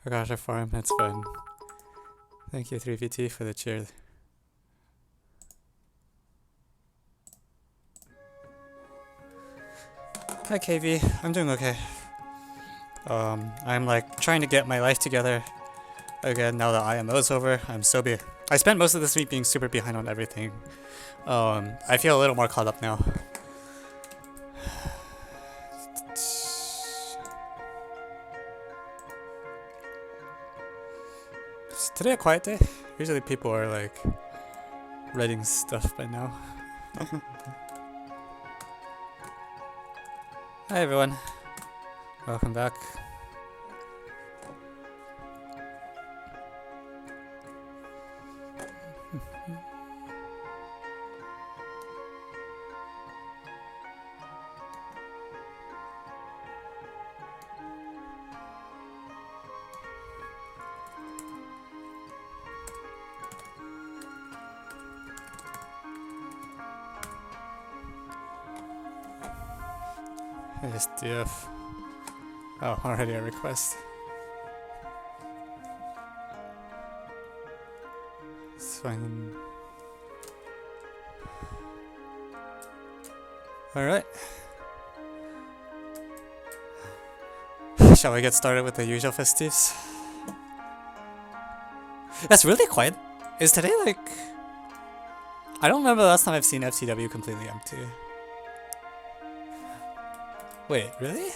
Oh gosh, I farm. That's fun. Thank you, 3VT, for the cheer. Hi, KV. I'm doing okay. I'm like trying to get my life together again now that IMO is over. I spent most of this week being super behind on everything. I feel a little more caught up now. Is today a quiet day? Usually people are like writing stuff by now. Hi everyone. Welcome back. SDF. Oh, already a request. It's fine. Alright. Shall we get started with the usual festives? That's really quiet. Is today like... I don't remember the last time I've seen FTW completely empty. Wait, really?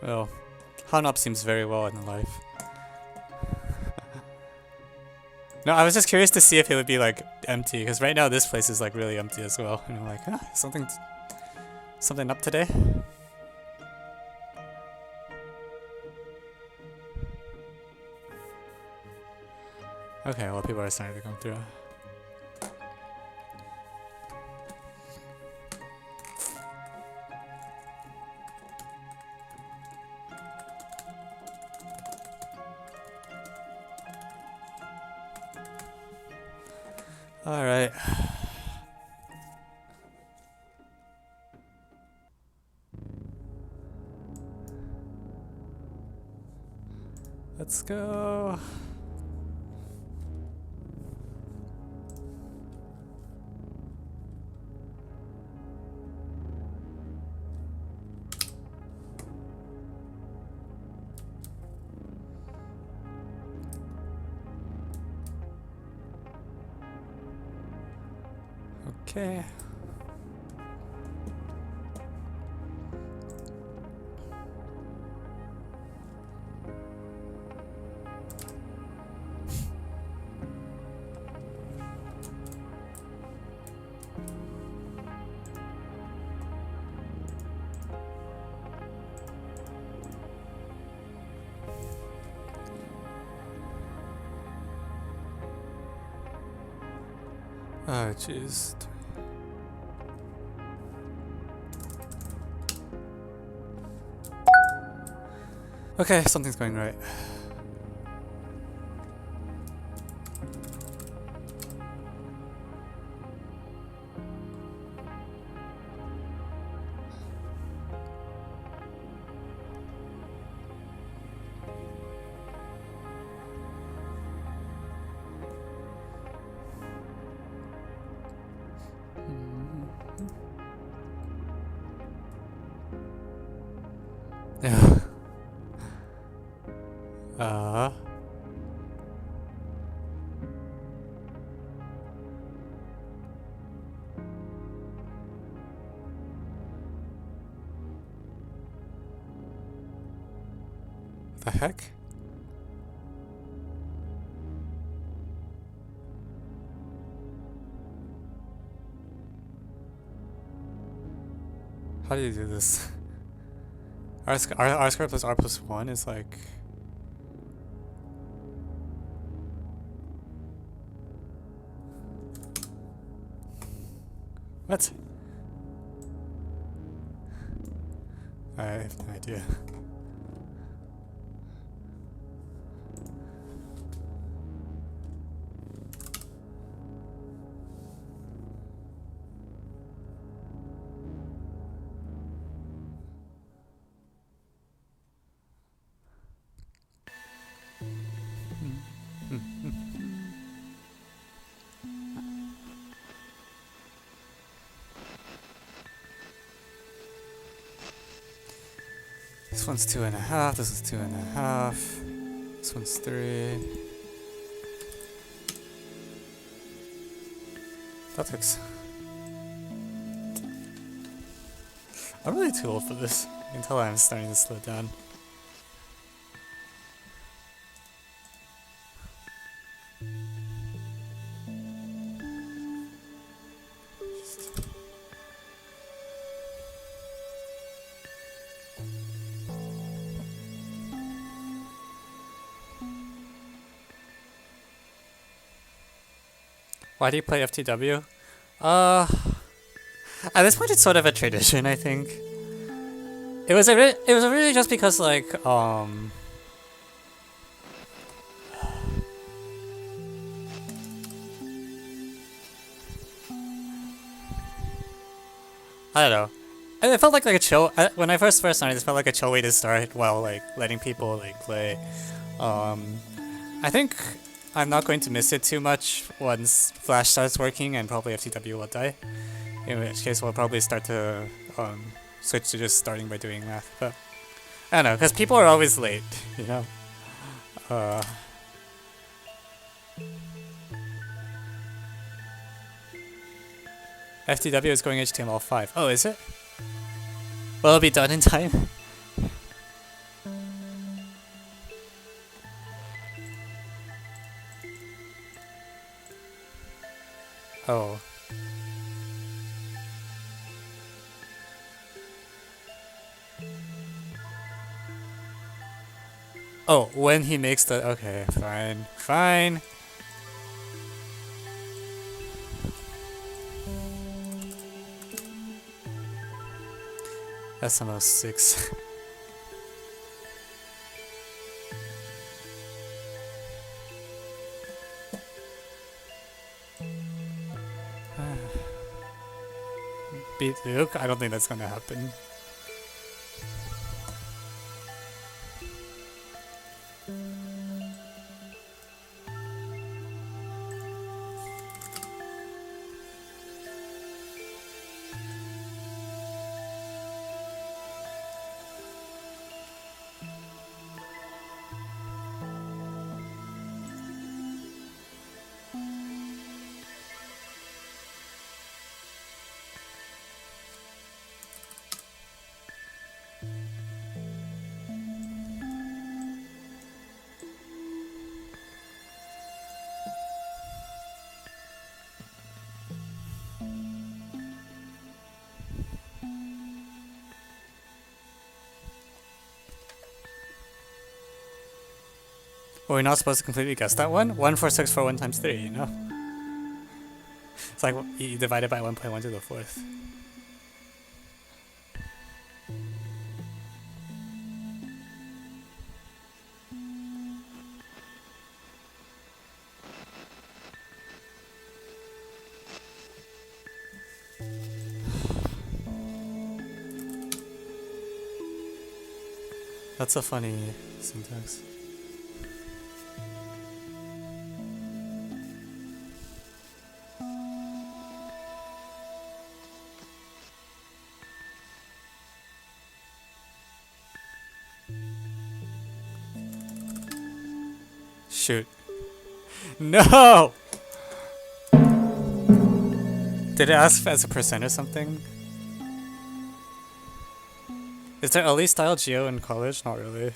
Well, Hanop seems very well in life. No, I was just curious to see if it would be like empty, because right now this place is like really empty as well. And I'm like, huh, something up today? Okay, well people are starting to come through. Alright. Let's go. Okay. Oh, jeez. Okay, something's going right. Yeah. The heck? How do you do this? R squared plus R plus 1 is like... What? I have no idea. This one's 2.5, this is 2.5, this one's 3. That takes... I'm really too old for this. You can tell I'm starting to slow down. Why do you play FTW? At this point it's sort of a tradition, I think. It was really just because like I don't know. It felt like a chill. When I first started, it felt like a chill way to start while like letting people like play. I think I'm not going to miss it too much once Flash starts working, and probably FTW will die. In which case, we'll probably start to switch to just starting by doing math. But I don't know, because people are always late, you know. FTW is going HTML5. Oh, is it? Will it be done in time? Oh. Oh, when he makes the... Okay, fine. Fine. SMO 6. Beat Luke? I don't think that's gonna happen. Well, we're not supposed to completely guess that one? 1, 4, 6, 4, 1 times 3, you know? It's like you divide it by 1.1 to the 4th. That's a funny syntax. Shoot. No! Did it ask as a percent or something? Is there LE style geo in college? Not really.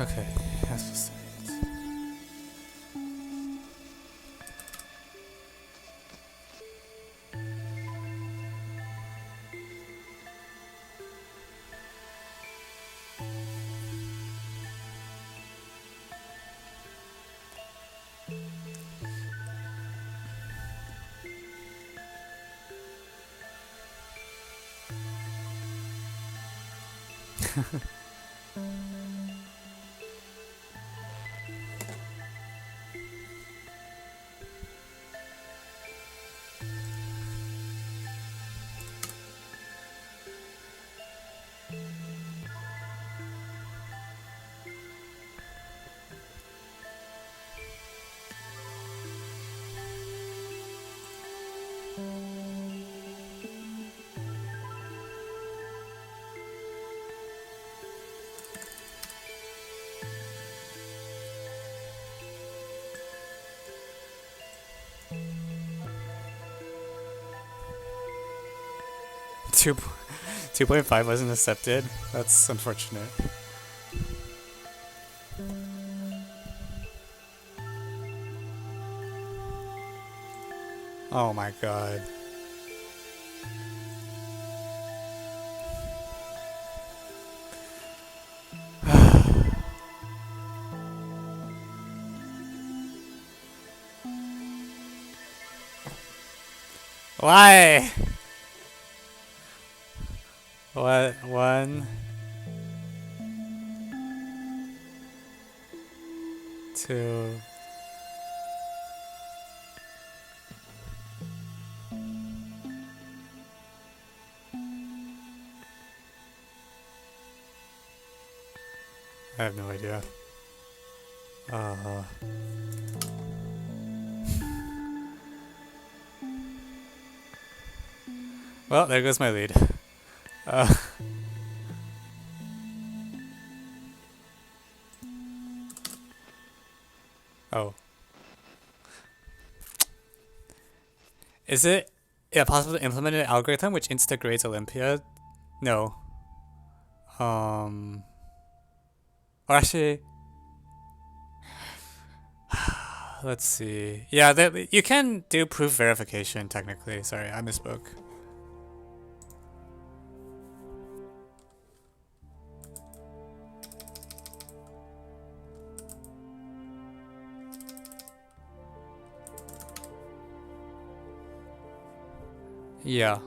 Okay, that's just it. 2.5 wasn't accepted. That's unfortunate. Oh my god. Why? What? 1, 2. I have no idea. Well, there goes my lead. Oh. Is it possible to implement an algorithm which integrates Olympiad? No. Or actually, let's see. Yeah, you can do proof verification technically. Sorry, I misspoke. Yeah.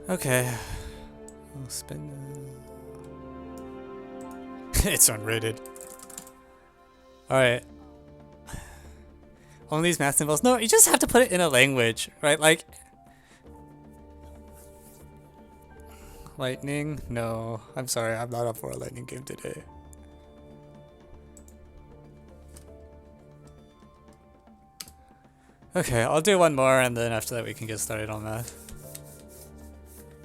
Okay. I'll spend. It's unrated. Alright. Only these math symbols. No, you just have to put it in a language, right? Like. Lightning? No. I'm sorry, I'm not up for a lightning game today. Okay, I'll do one more and then after that we can get started on math.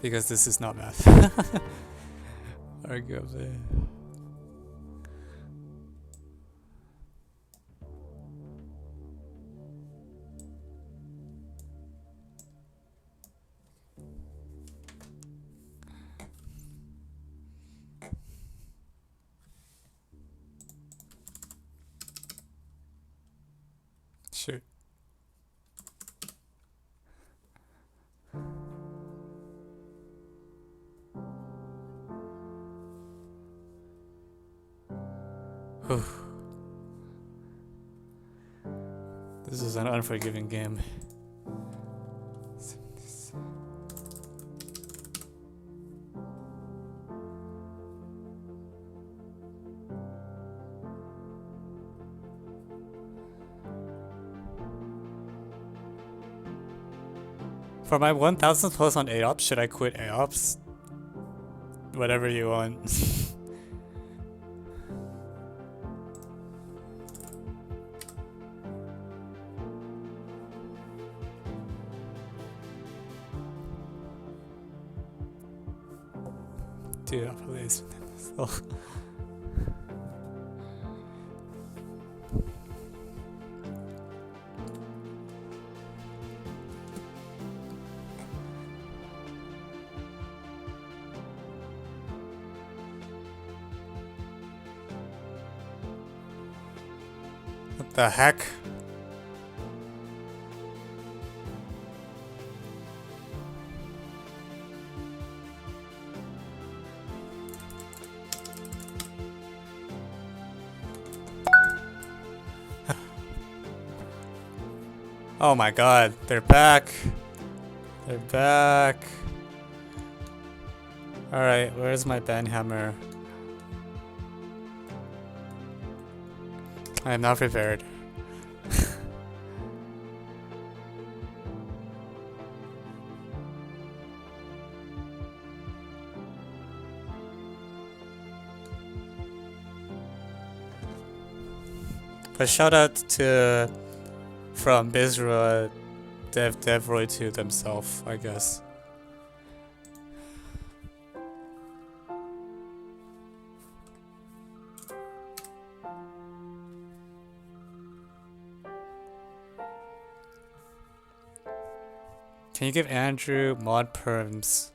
Because this is not math. Arguably. Shoot. This is an unforgiving game. For my 1000th post on AOPS, should I quit AOPS? Whatever you want. Dude, please. What the heck? Oh my god, they're back. They're back. Alright, where's my banhammer? I am not prepared. But shout out to from Bizra Devroy to themselves, I guess. Can you give Andrew mod perms?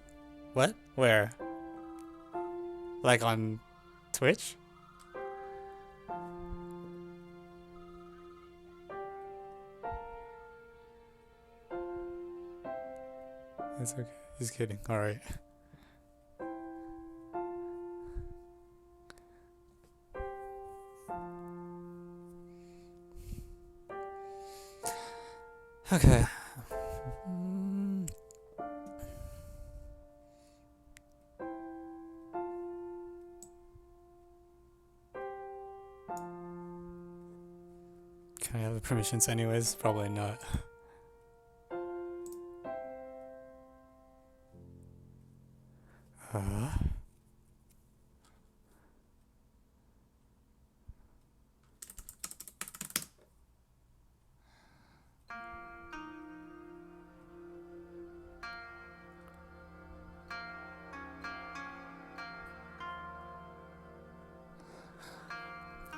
What? Where? Like on Twitch? It's okay. He's kidding. Alright. Okay. Can I have the permissions anyways? Probably not.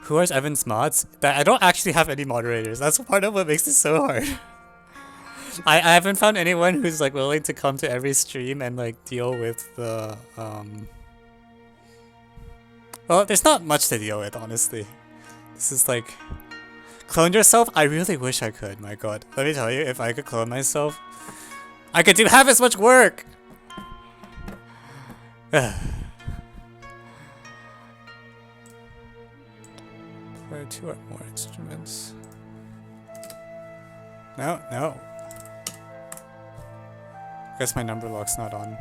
Who are Evan's mods? That I don't actually have any moderators. That's part of what makes it so hard. I haven't found anyone who's like willing to come to every stream and like deal with the well, there's not much to deal with, honestly. This is like clone yourself? I really wish I could, my god. Let me tell you, if I could clone myself, I could do half as much work! Play 2 or more instruments. No, no. Guess my number lock's not on.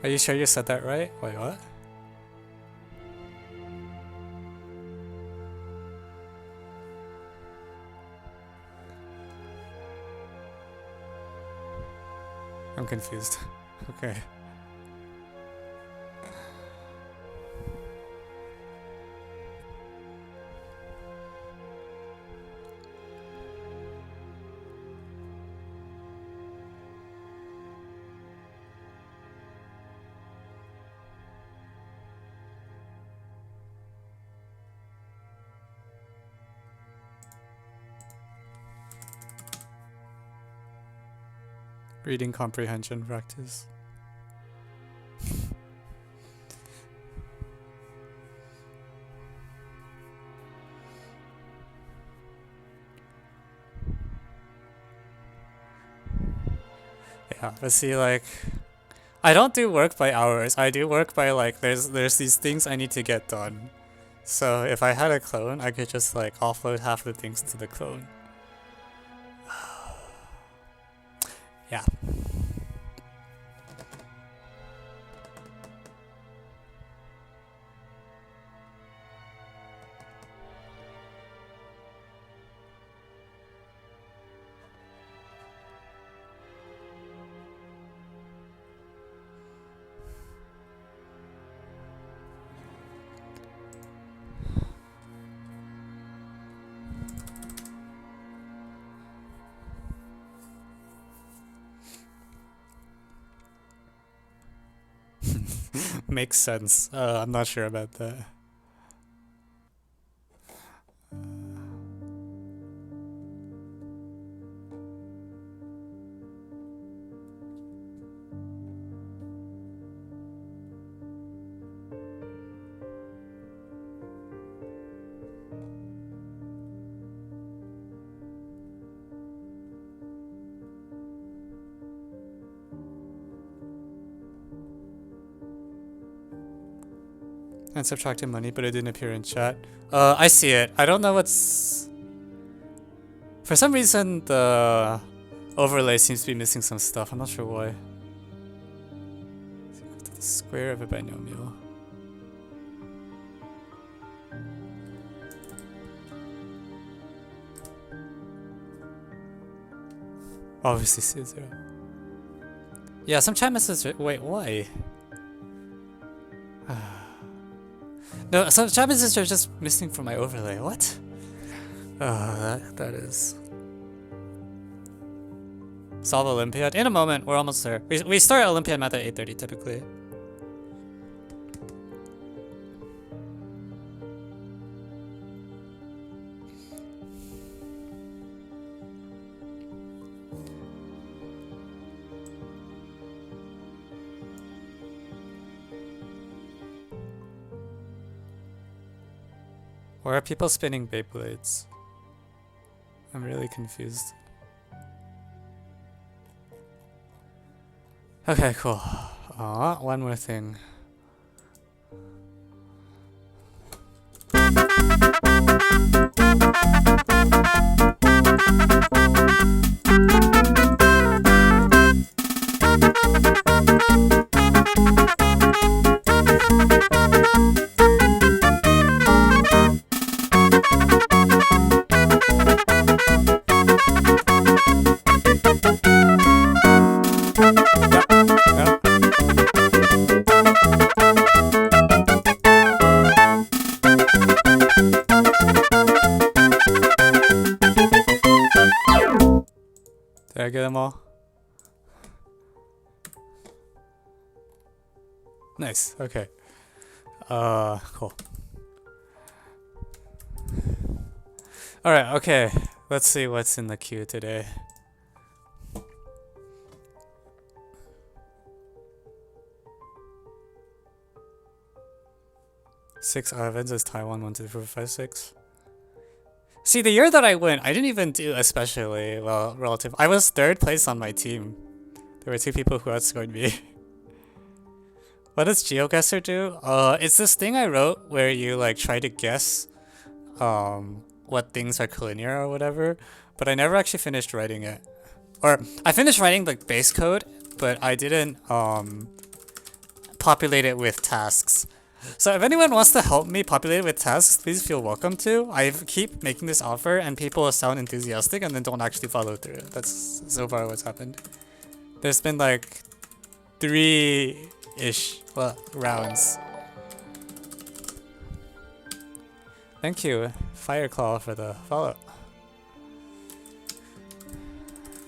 Are you sure you said that right? Wait, what? I'm confused. Okay. Reading comprehension practice. Yeah, but see, like, I don't do work by hours. I do work by like there's these things I need to get done. So if I had a clone, I could just like offload half the things to the clone. Yeah. Makes sense. I'm not sure about that. and subtracted money, but it didn't appear in chat. I see it. I don't know what's... For some reason, the overlay seems to be missing some stuff. I'm not sure why. The square of a binomial. Obviously, C0. Yeah, some chat messages. Wait, why? No, some chat messages are just missing from my overlay. What? That is. Solve Olympiad in a moment. We're almost there. We start Olympiad math at 8:30 typically. Why are people spinning Beyblades? I'm really confused. Okay, cool. One more thing. Did I get them all? Nice, okay. Cool. Alright, okay. Let's see what's in the queue today. Six islands is Taiwan 1, 2, 3, 4, 5, 6. See, the year that I went, I didn't even do especially well relative. I was 3rd place on my team. There were 2 people who outscored me. What does GeoGuessr do? It's this thing I wrote where you like try to guess what things are collinear or whatever, but I never actually finished writing it. Or I finished writing the base code, but I didn't populate it with tasks. So if anyone wants to help me populate it with tasks, please feel welcome to. I keep making this offer and people sound enthusiastic and then don't actually follow through. That's so far what's happened. There's been like 3-ish rounds. Thank you, Fireclaw, for the follow.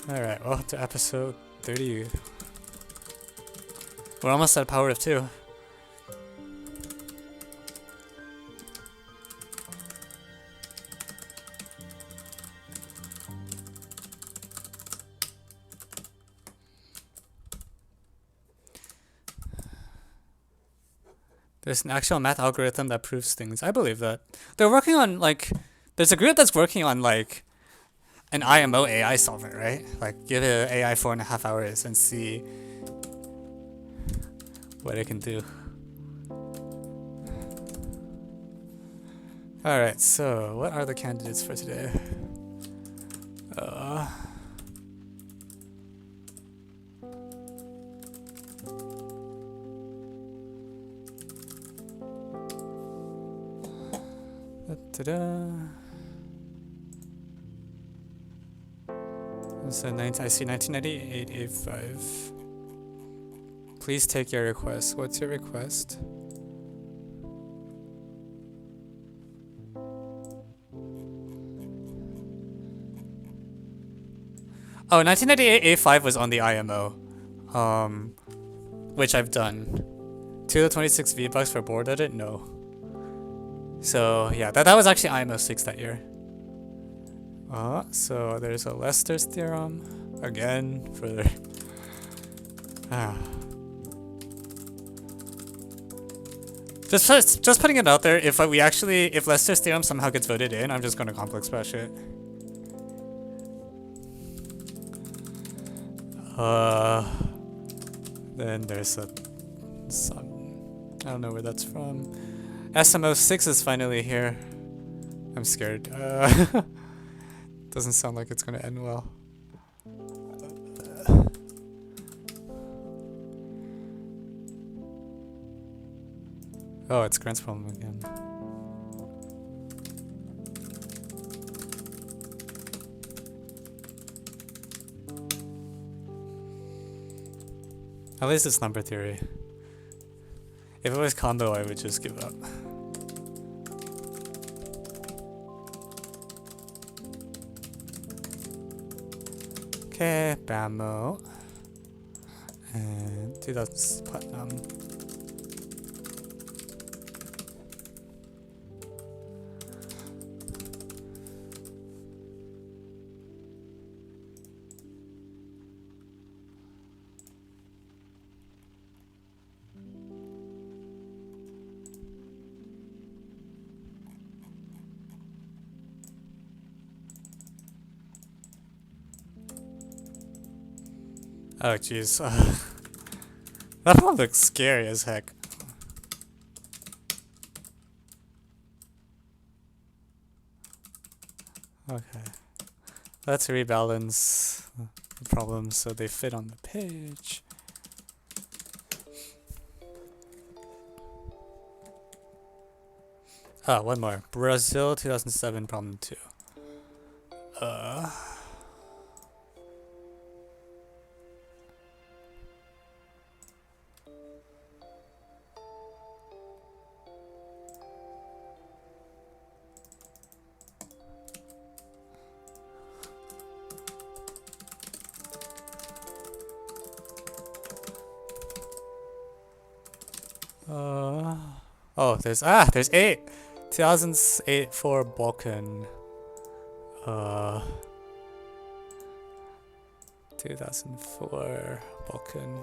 Alright, well, to episode 30. We're almost at power of 2. There's an actual math algorithm that proves things. I believe that. They're working on, like, there's a group that's working on, like, an IMO AI solver, right? Like, give it an AI 4.5 hours and see what it can do. Alright, so what are the candidates for today? Ta-da. So I see 1998A5. Please take your request. What's your request? Oh, 1998A5 was on the IMO, which I've done. 2 to the 26 V-Bucks for board edit? No. So yeah, that was actually IMO 6 that year. So there's a Lester's theorem again for the just putting it out there. If Lester's theorem somehow gets voted in, I'm just gonna complex bash it. Then there's some I don't know where that's from. SMO6 is finally here. I'm scared. Doesn't sound like it's gonna end well. Oh, it's Grant's problem again. At least it's number theory. If it was combo, I would just give up. Okay, BAMO. And 2000 Putnam. Oh jeez. That one looks scary as heck. Okay. Let's rebalance the problems so they fit on the page. Ah, one more. Brazil 2007 problem 2. Oh, there's 8. 2008 for Balkan. 2004 Balkan.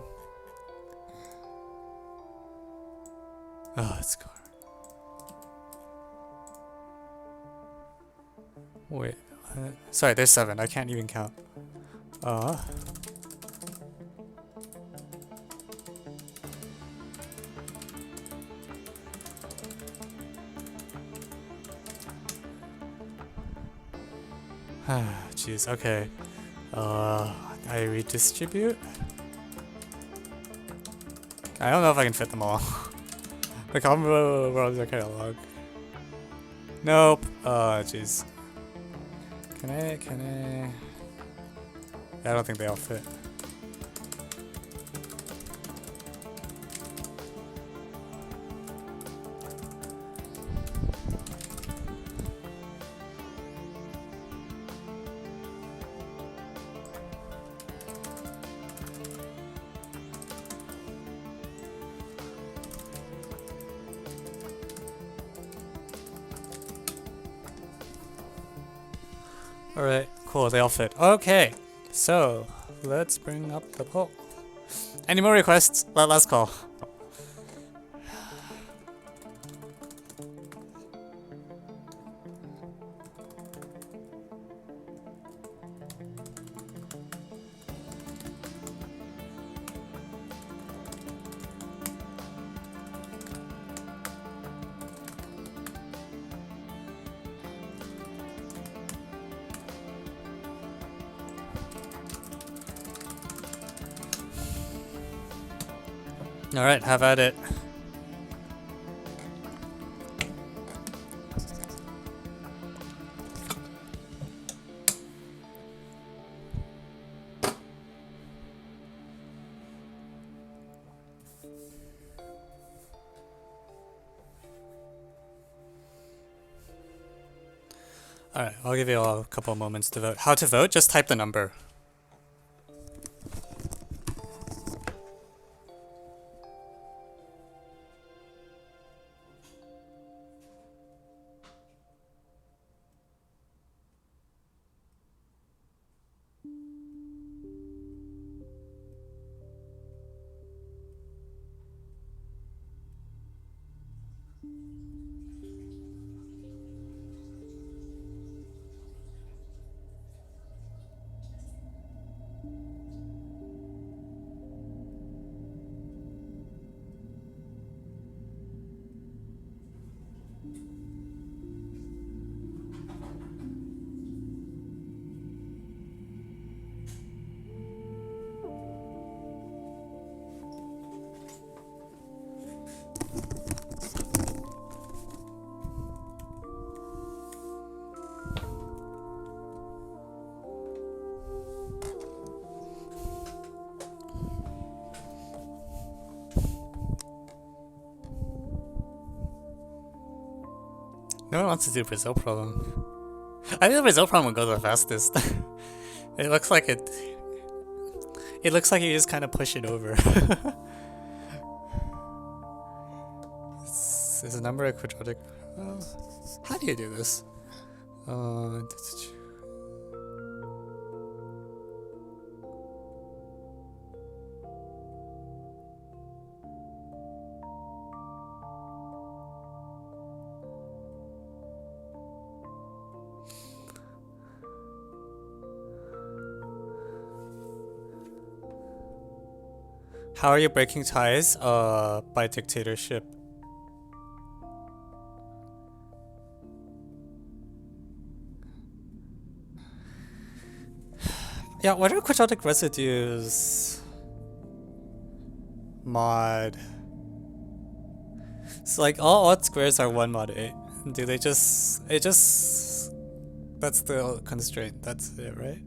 Oh, it's gone. Wait, sorry, there's 7. I can't even count. Jeez, okay. I redistribute? I don't know if I can fit them all. The combo rows are kind of long. Nope. Oh, jeez. Can I? I don't think they all fit. Alright, cool, they all fit. Okay, so let's bring up the poll. Any more requests? Last call. Alright, have at it. Alright, I'll give you all a couple moments to vote. How to vote? Just type the number. No one wants to do Brazil problem. I think the Brazil problem will go the fastest. It looks like it. It looks like you just kind of push it over. Is a number a quadratic? How do you do this? How are you breaking ties? By dictatorship. Yeah, what are quadratic residues? Mod. So like all odd squares are 1 mod 8. Do they just... That's the constraint, that's it, right?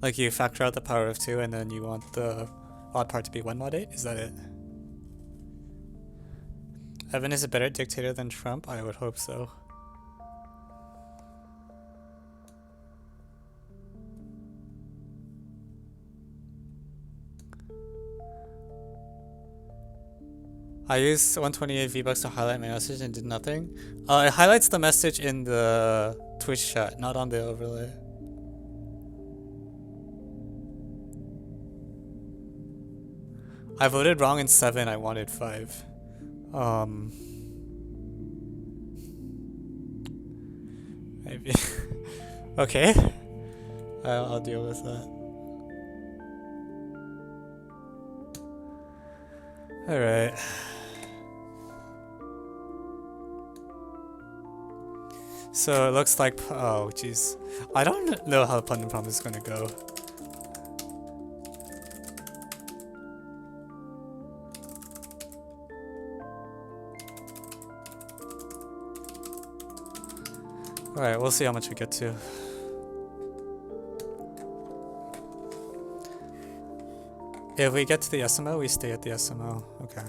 Like you factor out the power of 2 and then you want the odd part to be 1 mod 8? Is that it? Evan is a better dictator than Trump? I would hope so. I used 128 V-Bucks to highlight my message and did nothing. It highlights the message in the Twitch chat, not on the overlay. I voted wrong in 7, I wanted 5. Maybe. Okay. I'll deal with that. Alright. So it looks like, oh jeez, I don't know how the Putnam problem is gonna go. Alright, we'll see how much we get to. If we get to the SMO, we stay at the SMO. Okay.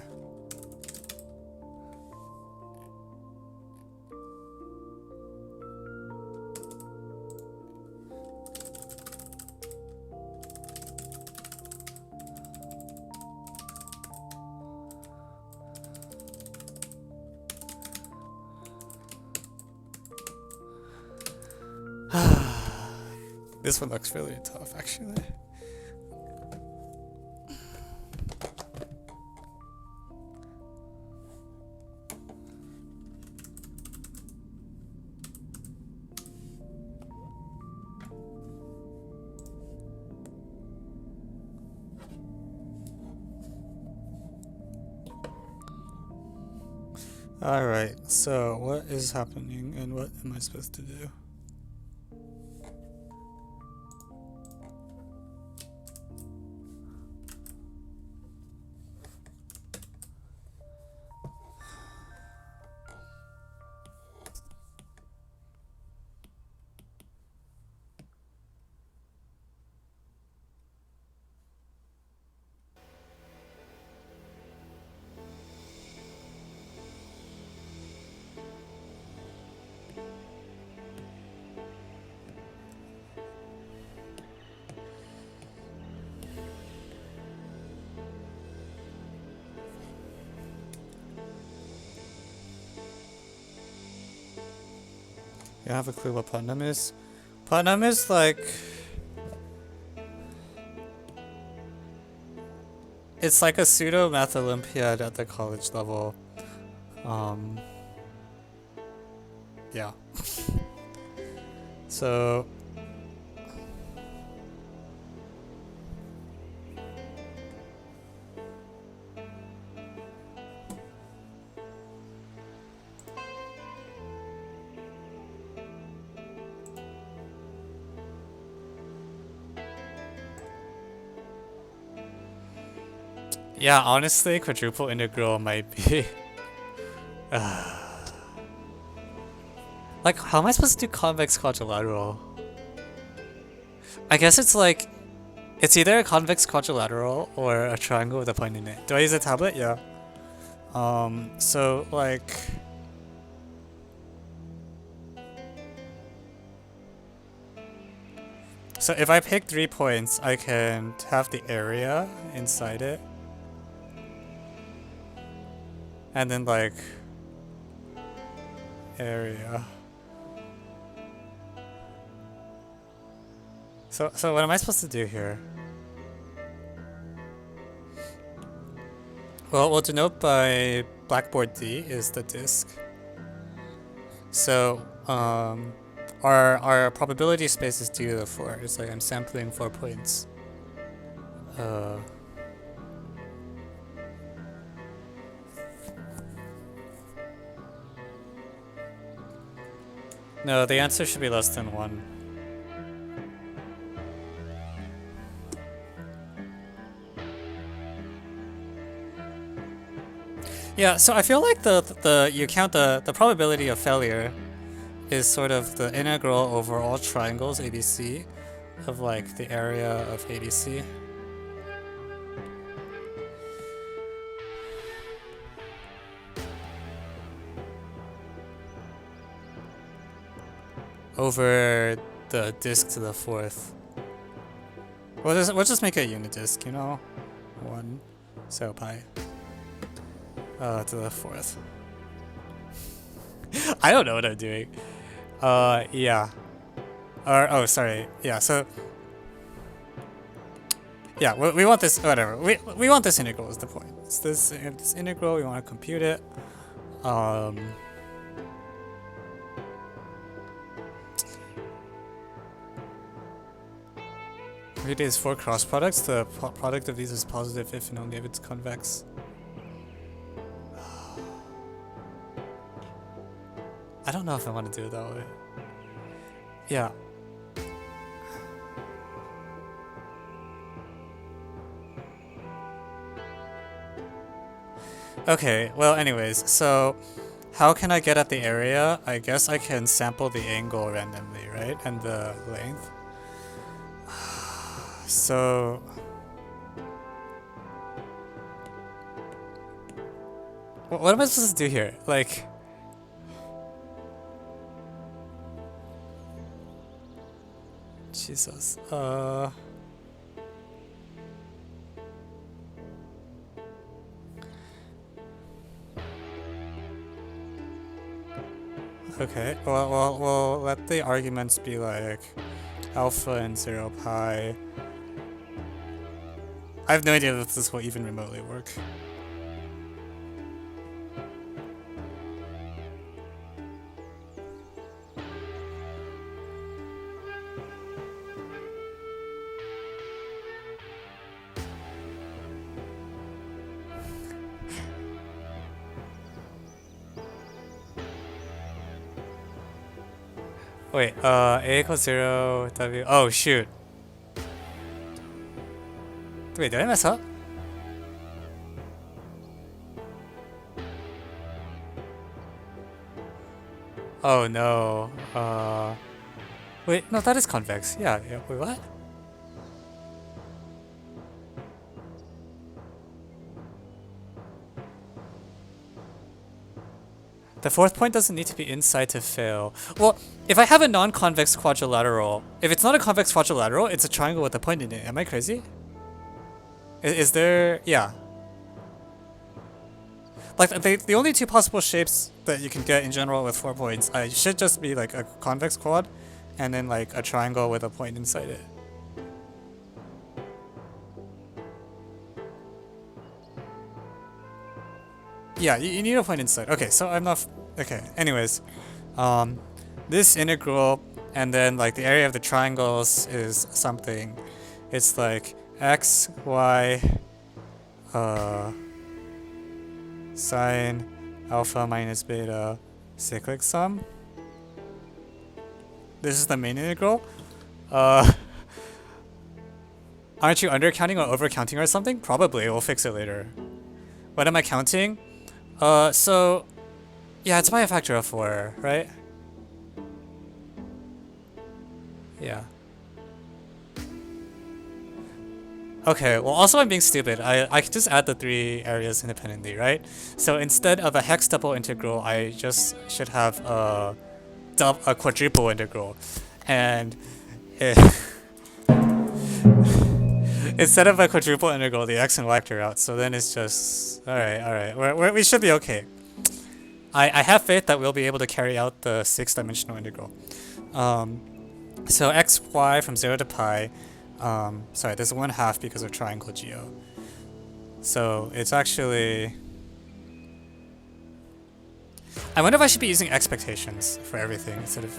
This one looks really tough, actually. Alright, so what is happening and what am I supposed to do? You have a clue what Putnam is? Putnam is like... It's like a pseudo math Olympiad at the college level. Yeah. So... Yeah, honestly, quadruple integral might be... Like, how am I supposed to do convex quadrilateral? I guess it's like... It's either a convex quadrilateral or a triangle with a point in it. Do I use a tablet? Yeah. So, like... So if I pick 3 points, I can have the area inside it. And then like area. So what am I supposed to do here? Well, we'll denote by blackboard D is the disk. So our probability space is d to the 4. It's like I'm sampling 4 points. No, the answer should be less than 1. Yeah, so I feel like you count the probability of failure is sort of the integral over all triangles ABC of like the area of ABC. Over the disk to the 4th. We'll just make a unit disk, you know? 1 so pi to the 4th. I don't know what I'm doing. Yeah. Oh, sorry. Yeah, so yeah, we want this, whatever. We want this integral is the point. It's this integral, we want to compute it. It is 4 cross products. The product of these is positive if and only if it's convex. I don't know if I want to do it that way. Yeah. Okay, well anyways, so how can I get at the area? I guess I can sample the angle randomly, right? And the length. So what am I supposed to do here? Like, Jesus. Okay. Well, we'll let the arguments be like alpha and 0 pi. I have no idea if this will even remotely work. Wait, a equals 0, w. Oh, shoot. Wait, did I mess up? Oh no. Wait, no, that is convex. Yeah, wait, what? The 4th point doesn't need to be inside to fail. Well, if I have a non-convex quadrilateral, if it's not a convex quadrilateral, it's a triangle with a point in it. Am I crazy? Is there... yeah. Like, the only 2 possible shapes that you can get in general with 4 points, should just be like a convex quad, and then like a triangle with a point inside it. Yeah, you need a point inside. Okay, so I'm not... okay, anyways. This integral, and then like the area of the triangles is something. It's like x, y, sine alpha minus beta cyclic sum. This is the main integral. Aren't you undercounting or overcounting or something? Probably, we'll fix it later. What am I counting? So, yeah, it's by a factor of 4, right? Yeah. Okay, well also I'm being stupid. I could just add the 3 areas independently, right? So instead of a hex double integral, I just should have a quadruple integral. And instead of a quadruple integral, the x and y factor out. So then it's just all right. We should be okay. I have faith that we'll be able to carry out the 6-dimensional integral. So x, y from 0 to pi. Sorry, there's 1/2 because of triangle geo. So it's actually... I wonder if I should be using expectations for everything instead of...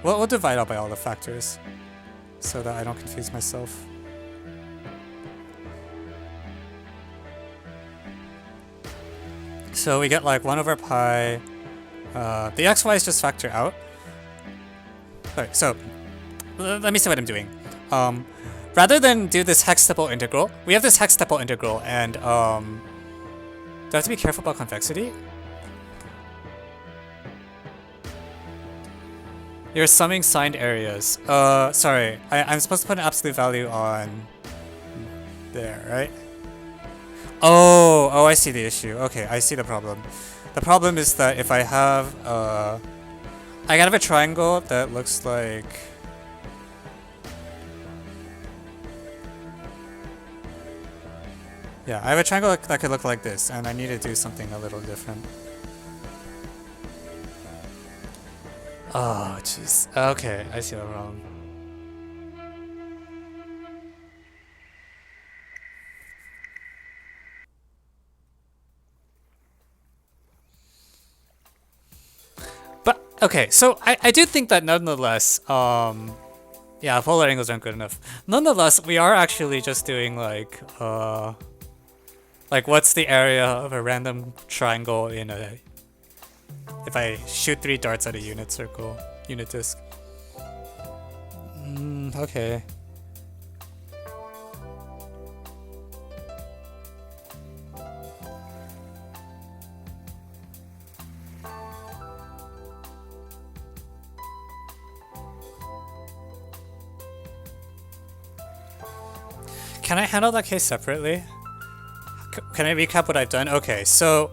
We'll divide out by all the factors so that I don't confuse myself. So we get like 1 over pi. The xy's just factor out. Alright, so let me see what I'm doing. Rather than do this hextuple integral, we have this hextuple integral, and do I have to be careful about convexity? You're summing signed areas. Sorry, I'm supposed to put an absolute value on there, right? Oh, I see the issue. Okay, I see the problem. The problem is that if I have, I can have a triangle that looks like... Yeah, I have a triangle that could look like this, and I need to do something a little different. Oh, jeez. Okay, I see the problem. But, okay, so I do think that nonetheless, yeah, polar angles aren't good enough. Nonetheless, we are actually just doing like what's the area of a random triangle in a... If I shoot 3 darts at a unit circle, unit disk. Okay. Can I handle that case separately? Can I recap what I've done? Okay, so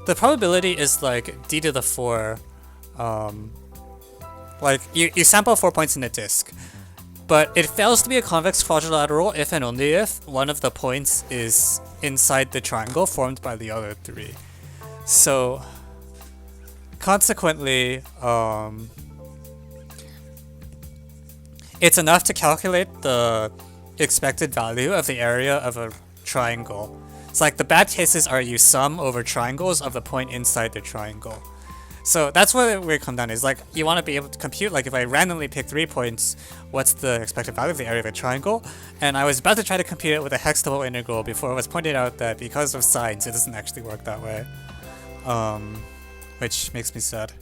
the probability is like d to the 4. Like you sample 4 points in a disk, but it fails to be a convex quadrilateral if and only if one of the points is inside the triangle formed by the other 3. So consequently, it's enough to calculate the expected value of the area of a triangle. It's like the bad cases are you sum over triangles of the point inside the triangle. So that's what we come down to, is like you want to be able to compute, like if I randomly pick 3 points, what's the expected value of the area of a triangle? And I was about to try to compute it with a hextuple integral before it was pointed out that because of signs it doesn't actually work that way. Which makes me sad.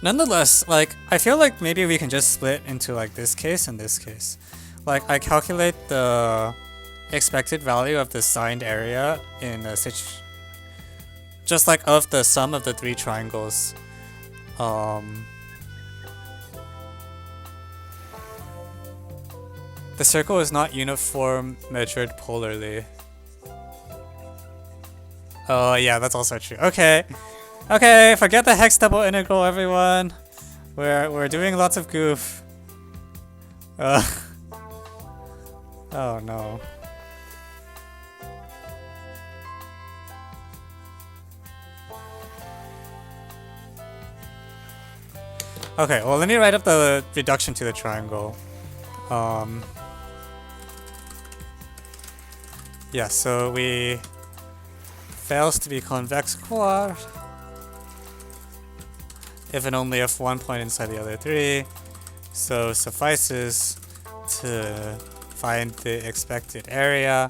Nonetheless, like, I feel like maybe we can just split into like this case and this case. Like, I calculate the expected value of the signed area in a just like of the sum of the 3 triangles. The circle is not uniform measured polarly. Oh yeah, that's also true. Okay. Okay, forget the hextuple integral, everyone. We're doing lots of goof. Oh no. Okay, well let me write up the reduction to the triangle. Yeah, so we fails to be convex quad if and only if 1 point inside the other 3. So suffices to find the expected area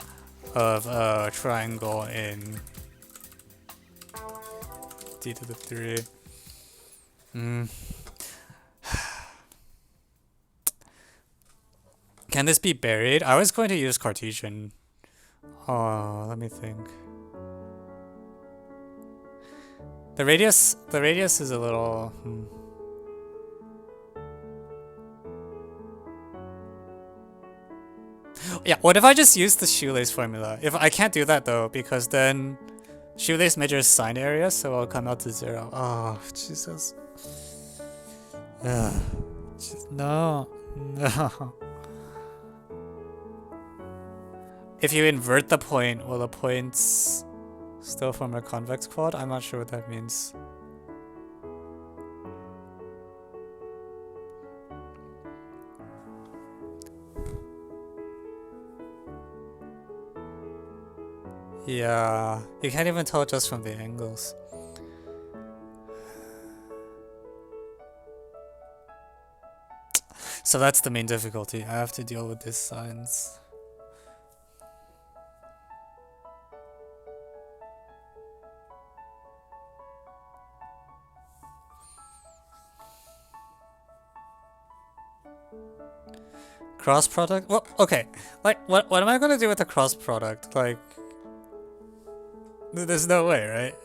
of a triangle in d to the 3. Can this be buried? I was going to use Cartesian. Oh, let me think. The radius is a little... Yeah, what if I just use the shoelace formula? If I can't do that though, because then Shoelace measures sine area, so it'll come out to 0. Oh, Jesus. No. No. If you invert the point, will the points still form a convex quad? I'm not sure what that means. Yeah, you can't even tell just from the angles. So that's the main difficulty. I have to deal with these signs. Cross product? Well, okay. Like, what am I gonna do with the cross product? Like, there's no way, right?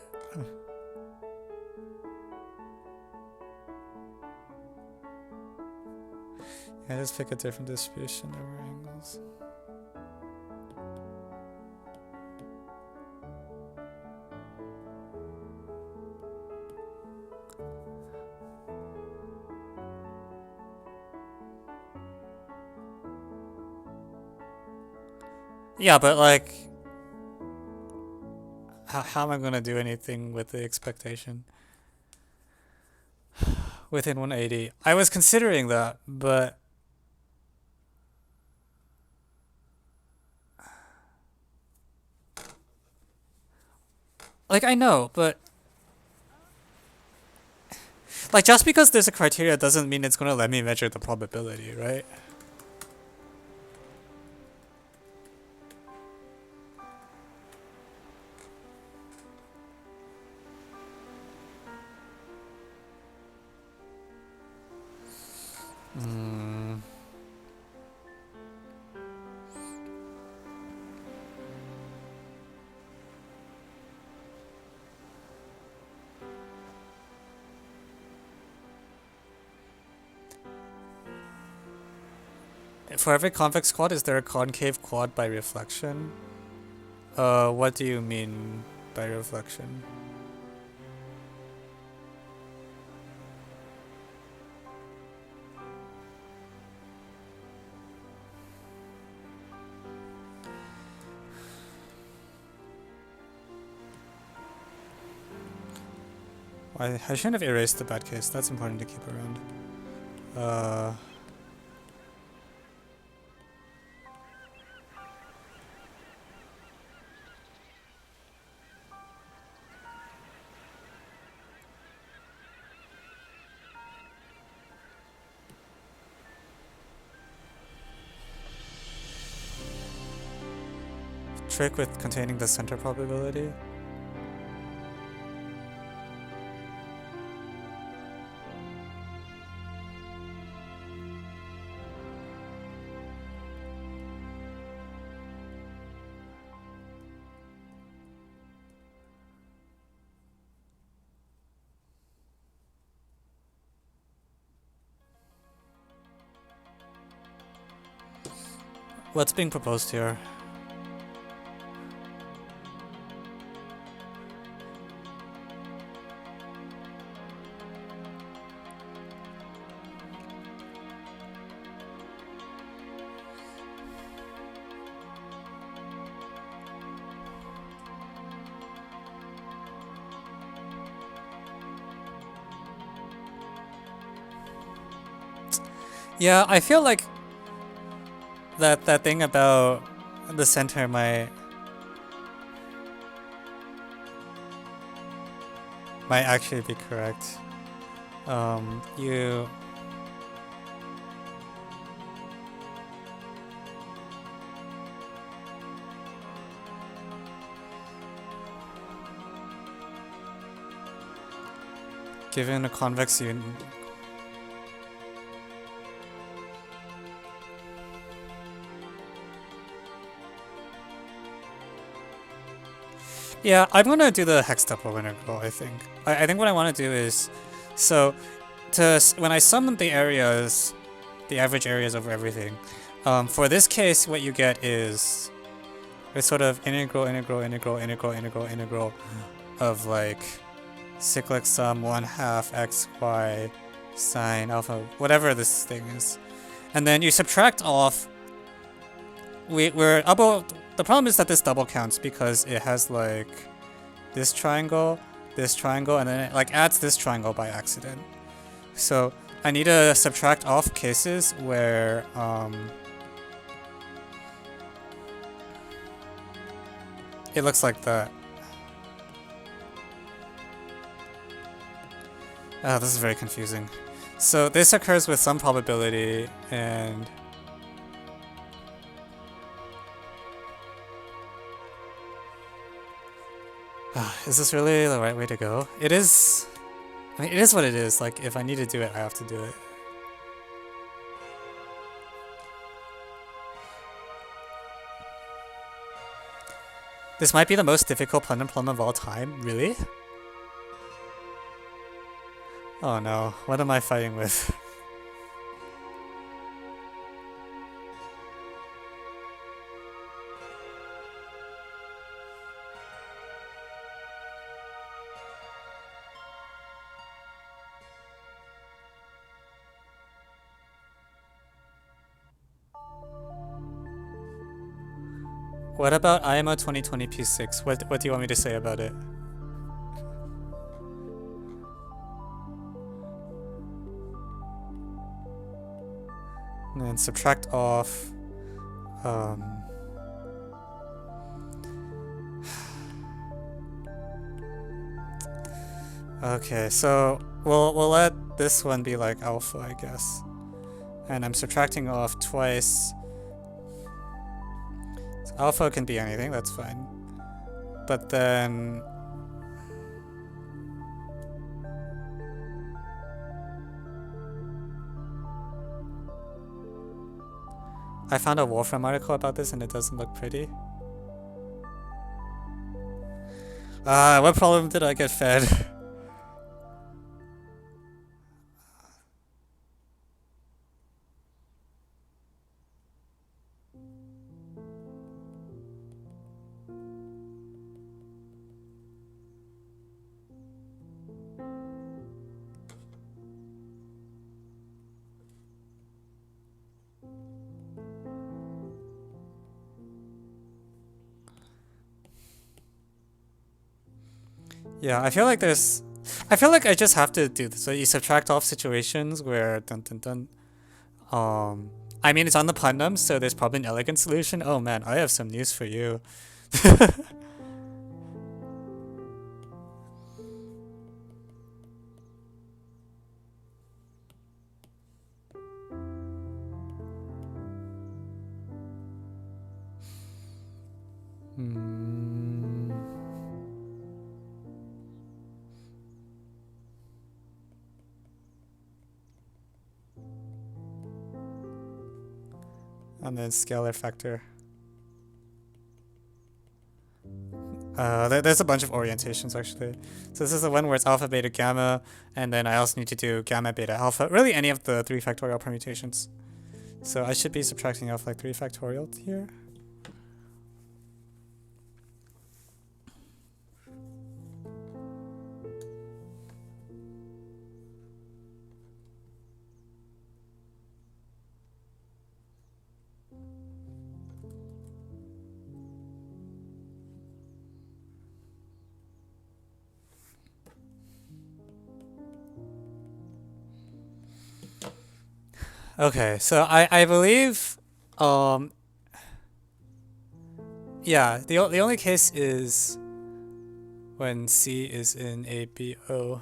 I just pick a different distribution over angles. Yeah, but like, how am I gonna do anything with the expectation? Within 180. I was considering that, but like, I know, but like, just because there's a criteria doesn't mean it's gonna let me measure the probability, right? For every convex quad, is there a concave quad by reflection? What do you mean by reflection? I shouldn't have erased the bad case. That's important to keep around. Trick with containing the center probability. What's being proposed here? Yeah, I feel like that thing about the center might actually be correct. You given a convex union. Yeah, I'm gonna do the hextuple integral, I think. I think what I want to do is, so, when I sum the areas, the average areas over everything, for this case, what you get is, It's sort of integral of like cyclic sum 1/2 x y sine alpha, whatever this thing is. And then you subtract off. We're double. The problem is that this double counts because it has like this triangle, and then it like adds this triangle by accident. So I need to subtract off cases where it looks like that. Oh, this is very confusing. So this occurs with some probability, and is this really the right way to go? It is. I mean, it is what it is. Like, if I need to do it, I have to do it. This might be the most difficult Putnam problem of all time. Really? Oh no, what am I fighting with? What about IMO 2020 P6? What do you want me to say about it? And then subtract off. Okay, so we'll let this one be like alpha, I guess. And I'm subtracting off twice. So alpha can be anything, that's fine. But then I found a Wolfram article about this and it doesn't look pretty. What problem did I get fed? Yeah, I feel like I just have to do this. So you subtract off situations where I mean, it's on the Putnam, so there's probably an elegant solution. Oh man, I have some news for you. And then scalar factor. There's a bunch of orientations actually. So this is the one where it's alpha, beta, gamma, and then I also need to do gamma, beta, alpha. Really any of the 3 factorial permutations. So I should be subtracting off like 3 factorial here. Okay, so I believe, yeah, the only case is when C is in ABO.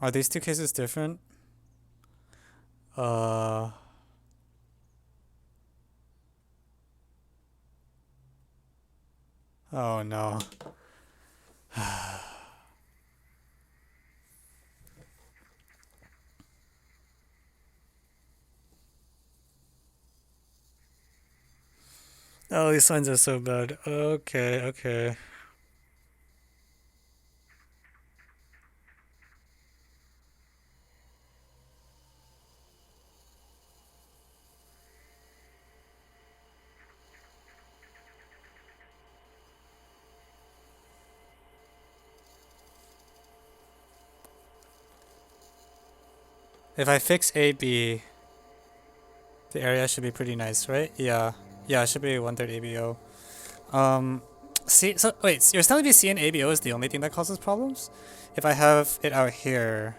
Are these two cases different? Oh no. Oh, these signs are so bad. Okay, okay. If I fix AB, the area should be pretty nice, right? Yeah. Yeah, it should be 1/3 ABO. Um, C, so wait, so you're telling me C and ABO is the only thing that causes problems? If I have it out here,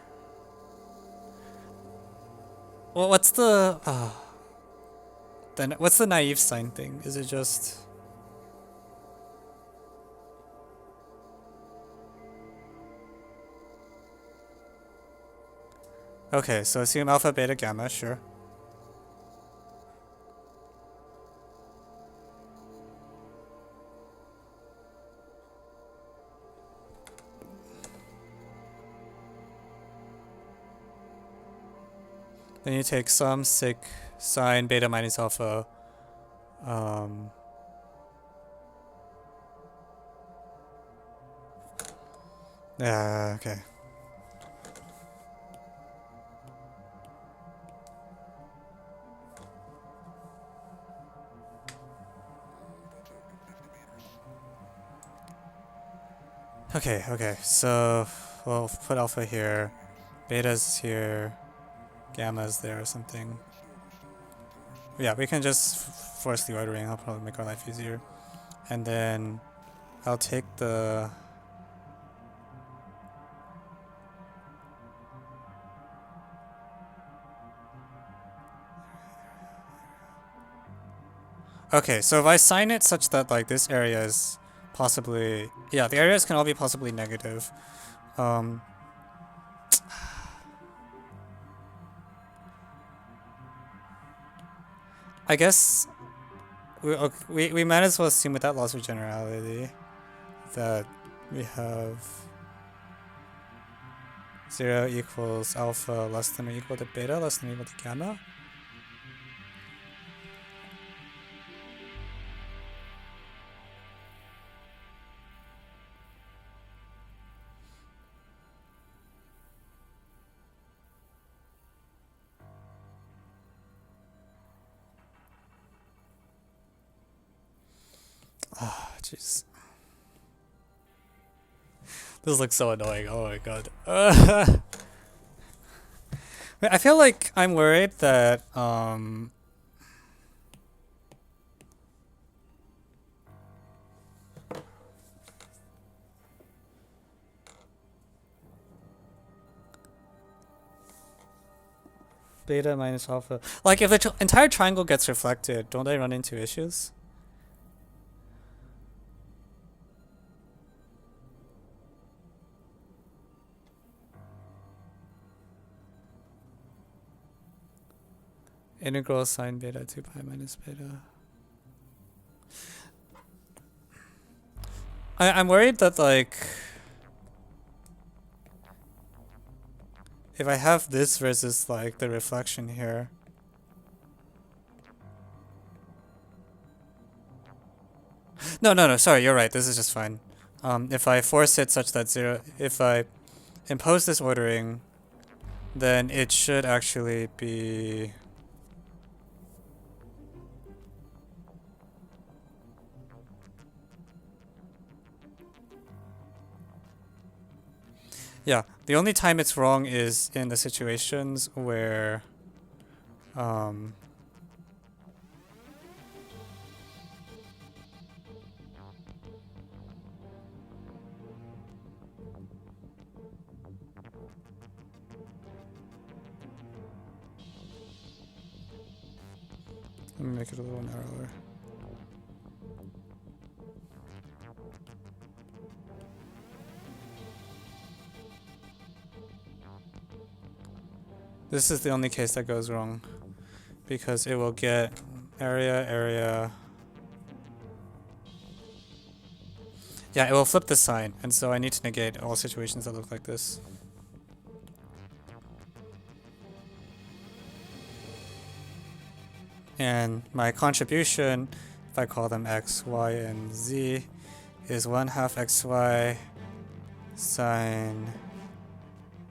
well, what's the naive sign thing? Is it just okay? So assume alpha, beta, gamma, sure. Then you take some sig sine beta minus alpha. Um, yeah, okay. Okay, okay. So we'll put alpha here, beta's here, gamma's there or something. Yeah, we can just force the ordering. I'll probably make our life easier. And then I'll take the okay, so if I sign it such that like this area is possibly yeah, the areas can all be possibly negative. Um I guess we might as well assume without loss of generality that we have 0 equals alpha less than or equal to beta less than or equal to gamma. Ah, jeez. This looks so annoying. Oh my god. I feel like I'm worried that beta minus alpha. Like if the entire triangle gets reflected, don't I run into issues? Integral sine beta 2 pi minus beta. I'm worried that like if I have this versus like the reflection here. No, sorry, you're right. This is just fine. If I force it such that if I impose this ordering, then it should actually be yeah, the only time it's wrong is in the situations where let me make it a little narrower. This is the only case that goes wrong because it will get area. Yeah, it will flip the sign, and so I need to negate all situations that look like this. And my contribution if I call them x, y, and z, is 1/2 xy sine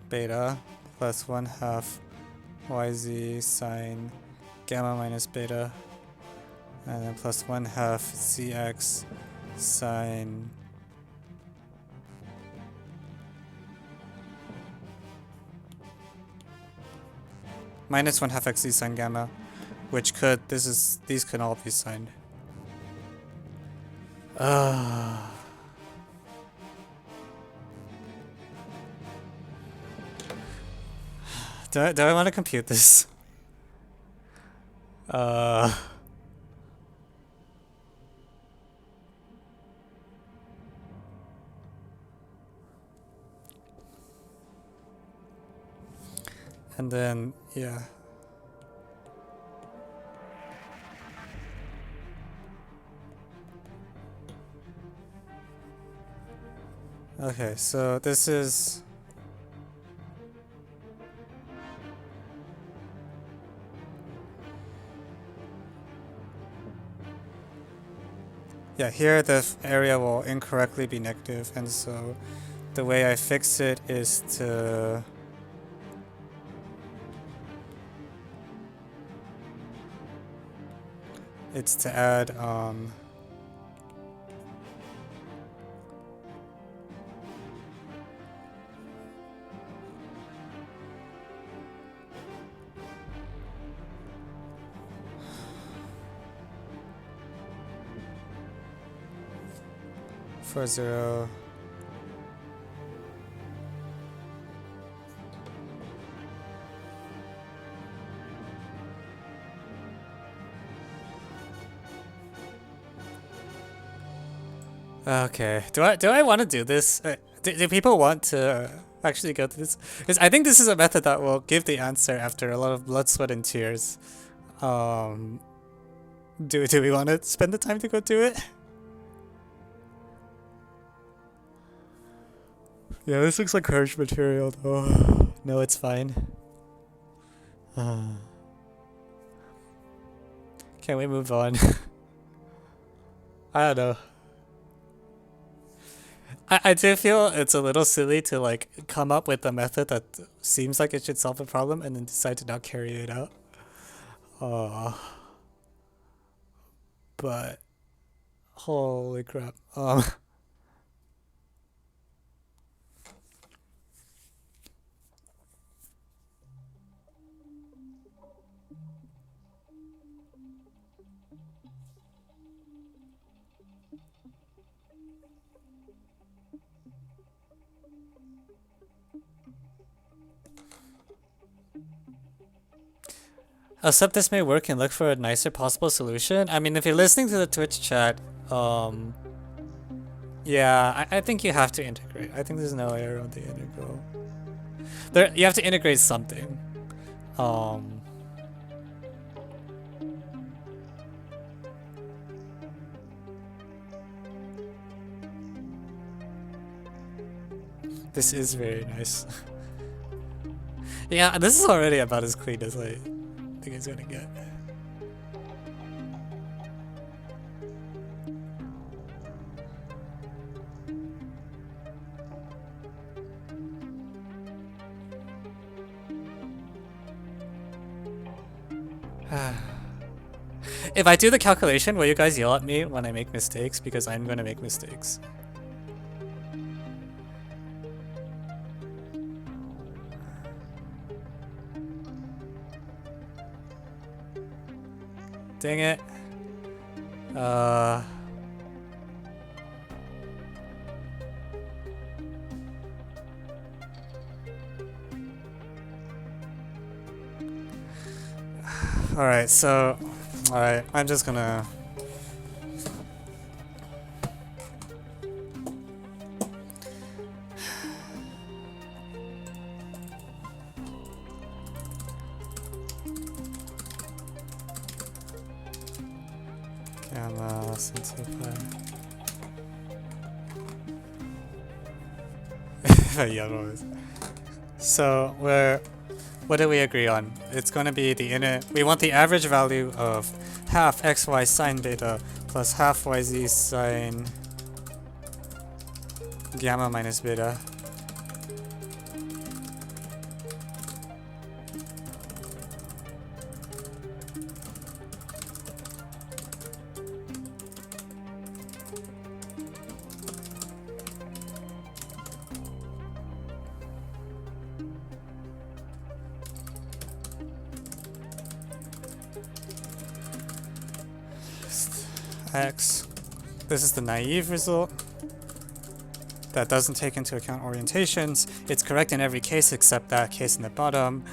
beta plus 1/2 yz sine gamma minus beta, and then plus 1/2 zx sine minus 1/2 xz sine gamma, which could, these can all be signed. Do I want to compute this? And then, yeah. Okay, so this is... Yeah, here the area will incorrectly be negative, and so the way I fix it is to... It's to add, for 0. Okay, do I want to do this? Do people want to actually go through this? Because I think this is a method that will give the answer after a lot of blood, sweat, and tears. Do we want to spend the time to go do it? Yeah, this looks like harsh material though. No, it's fine. Can we move on? I don't know. I do feel it's a little silly to like come up with a method that seems like it should solve a problem and then decide to not carry it out. But holy crap. Except this may work and look for a nicer possible solution. I mean, if you're listening to the Twitch chat, yeah, I think you have to integrate. I think there's no way around the integral. You have to integrate something. This is very nice. Yeah, this is already about as clean as I think it's gonna get. If I do the calculation, will you guys yell at me when I make mistakes? Because I'm gonna make mistakes. Dang it. Alright, so... Alright, I'm just gonna... Gamma simplify. So, what do we agree on? It's going to be the inner... We want the average value of half xy sine beta plus half yz sine gamma minus beta. X. This is the naive result that doesn't take into account orientations. It's correct in every case except that case in the bottom,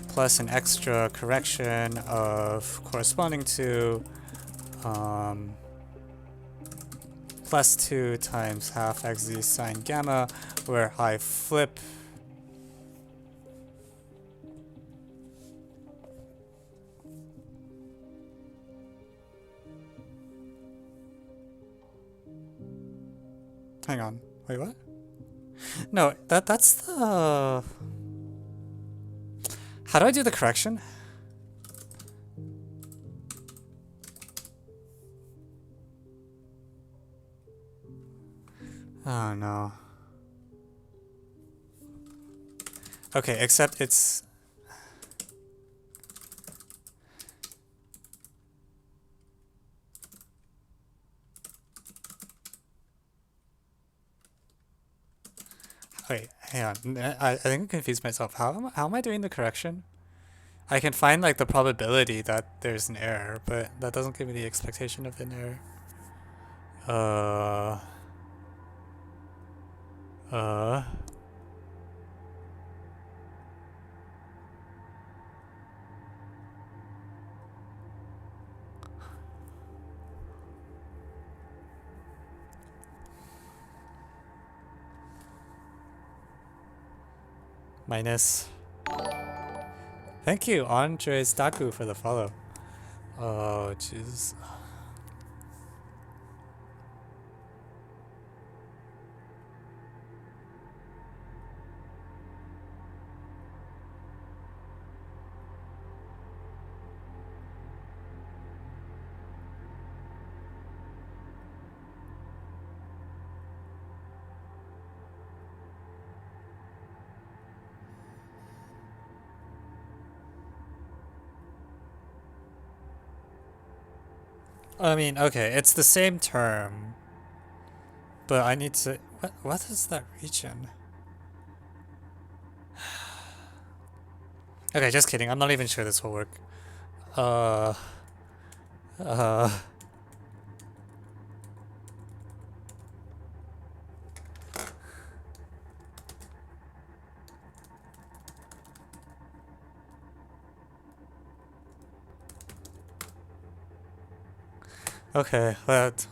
plus an extra correction of corresponding to plus 2 times half xz sine gamma, where I flip hang on. Wait, what? No, that's the... How do I do the correction? Oh no. Okay, except it's... Wait, hang on. I think I confused myself. How am I doing the correction? I can find like the probability that there's an error, but that doesn't give me the expectation of an error. Minus. Thank you, Andres Daku, for the follow. Oh, jeez. I mean, okay, it's the same term, but I need to... What is that region? Okay, just kidding. I'm not even sure this will work. Okay, that...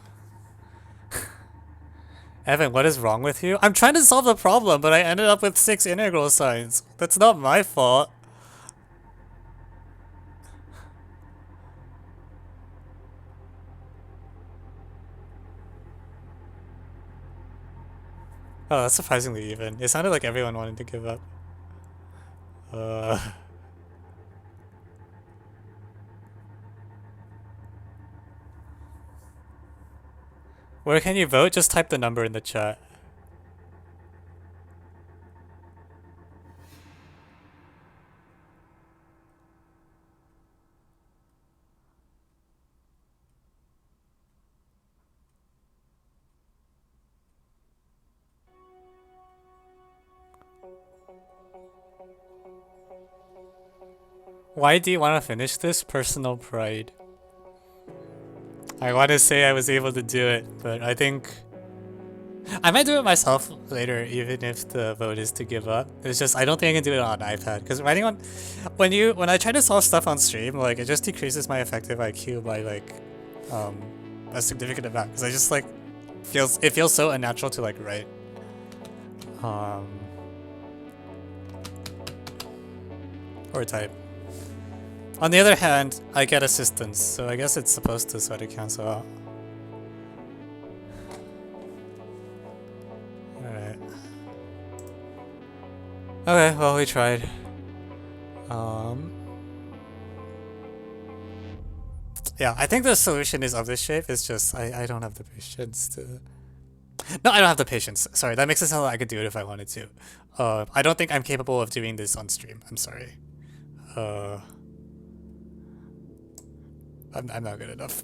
Evan, what is wrong with you? I'm trying to solve the problem, but I ended up with 6 integral signs. That's not my fault. Oh, that's surprisingly even. It sounded like everyone wanted to give up. Where can you vote? Just type the number in the chat. Why do you want to finish this? Personal pride. I want to say I was able to do it, but I think I might do it myself later, even if the vote is to give up. It's just I don't think I can do it on an iPad because writing on when I try to solve stuff on stream, like it just decreases my effective IQ by like a significant amount because I just like it feels so unnatural to like write. Or type. On the other hand, I get assistance, so I guess it's supposed to sort of cancel out. Alright. Okay, well we tried. Yeah, I think the solution is of this shape. It's just I don't have the patience to. No, I don't have the patience. Sorry, that makes it sound like I could do it if I wanted to. I don't think I'm capable of doing this on stream. I'm sorry. I'm not good enough.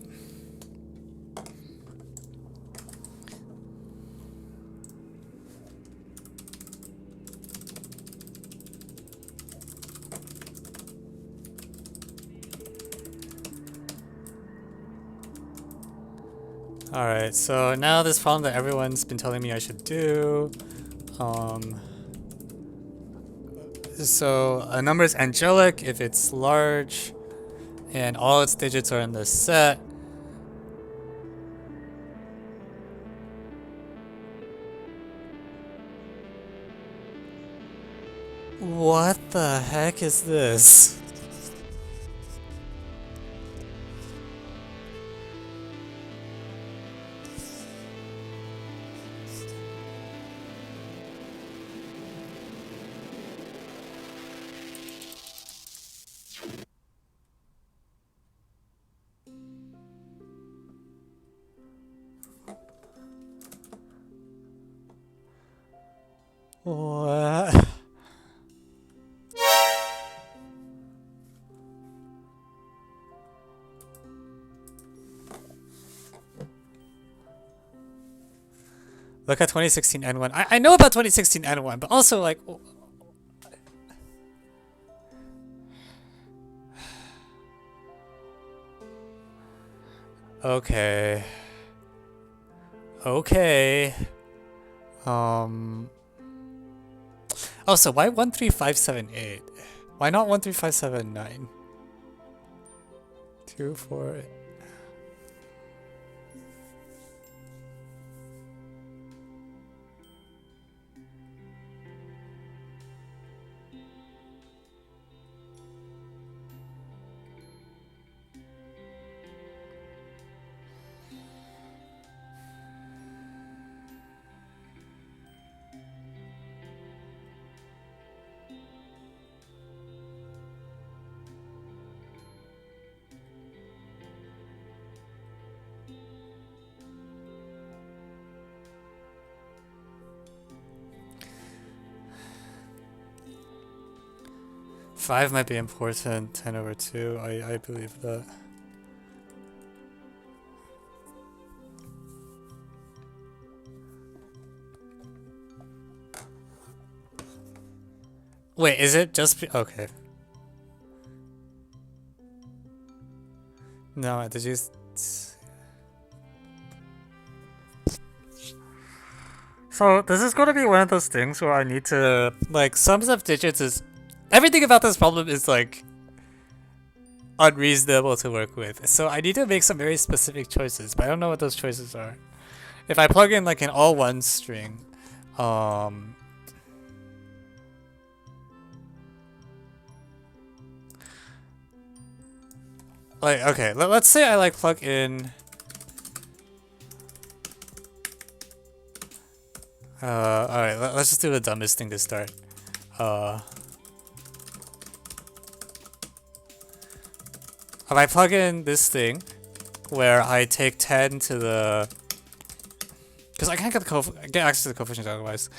Alright, so now this problem that everyone's been telling me I should do. So a number is angelic if it's large and all its digits are in the set. What the heck is this? What? Look at 2016 N1. I know about 2016 N1, but also like... Okay. Okay. Oh, so why 13578? Why not 13579? 2, 4... Five might be important. 10 over 2. I believe that. Wait, is it just okay? No, did you? So this is gonna be one of those things where I need to like sums of digits is. Everything about this problem is like unreasonable to work with. So I need to make some very specific choices, but I don't know what those choices are. If I plug in like an all one string, like okay, let's say I like plug in alright, let's just do the dumbest thing to start. If I plug in this thing, where I take 10 to the... Because I can't get access to the coefficients otherwise.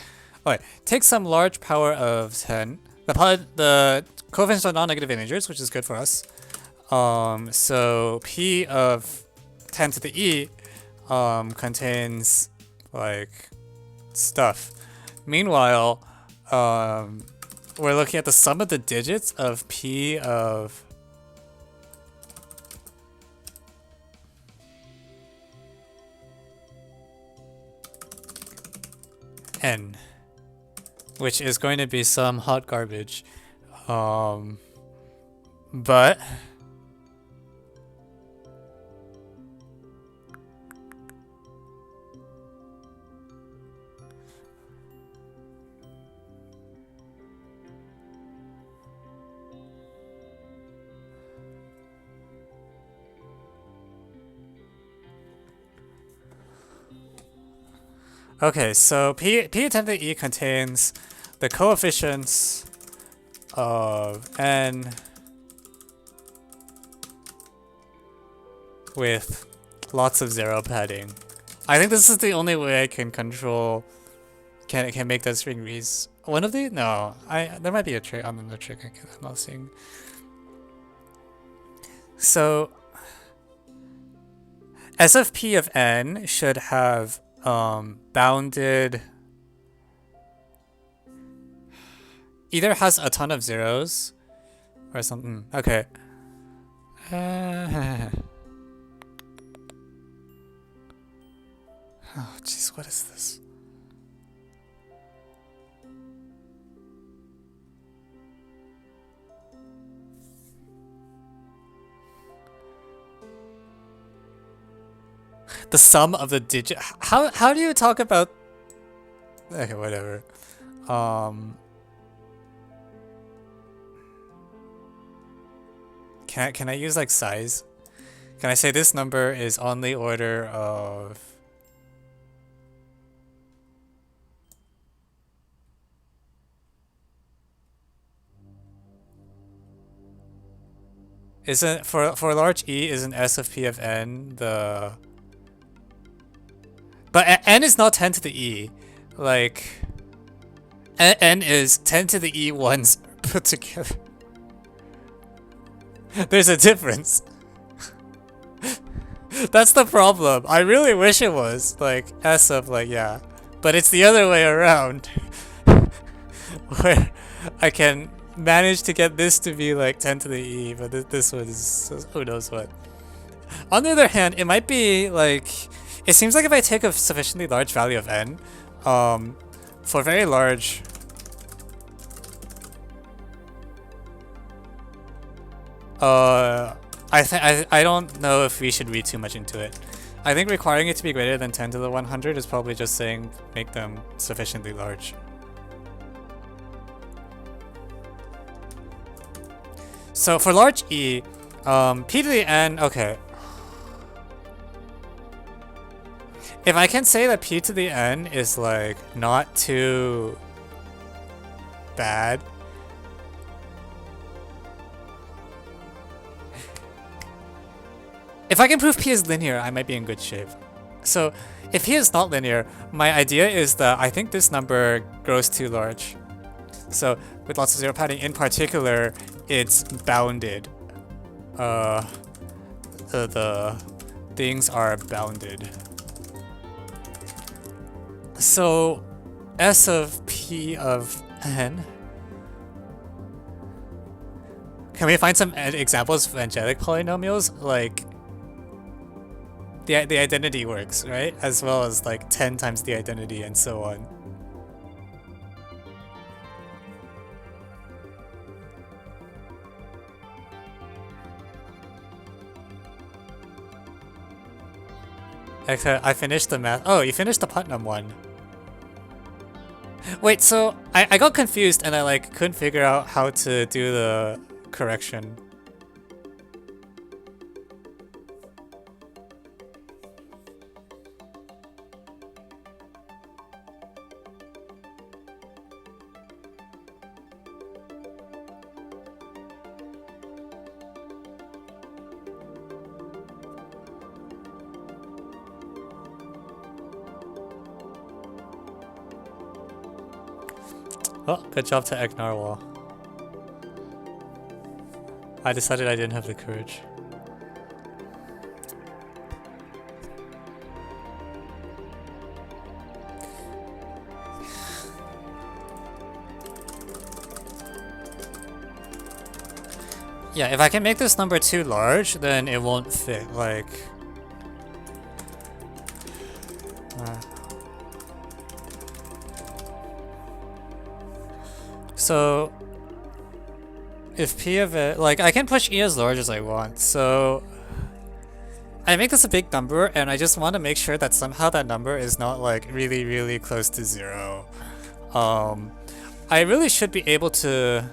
Alright, take some large power of 10. The coefficients are non-negative integers, which is good for us. So p of 10 to the e contains, like, stuff. Meanwhile, we're looking at the sum of the digits of p of... n, which is going to be some hot garbage, but okay, so p of 10 to the e contains the coefficients of n with lots of zero padding. I think this is the only way I can control. Can make that string reads. One of the no. There might be a trick. Another trick I'm not seeing. So S of P of n should have bounded. Either has a ton of zeros or something. Okay. Oh jeez, what is this? The sum of the digit. How do you talk about? Okay, whatever. Can I use like size? Can I say this number is on the order of? Isn't for large E isn't S of P of n the? But n is not 10 to the e, like n is 10 to the e ones put together. There's a difference. That's the problem. I really wish it was like S of like yeah, but it's the other way around, where I can manage to get this to be like 10 to the e, but this one is who knows what. On the other hand, it might be like. It seems like if I take a sufficiently large value of n, for very large, I don't know if we should read too much into it. I think requiring it to be greater than 10 to the 100 is probably just saying make them sufficiently large. So for large E, p to the n, okay. If I can say that p to the n is like not too bad. If I can prove p is linear, I might be in good shape. So if p is not linear, my idea is that I think this number grows too large. So with lots of zero padding, in particular, it's bounded. The things are bounded. So S of P of n. Can we find some examples of angelic polynomials? Like the identity works, right? As well as like 10 times the identity and so on. I finished the math. Oh, you finished the Putnam one. Wait, so I got confused and I like couldn't figure out how to do the correction. Oh, good job to Egg Narwhal. I decided I didn't have the courage. Yeah, if I can make this number too large, then it won't fit, like... So, if P of it, like I can push E as large as I want, so I make this a big number and I just want to make sure that somehow that number is not like really, really close to 0. I really should be able to,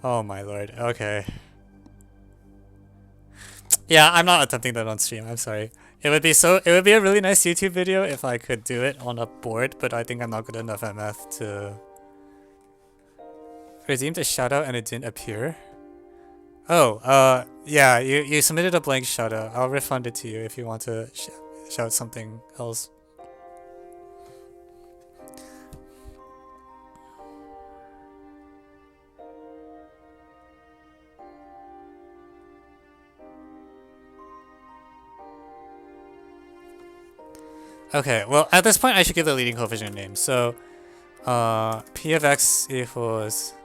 oh my lord, okay. Yeah, I'm not attempting that on stream, I'm sorry. It would be a really nice YouTube video if I could do it on a board, but I think I'm not good enough at math to... Redeemed a shoutout and it didn't appear. Oh, yeah, you submitted a blank shoutout. I'll refund it to you if you want to shout something else. Okay, well, at this point, I should give the leading coefficient name. So, p of x equals...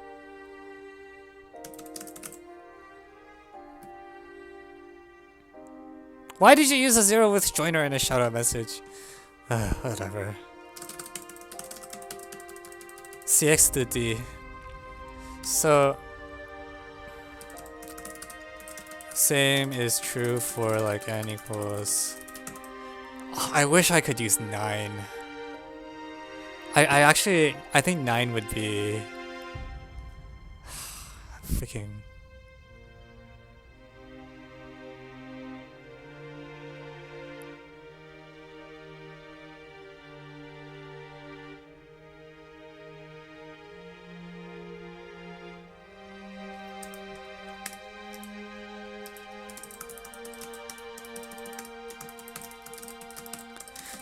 Why did you use a zero with joiner in a shoutout message? Whatever. Cx to d. So, same is true for like n equals... Oh, I wish I could use 9. I think 9 would be... freaking...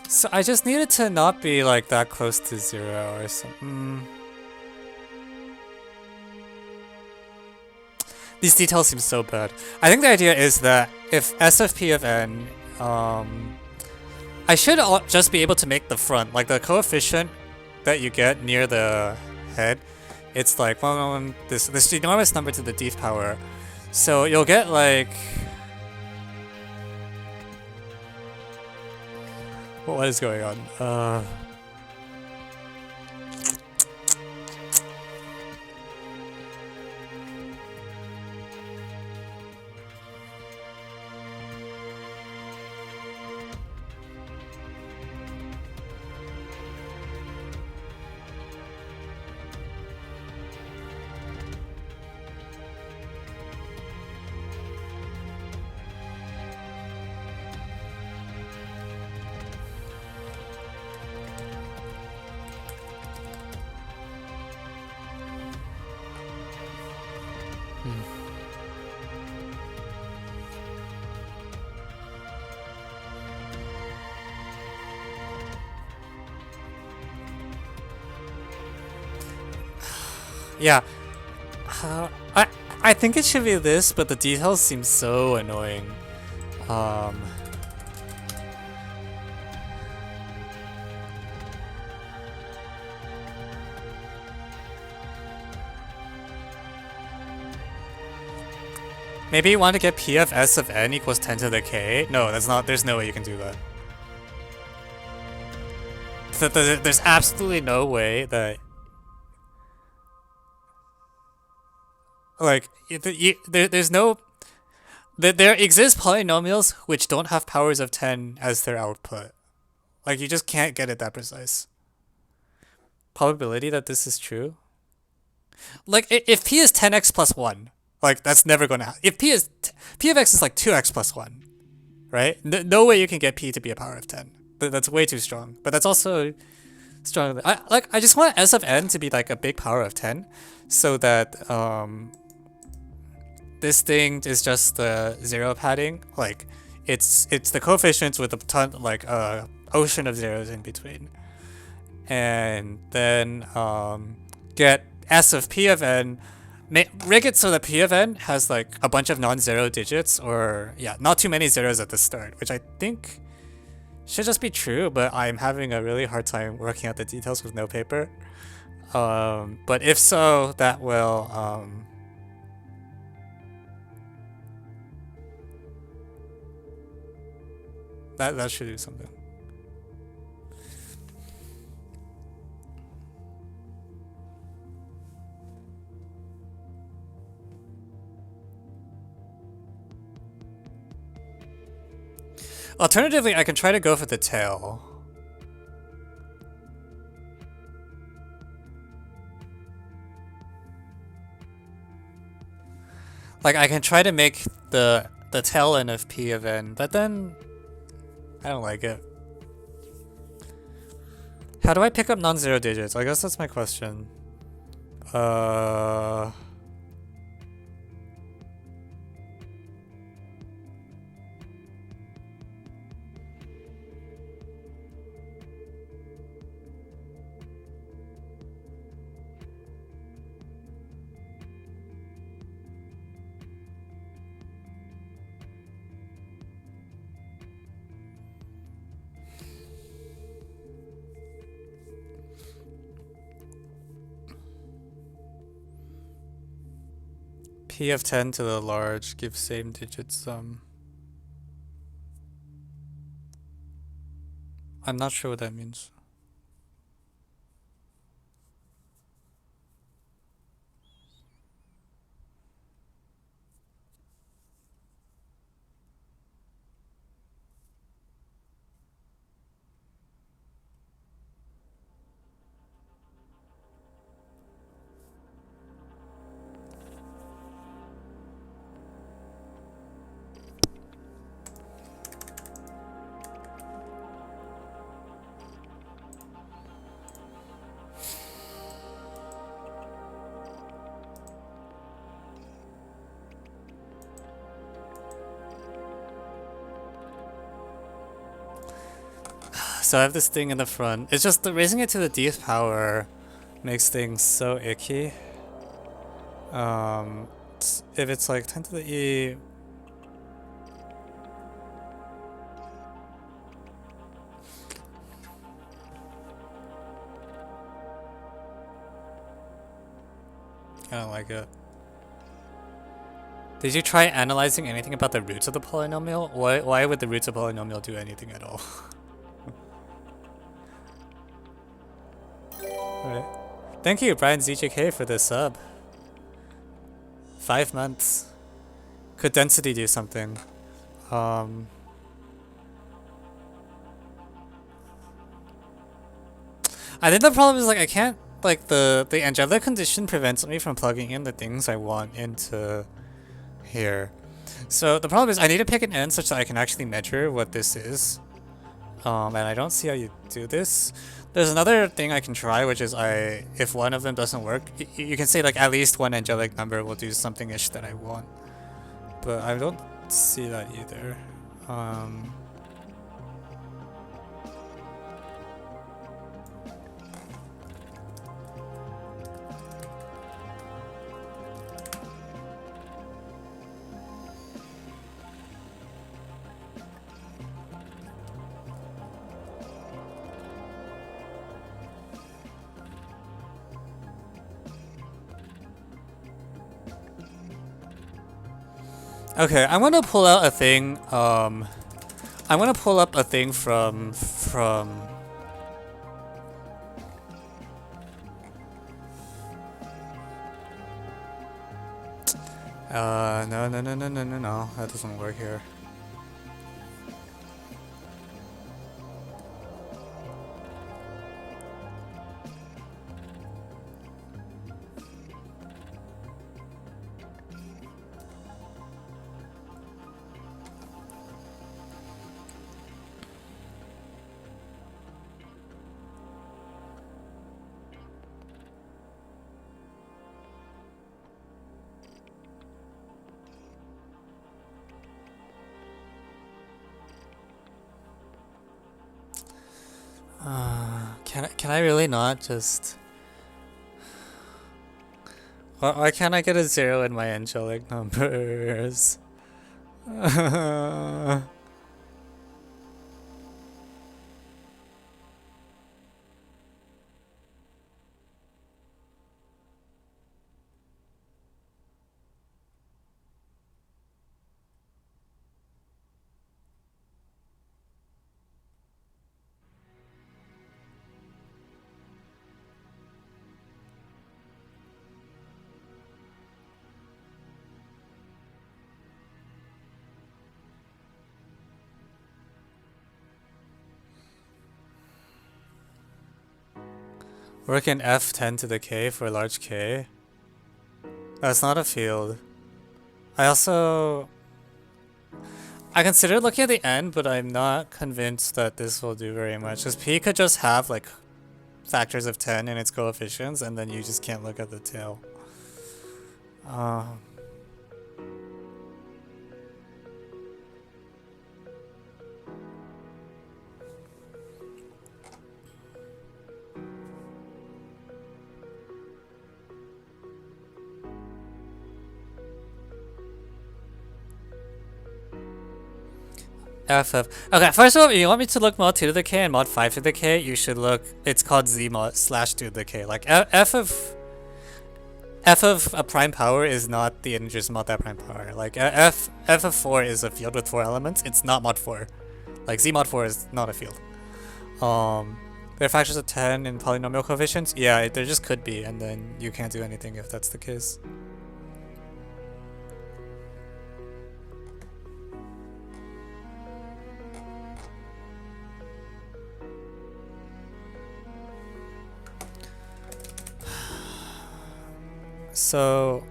So I just needed to not be like that close to 0 or something. These details seem so bad. I think the idea is that if S of p of n, I should just be able to make the front, like the coefficient that you get near the head, it's like this enormous number to the dth power. So you'll get like... What is going on? Yeah. I think it should be this, but the details seem so annoying. Maybe you want to get p of s of n equals 10 to the k? No, that's not. There's no way you can do that. There's absolutely no way that... Like, there's no... There exist polynomials which don't have powers of 10 as their output. Like, you just can't get it that precise. Probability that this is true? Like, if p is 10x plus 1, like, that's never gonna happen. If p of x is like 2x plus 1, right? No way you can get p to be a power of 10. That's way too strong. But that's also stronger than... I just want s of n to be like a big power of 10, so that, this thing is just the zero padding. Like, it's the coefficients with a ton, like ocean of zeros in between, and then get s of p of n. Rig it so that p of n has like a bunch of non-zero digits, or yeah, not too many zeros at the start, which I think should just be true. But I'm having a really hard time working out the details with no paper. But if so, that will that should do something. Alternatively, I can try to go for the tail. Like, I can try to make the tail end of p of n, but then I don't like it. How do I pick up non-zero digits? I guess that's my question. P of 10 to the large gives same digit sum. I'm not sure what that means. So I have this thing in the front. It's just the raising it to the dth power makes things so icky. If it's like 10 to the e. I don't like it. Did you try analyzing anything about the roots of the polynomial? Why would the roots of polynomial do anything at all? Right. Thank you, Brian ZJK, for the sub. 5 months. Could density do something? I think the problem is like I can't like the angelic condition prevents me from plugging in the things I want into here. So the problem is I need to pick an n such that I can actually measure what this is. And I don't see how you do this. There's another thing I can try, which is if one of them doesn't work, you can say like at least one angelic number will do something-ish that I want. But I don't see that either. Okay, I'm gonna pull out a thing. I'm gonna pull up a thing from. No, that doesn't work here. Can I really not just? Why can't I get a 0 in my angelic numbers? Work in F10 to the K for large K. That's not a field. I considered looking at the end, but I'm not convinced that this will do very much. Because P could just have like factors of 10 in its coefficients, and then you just can't look at the tail. FF. Okay, first of all, if you want me to look mod 2 to the K and mod 5 to the K, you should look, it's called Z mod /2 to the K. Like, F of f of a prime power is not the integers mod that prime power. Like f of 4 is a field with 4 elements. It's not mod 4. Like z mod 4 is not a field. There are factors of 10 in polynomial coefficients. Yeah, there just could be, and then you can't do anything if that's the case. So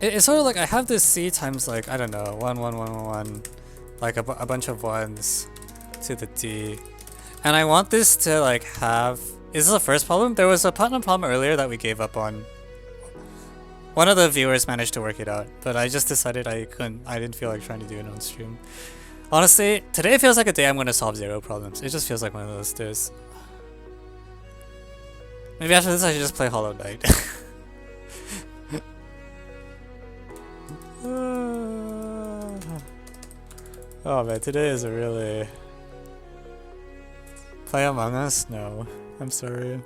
it's sort of like I have this c times like, I don't know, 1 1 1 1 1, like a bunch of 1s to the d, and I want this to like have, is this the first problem? There was a Putnam problem earlier that we gave up on. One of the viewers managed to work it out, but I just decided I didn't feel like trying to do it on stream. Honestly, today feels like a day I'm going to solve 0 problems. It just feels like one of those days. Maybe after this I should just play Hollow Knight. Oh man, today is a really... Play Among Us? No. I'm sorry.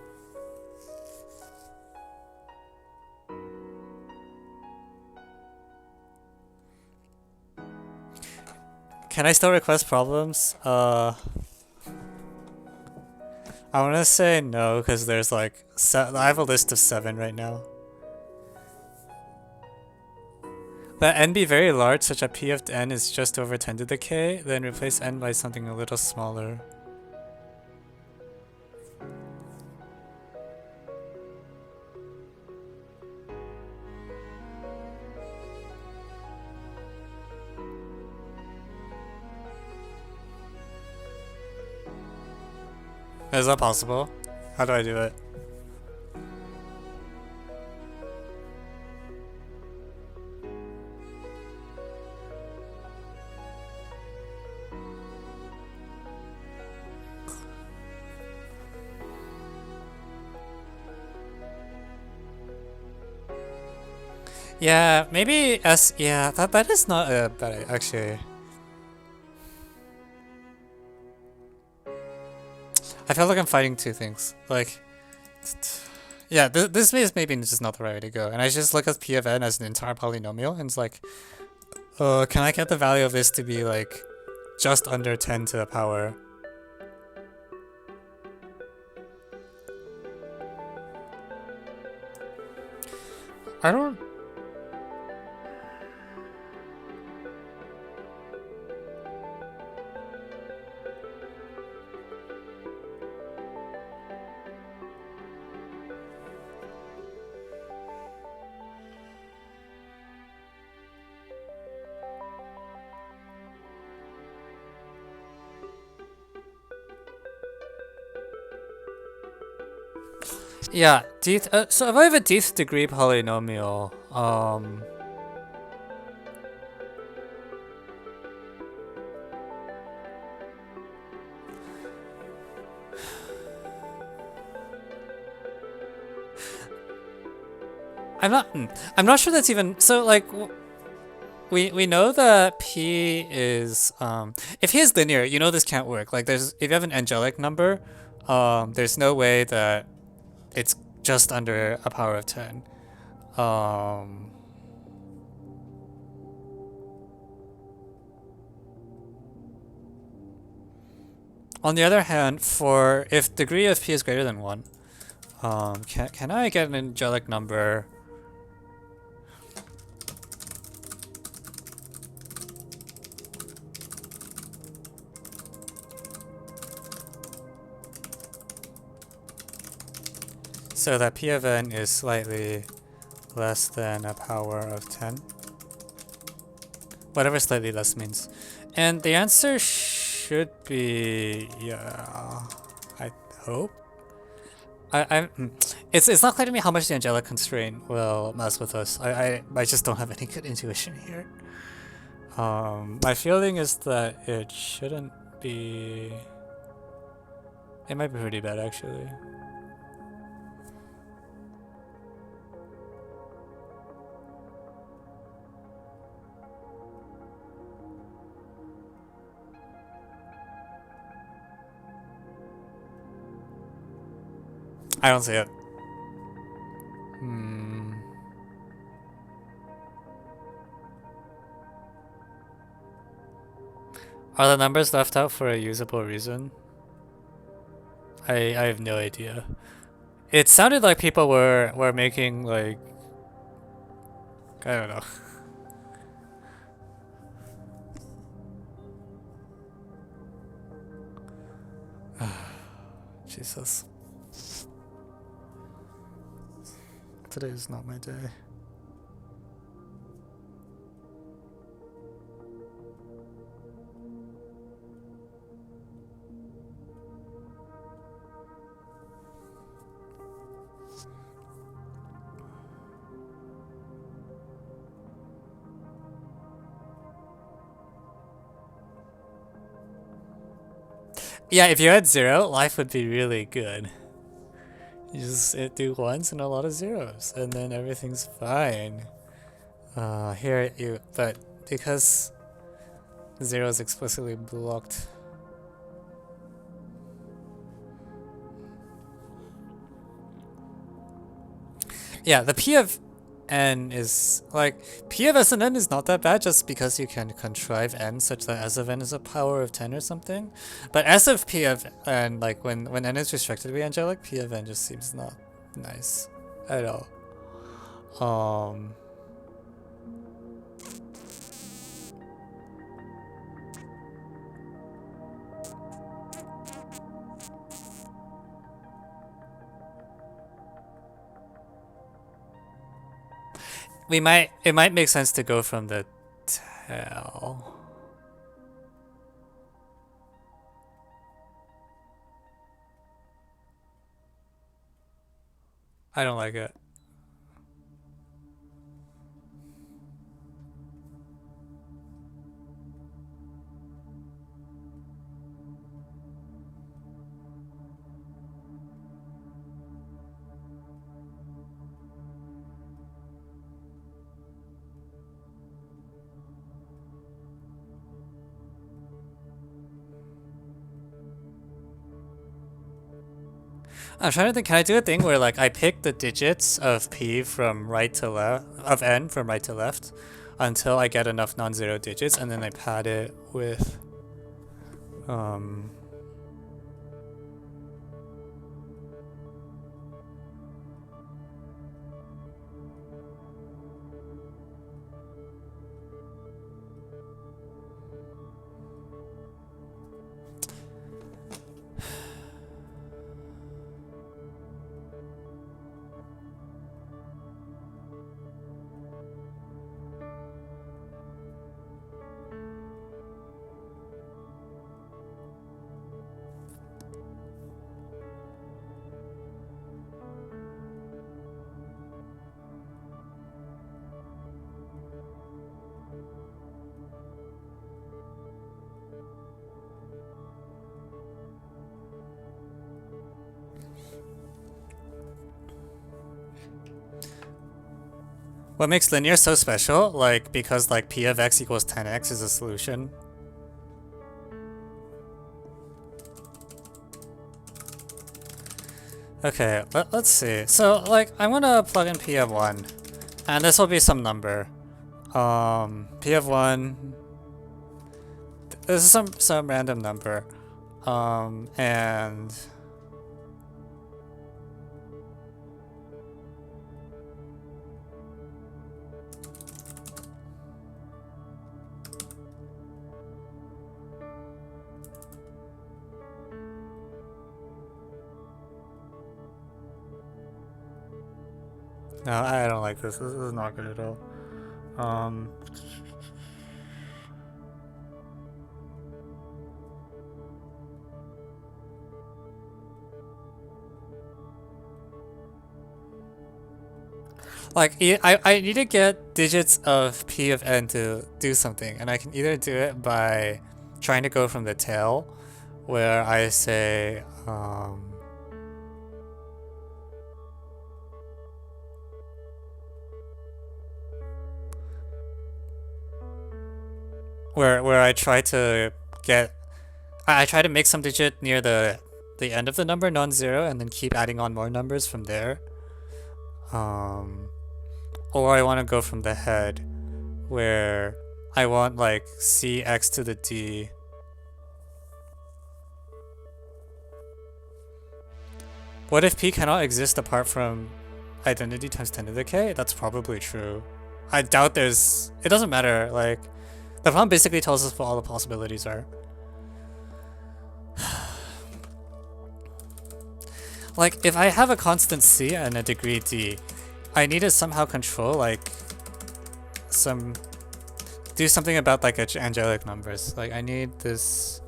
Can I still request problems? I wanna say no, because there's like... I have a list of 7 right now. Let n be very large such that p of n is just over 10 to the k, then replace n by something a little smaller. Is that possible? How do I do it? Yeah, maybe S. Yeah, that is not a bad actually. I feel like I'm fighting two things. Like, yeah, this is maybe just not the right way to go. And I just look at p of n as an entire polynomial, and it's like, can I get the value of this to be like just under 10 to the power? I don't. Yeah, so if I have a dth degree polynomial, I'm not sure that's even, so like, we know that p is, if p is linear, you know this can't work. Like if you have an angelic number, there's no way that it's just under a power of 10. On the other hand, if degree of p is greater than 1, can I get an angelic number so that p of n is slightly less than a power of 10? Whatever slightly less means. And the answer should be, yeah, I hope. It's not clear to me how much the angelic constraint will mess with us. I just don't have any good intuition here. My feeling is that it shouldn't be... It might be pretty bad actually. I don't see it. Are the numbers left out for a usable reason? I have no idea. It sounded like people were making like, I don't know. Jesus. Today is not my day. Yeah, if you had 0, life would be really good. You just do ones and a lot of zeros, and then everything's fine. Here you, but because 0 is explicitly blocked. Yeah, the P of n is like P of S and n is not that bad just because you can contrive n such that S of n is a power of 10 or something. But S of P of n, like when n is restricted to be angelic, P of n just seems not nice at all. It might make sense to go from the tail. I don't like it. I'm trying to think, can I do a thing where like I pick the digits of P from right to left, of N from right to left, until I get enough non-zero digits, and then I pad it with, what makes linear so special? Like, because like P of x equals 10x is a solution. Okay, let's see. So, like, I'm gonna plug in P of 1, and this will be some number. P of 1, this is some random number. And no, I don't like this. This is not good at all. Like, I need to get digits of P of n to do something, and I can either do it by trying to go from the tail, where I say, where I try to get, I try to make some digit near the end of the number non-zero, and then keep adding on more numbers from there. Or I want to go from the head, where I want like cx to the d What if P cannot exist apart from identity times 10 to the k? That's probably true. I doubt there's... It doesn't matter, like... The problem basically tells us what all the possibilities are. Like, if I have a constant C and a degree D, I need to somehow control, like... Do something about, like, angelic numbers. Like, I need this...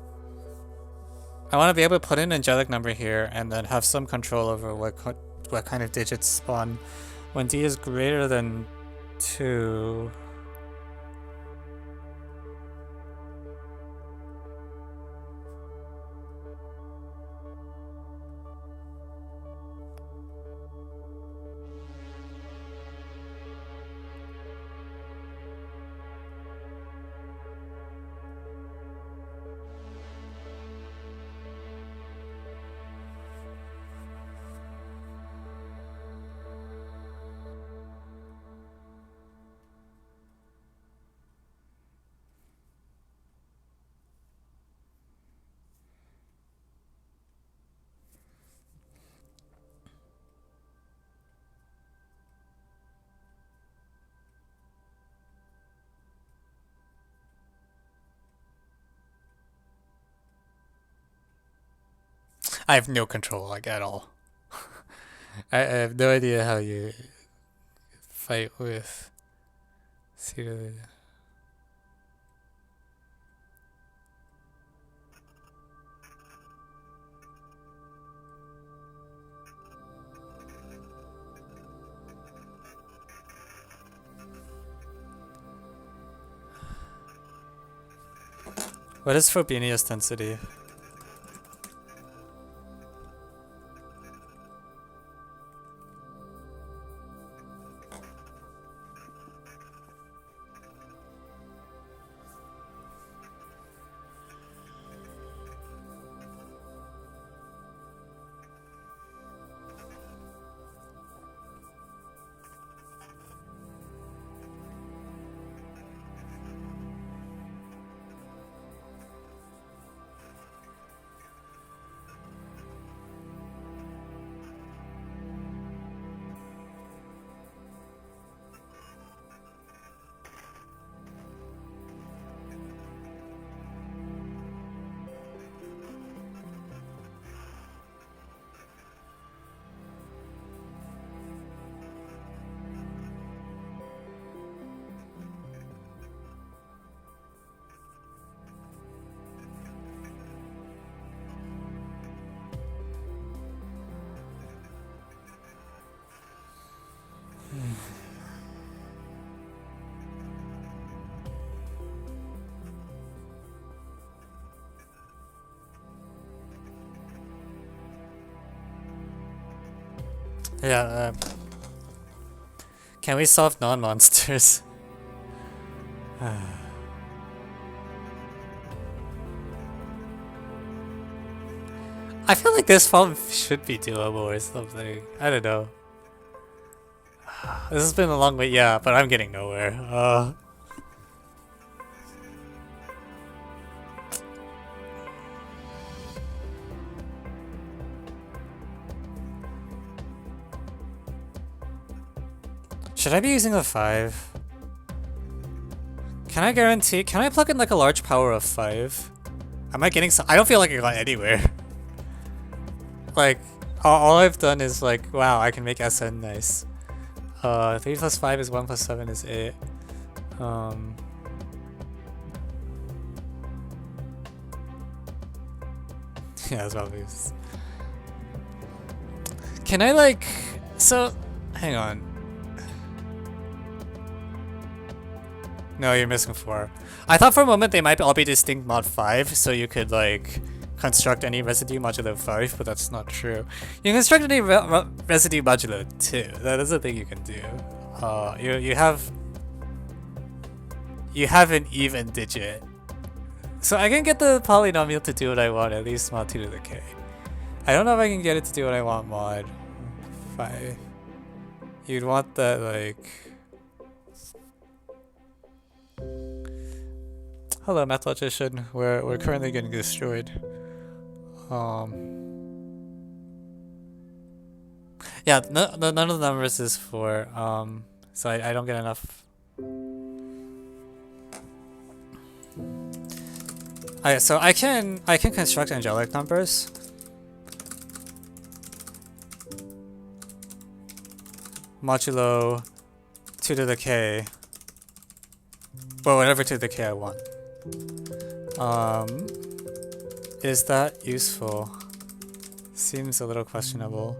I want to be able to put in an angelic number here and then have some control over what kind of digits spawn when D is greater than 2. I have no control, like, at all. I have no idea how you fight with... What is Frobenius density? Yeah, can we solve non-monsters? I feel like this problem should be doable or something. I don't know. This has been a long way, yeah, but I'm getting nowhere. Should I be using a 5? Can I guarantee? Can I plug in like a large power of 5? Am I getting some? I don't feel like I got anywhere. Like, all I've done is like, wow, I can make SN nice. 3 plus 5 is 1 plus 7 is 8. Yeah, that's probably. Can I like? So, hang on. No, you're missing 4. I thought for a moment they might all be distinct mod 5, so you could like construct any residue modulo 5, but that's not true. You can construct any residue modulo 2. That is a thing you can do. You have an even digit. So I can get the polynomial to do what I want, at least mod 2 to the k. I don't know if I can get it to do what I want mod 5. You'd want that like... Hello, Math Logician. We're currently getting destroyed. Yeah, none of the numbers is 4. So I don't get enough. So I can construct angelic numbers. Modulo 2 to the k. Well, whatever 2 to the k I want. Is that useful? Seems a little questionable.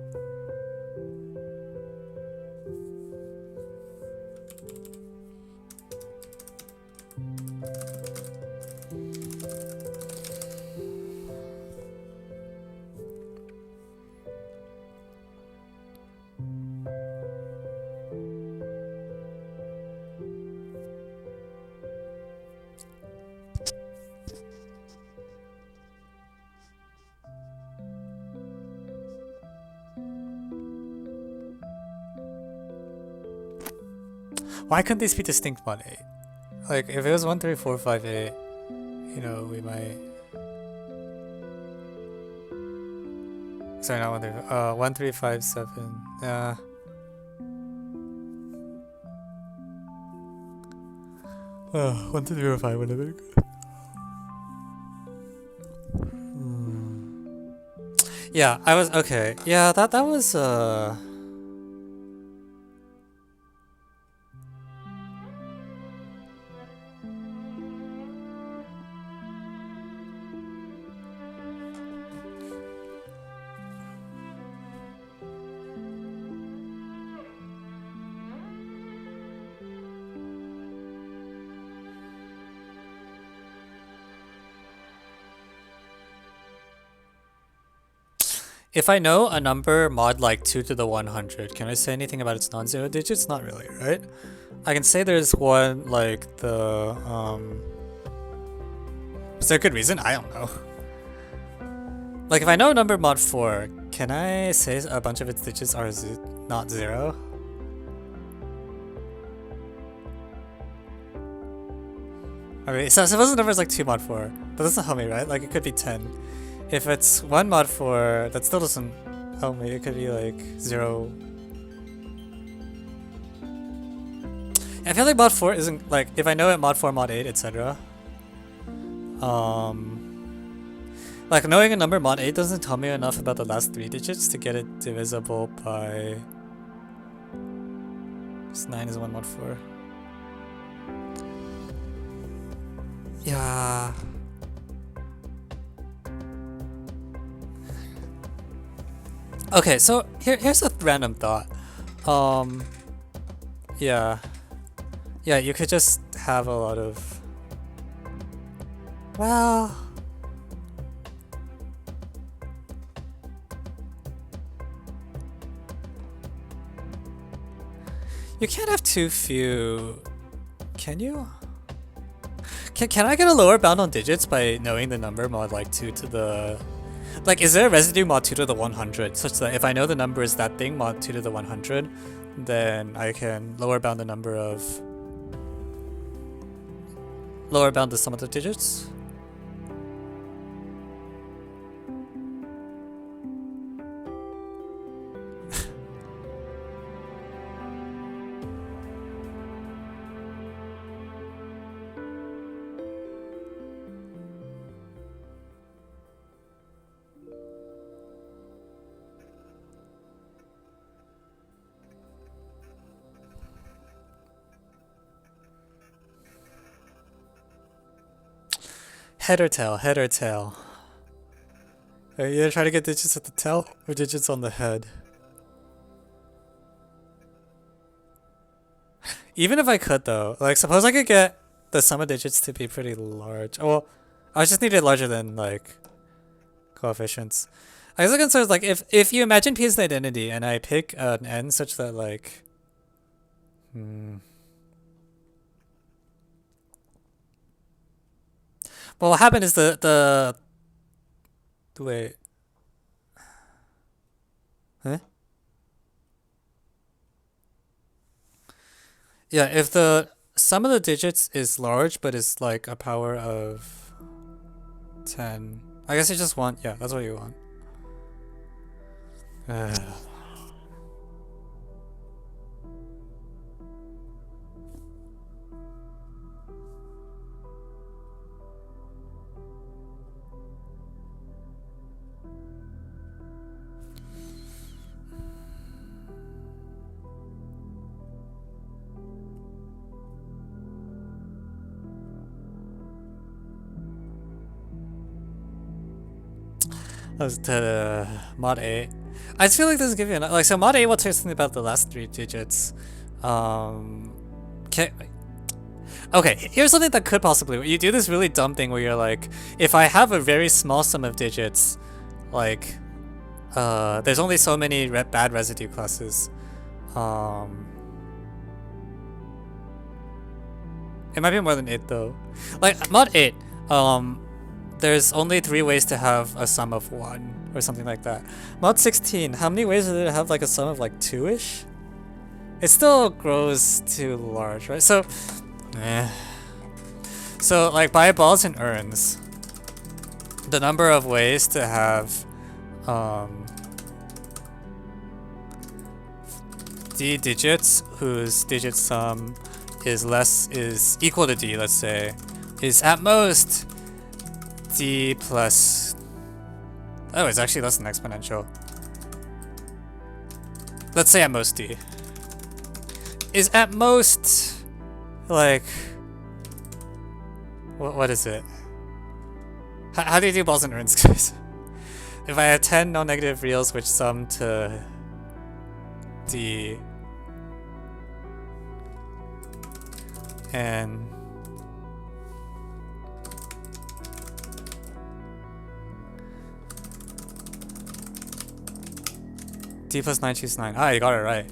Why couldn't these be distinct mod 8? Like, if it was 1, 3, 4, 5, 8, you know, we might... Sorry, not 1, 3, 1, 3, 5, 7, yeah. 1, 2, 3, 4, 5 would have been good. Yeah, I was, okay. Yeah, that was, if I know a number mod like 2 to the 100, can I say anything about its non-zero digits? Not really, right? I can say there's one like the, is there a good reason? I don't know. Like if I know a number mod 4, can I say a bunch of its digits are not 0? Okay, so suppose the number is like 2 mod 4, that doesn't help me, right? Like it could be 10. If it's 1 mod 4, that still doesn't help me. It could be like 0. I feel like mod 4 isn't like, if I know it mod 4, mod 8, etc. Like knowing a number mod 8 doesn't tell me enough about the last 3 digits to get it divisible by... This 9 is 1 mod 4. Yeah... Okay, so here's a random thought. Yeah. Yeah, you could just have a lot of... Well... You can't have too few... Can you? Can I get a lower bound on digits by knowing the number mod like 2 to the... Like, is there a residue mod 2 to the 100 such that if I know the number is that thing mod 2 to the 100, then I can lower bound the number of... Lower bound the sum of the digits? Head or tail, head or tail. Are you gonna try to get digits at the tail or digits on the head? Even if I could though, like suppose I could get the sum of digits to be pretty large. Well, I just need it larger than like coefficients. I guess the concern is like if you imagine P as the identity and I pick an n such that like well, what happened is the wait. Huh? Yeah, if the sum of the digits is large but is like a power of 10, I guess you just want, yeah, that's what you want. to mod 8. I just feel like this is giving you like, so mod 8 will tell you something about the last 3 digits. Okay, here's something that could possibly, you do this really dumb thing where you're like, if I have a very small sum of digits, like, there's only so many bad residue classes. It might be more than 8 though. Like, mod 8, there's only 3 ways to have a sum of 1, or something like that. Mod 16, how many ways is there to have like a sum of like 2-ish? It still grows too large, right? So, so like by balls and urns, the number of ways to have d digits whose digit sum is equal to d, let's say, is at most d plus, oh, it's actually less than exponential. Let's say at most d is at most like, what is it? How do you do balls and urns, guys? If I had 10 non-negative reals which sum to d and d plus 9 choose 9. Ah, you got it right.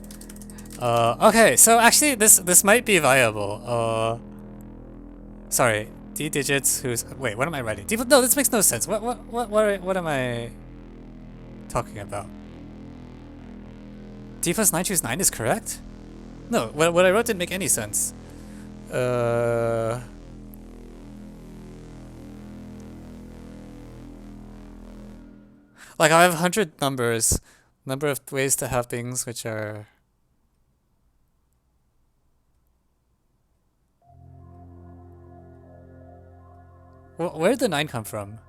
Okay, so actually this might be viable. Sorry, d digits whose, wait, what am I writing? No, this makes no sense. What am I talking about? D plus 9 choose 9 is correct? No, what I wrote didn't make any sense. Like I have 100 numbers, number of ways to have things which are, where did the 9 come from?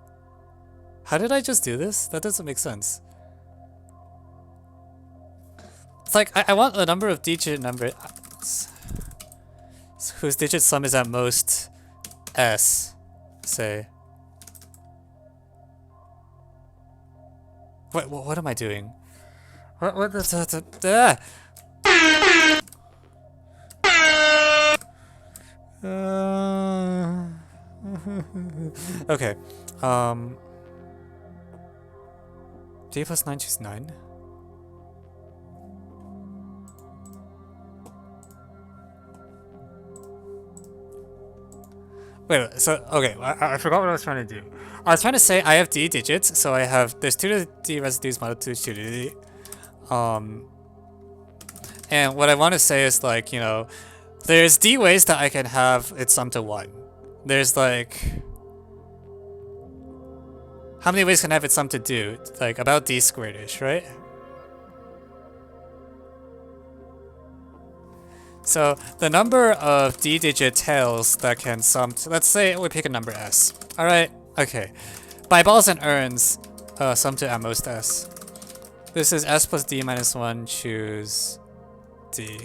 How did I just do this? That doesn't make sense. It's like, I want the number of digit number whose digit sum is at most s, say. What am I doing? What the okay. D plus 9 choose 9. Wait, so, okay, I forgot what I was trying to do. I was trying to say I have d digits, so I have, there's 2 to the d residues modeled to 2 to the d. And what I want to say is, like, you know, there's d ways that I can have it sum to 1. There's like, how many ways can I have it sum to do? Like about d squared-ish, right? So the number of d-digit tails that can sum to, let's say we pick a number s. Alright, okay. By balls and urns, sum to at most s. This is s plus d minus 1, choose d.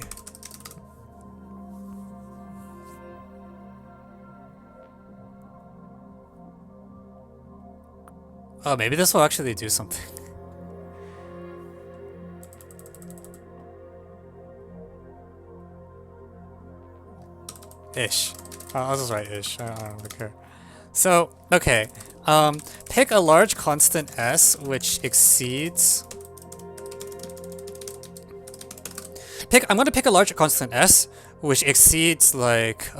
Oh, maybe this will actually do something. Ish. I'll just write ish. I don't really care. So, okay. Pick a large constant s which exceeds. I'm gonna pick a large constant s which exceeds like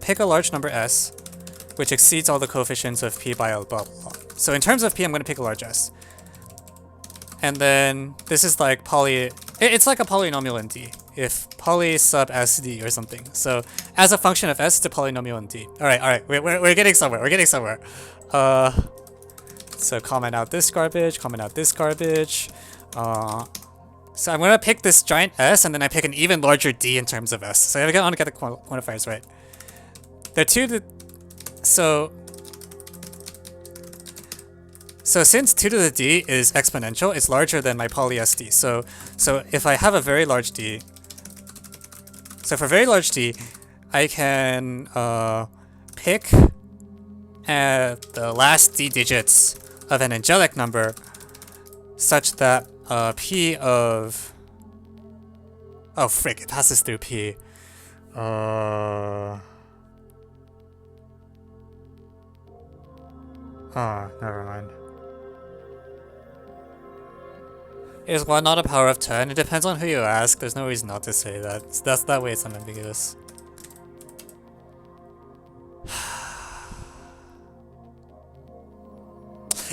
pick a large number s which exceeds all the coefficients of p by blah blah blah. So in terms of p, I'm going to pick a large s. And then this is like it's like a polynomial in D. If poly sub sd or something. So as a function of s, it's a polynomial in D. Alright, we're getting somewhere, So comment out this garbage, comment out this garbage. So I'm gonna pick this giant s, and then I pick an even larger d in terms of s. So I want to get the quantifiers right. They're so since 2 to the d is exponential, it's larger than my poly sd. So if I have a very large d, So for very large D, I can pick the last D digits of an angelic number such that P of... Oh frick, it passes through P. Never mind. Is 1 not a power of 10? It depends on who you ask. There's no reason not to say that. That way it's unambiguous.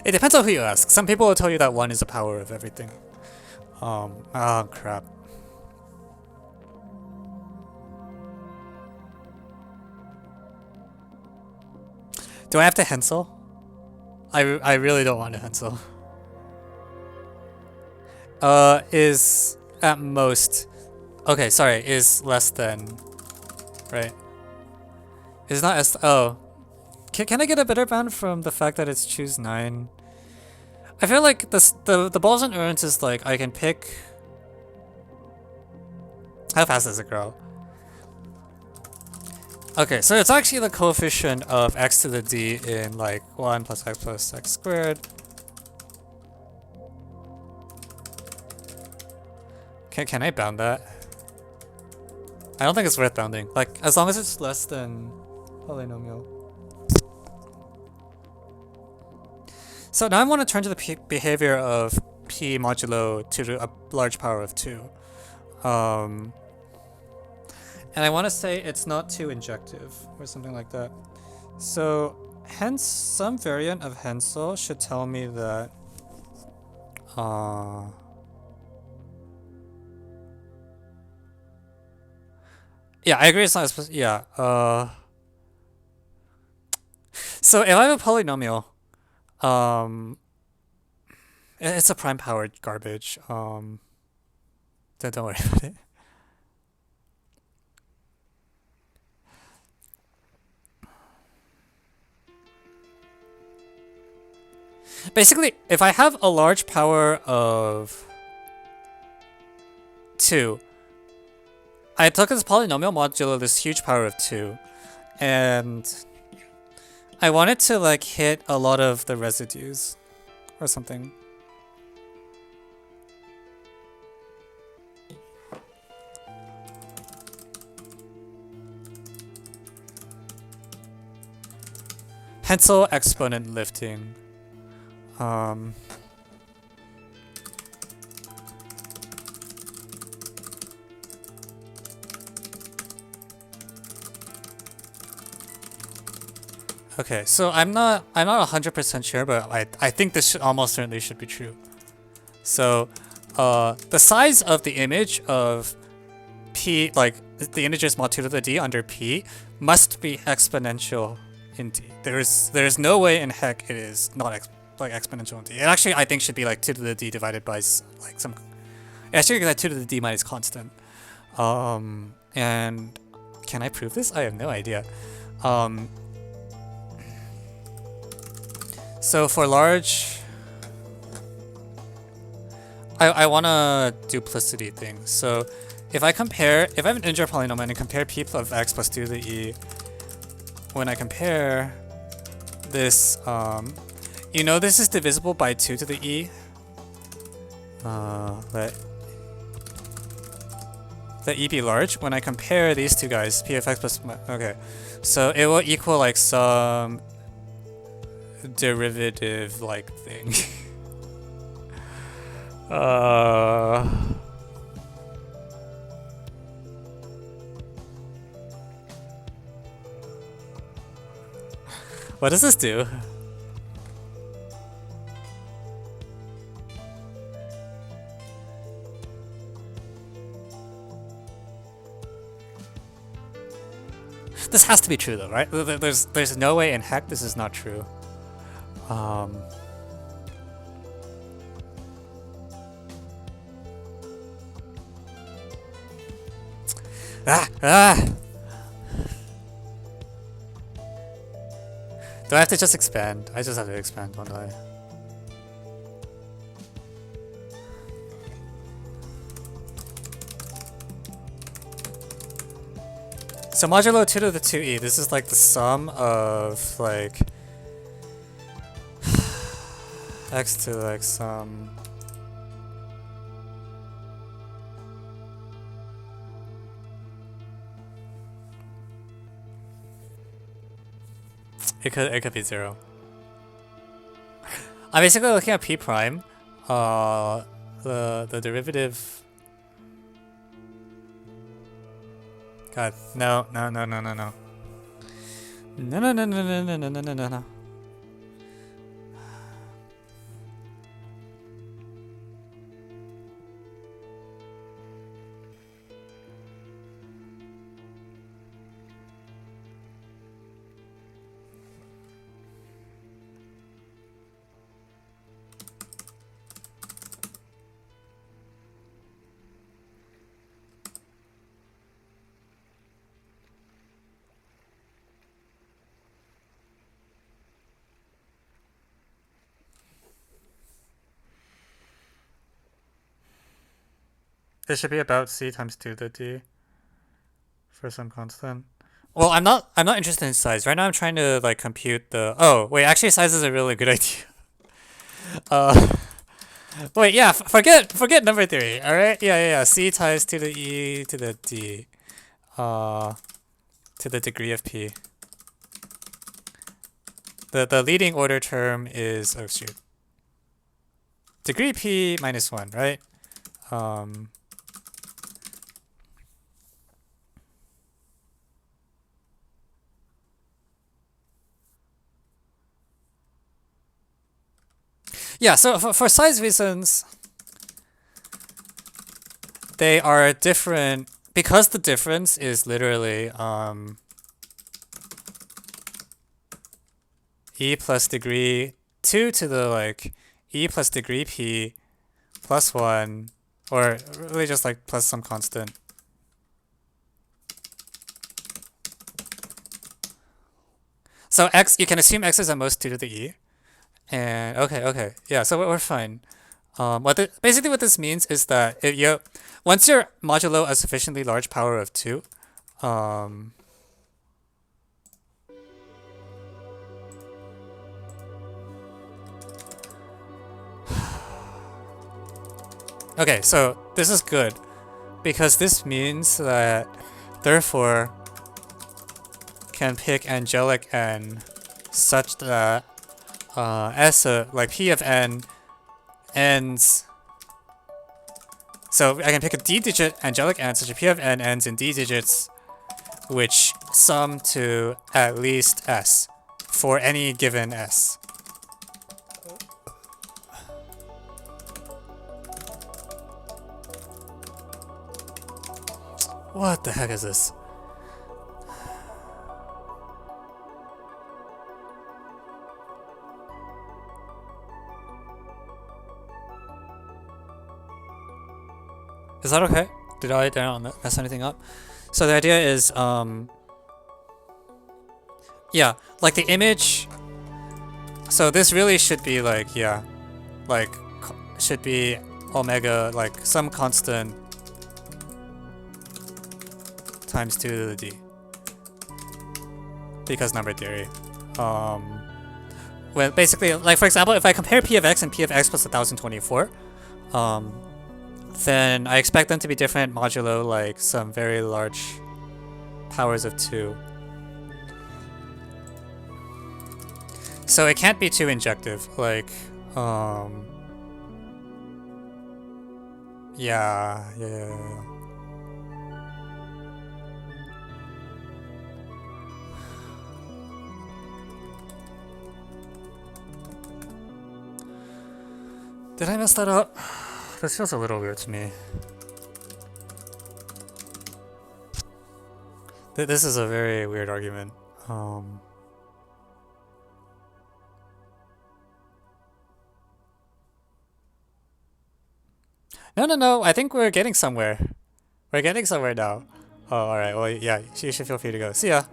It depends on who you ask. Some people will tell you that 1 is a power of everything. Oh crap. Do I have to Hensel? I really don't want to Hensel. Is at most... Okay, sorry, is less than... Right? Is not as... Oh. Can I get a better bound from the fact that it's choose 9? I feel like the balls and urns is like, I can pick... How fast does it grow? Okay, so it's actually the coefficient of x to the d in like 1 plus x squared. Can I bound that? I don't think it's worth bounding. Like, as long as it's less than polynomial. So now I want to turn to the behavior of p modulo to a large power of 2. And I want to say it's not too injective, or something like that. So, hence, some variant of Hensel should tell me that... Yeah, I agree it's not supposed... Yeah, So, if I have a polynomial, it's a prime-powered garbage. Don't worry about it. Basically, if I have a large power of 2, I took this polynomial modulo this huge power of 2, and I wanted to like hit a lot of the residues or something. Hensel exponent lifting. Okay, so I'm not 100% sure, but I think this almost certainly should be true. So, the size of the image of P, like the integers mod 2 to the D under P, must be exponential in D. There's no way in heck it is not exponential in D. It actually, I think, should be like 2 to the D divided by like some... Actually, that 2 to the D minus constant. And can I prove this? I have no idea. So for large... I want a duplicity thing. So if I have an integer polynomial and compare P of x plus 2 to the E, when I compare this, you know this is divisible by 2 to the E. Let E be large. When I compare these two guys, P of x plus... Okay. So it will equal like some derivative like thing. What does this do? This has to be true though, right? There's no way in heck this is not true. Do I have to just expand? I just have to expand, don't I? So modulo 2 to the 2e, this is like the sum of like x to like some it could be 0. I'm basically looking at p prime. The derivative. God, no. No. It should be about c times 2 to the d for some constant. Well, I'm not interested in size. Right now I'm trying to like compute the oh wait, actually size is a really good idea. Wait, yeah, forget number theory, alright? Yeah. C times 2 to the e to the d to the degree of p. The leading order term is oh shoot. Degree p minus 1, right? Yeah, so for size reasons, they are different because the difference is literally e plus degree 2 to the like e plus degree p plus 1, or really just like plus some constant. So x, you can assume x is at most 2 to the e. And okay, yeah. So we're fine. Basically what this means is that if once you're modulo a sufficiently large power of 2, okay, so this is good because this means that therefore can pick angelic n such that S like P of n ends. So I can pick a d-digit angelic n such a P of n ends in d digits which sum to at least S for any given S. What the heck is this? Is that okay? Did I not mess anything up? So the idea is, yeah, like the image. So this really should be like, yeah, like should be omega, like some constant times 2 to the d. Because number theory. Well, basically, like for example, if I compare p of x and p of x plus 1024, then I expect them to be different modulo like some very large powers of 2. So it can't be too injective, like, yeah. Did I mess that up? This feels a little weird to me. This is a very weird argument. No. I think we're getting somewhere. We're getting somewhere now. Oh, alright. Well, yeah, you should feel free to go. See ya.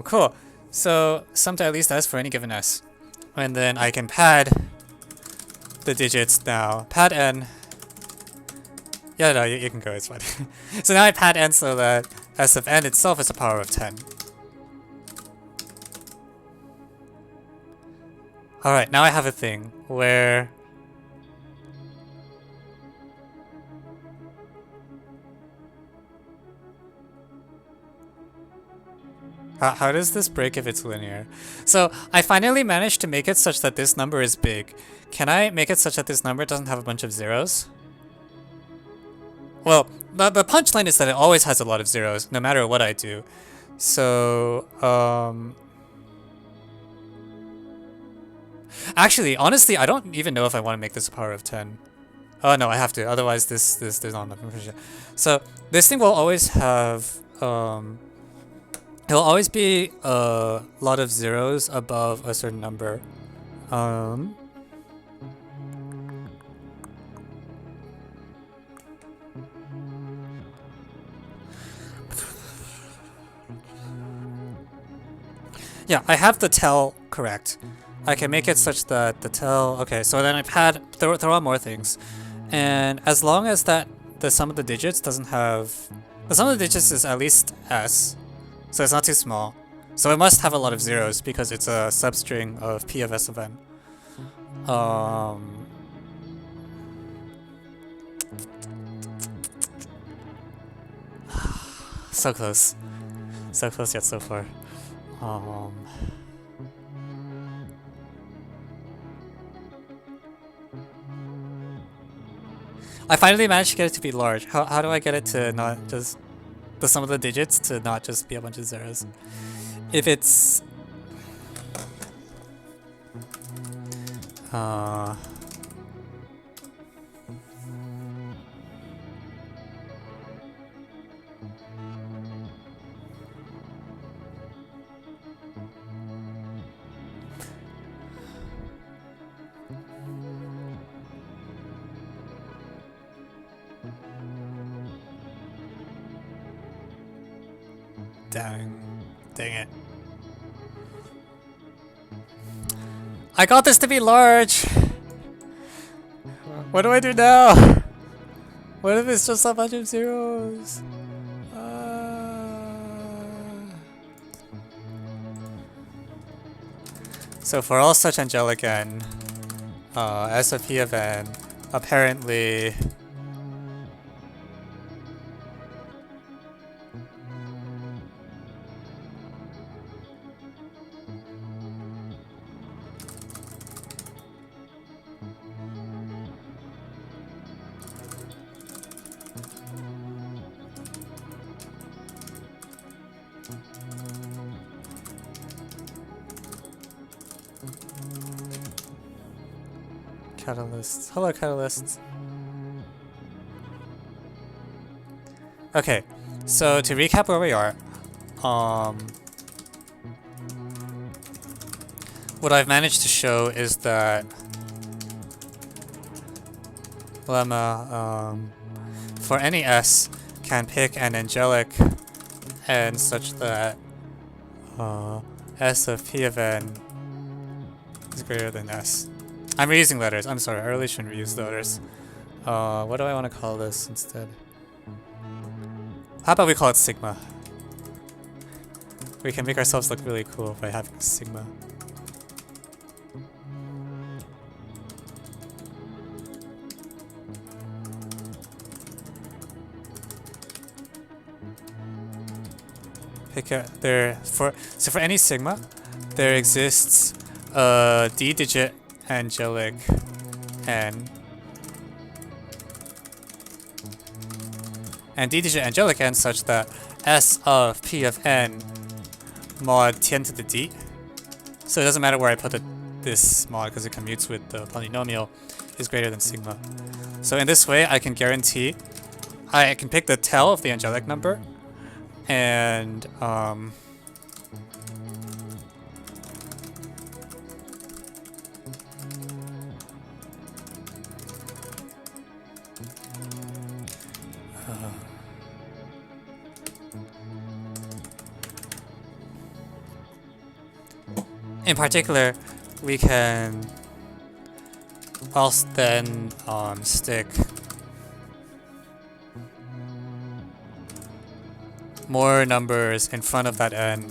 Cool. So, sum to at least S for any given S. And then I can pad the digits now. Pad n. Yeah, no, you can go. It's fine. So now I pad n so that S of n itself is a power of 10. Alright, now I have a thing where... How does this break if it's linear? So, I finally managed to make it such that this number is big. Can I make it such that this number doesn't have a bunch of zeros? Well, the punchline is that it always has a lot of zeros, no matter what I do. So, actually, honestly, I don't even know if I want to make this a power of 10. Oh no, I have to, otherwise there's not enough information. So, this thing will always have, it'll always be a lot of zeros above a certain number. Yeah, I have the tell correct. I can make it such that the tell... Okay, so then I've had... There are more things. And as long as that the sum of the digits doesn't have... The sum of the digits is at least s. So it's not too small. So it must have a lot of zeros because it's a substring of p of s of n. So close. So close yet so far. I finally managed to get it to be large. How do I get it to not just... the sum of the digits to not just be a bunch of zeros? If it's... Dang it. I got this to be large! What do I do now? What if it's just a bunch of zeros? So for all such angelic n, S of p of n, apparently... Catalysts. Hello, catalysts. Okay, so to recap where we are, what I've managed to show is that lemma for any s can pick an angelic n such that s of p of n is greater than s. I'm reusing letters. I'm sorry, I really shouldn't reuse letters. What do I want to call this instead? How about we call it sigma? We can make ourselves look really cool by having sigma. Pick a, so for any sigma, there exists a d-digit angelic n, and d-digit angelic n such that s of p of n mod 10 to the d. So it doesn't matter where I put this mod because it commutes with the polynomial is greater than sigma. So in this way, I can guarantee I can pick the tell of the angelic number, and in particular, we can also then stick more numbers in front of that n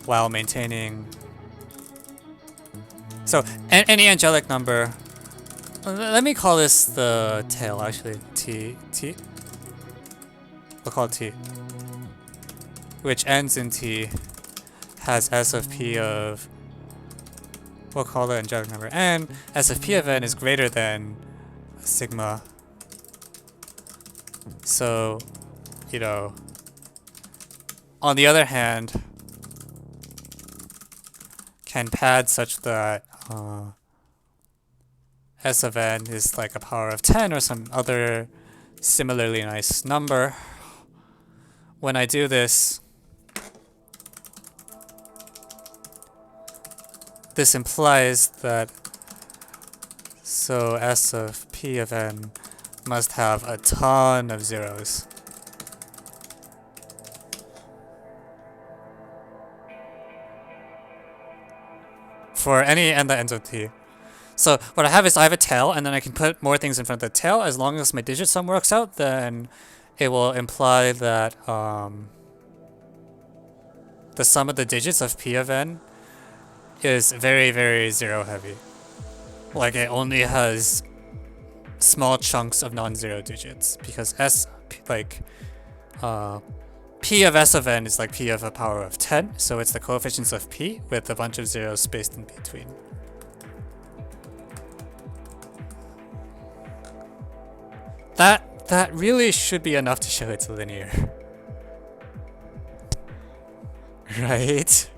while maintaining. So any angelic number. Let me call this the tail actually. T. We'll call it T. Which ends in T has S of P of. We'll call it angelic number n. S of P of n is greater than sigma. So, you know, on the other hand, can pad such that S of n is like a power of 10 or some other similarly nice number. When I do this, this implies that so S of P of n must have a ton of zeros. For any n that ends with T. So what I have is I have a tail, and then I can put more things in front of the tail. As long as my digit sum works out, then it will imply that the sum of the digits of P of n is very, very zero heavy. Like it only has small chunks of non-zero digits, because P of S of n is like P of a power of 10, so it's the coefficients of P with a bunch of zeros spaced in between. That really should be enough to show it's linear. Right?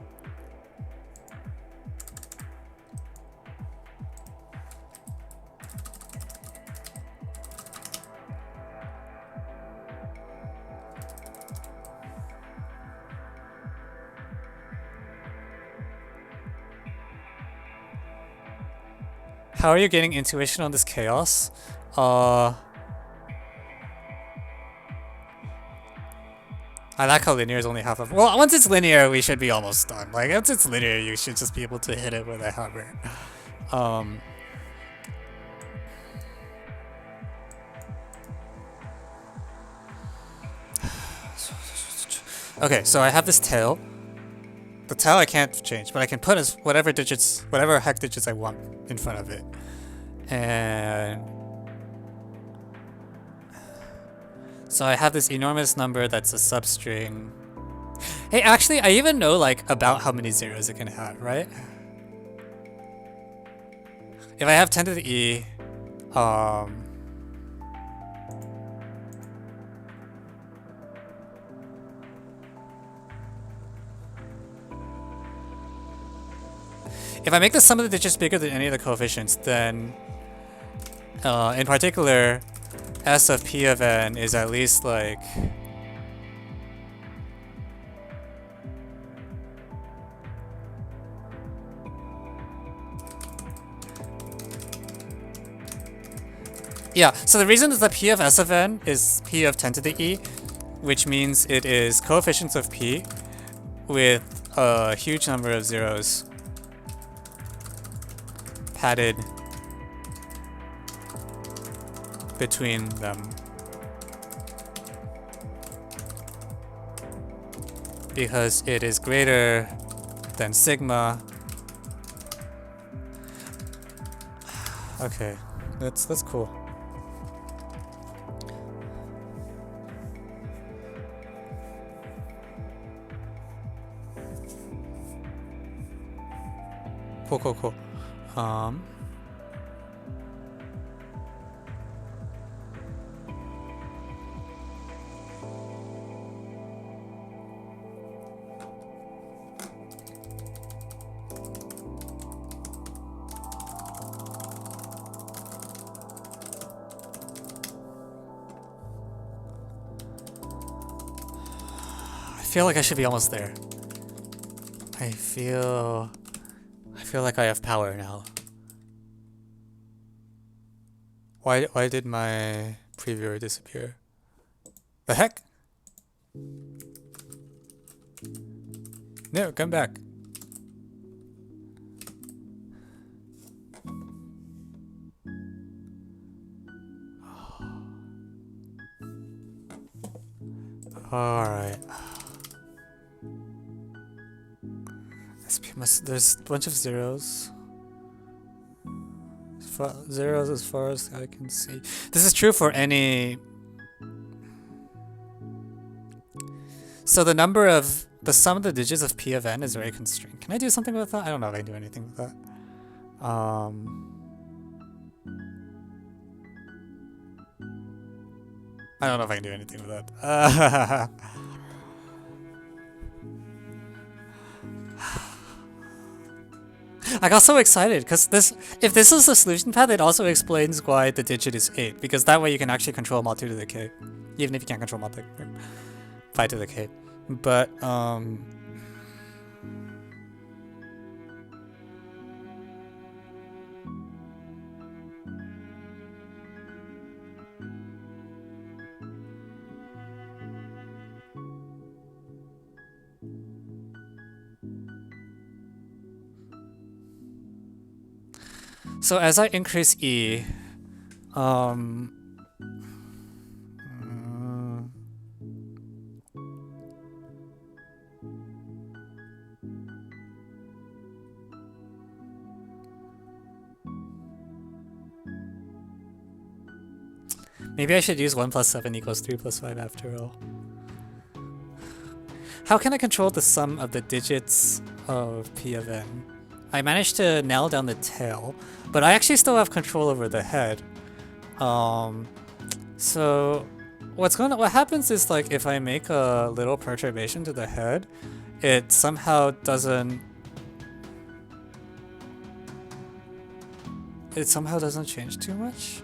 How are you getting intuition on this chaos? I like how linear is only half of. Well, once it's linear, we should be almost done. Like, once it's linear, you should just be able to hit it with a hammer. Okay, so I have this tail. The tail I can't change, but I can put as whatever heck digits I want in front of it. And so I have this enormous number that's a substring. Hey, actually, I even know like about how many zeros it can have, right? If I have 10 to the e, if I make the sum of the digits bigger than any of the coefficients, then in particular, S of P of n is at least like yeah, so the reason is that P of S of n is P of 10 to the e, which means it is coefficients of P with a huge number of zeros padded between them. Because it is greater than sigma. Okay, that's cool. Cool. I feel like I should be almost there. I feel like I have power now. Why did my previewer disappear? The heck? No, come back. All right. There's a bunch of zeros. Zeros as far as I can see. This is true for any. So the sum of the digits of p of n is very constrained. Can I do something with that? I don't know if I can do anything with that. I don't know if I can do anything with that. I got so excited because if this is the solution path, it also explains why the digit is 8, because that way you can actually control mod 2 to the k, even if you can't control mod 5 to the k. But so as I increase e, maybe I should use 1 plus 7 equals 3 plus 5 after all. How can I control the sum of the digits of p of n? I managed to nail down the tail, but I actually still have control over the head. So what happens is, like, if I make a little perturbation to the head, it somehow doesn't change too much.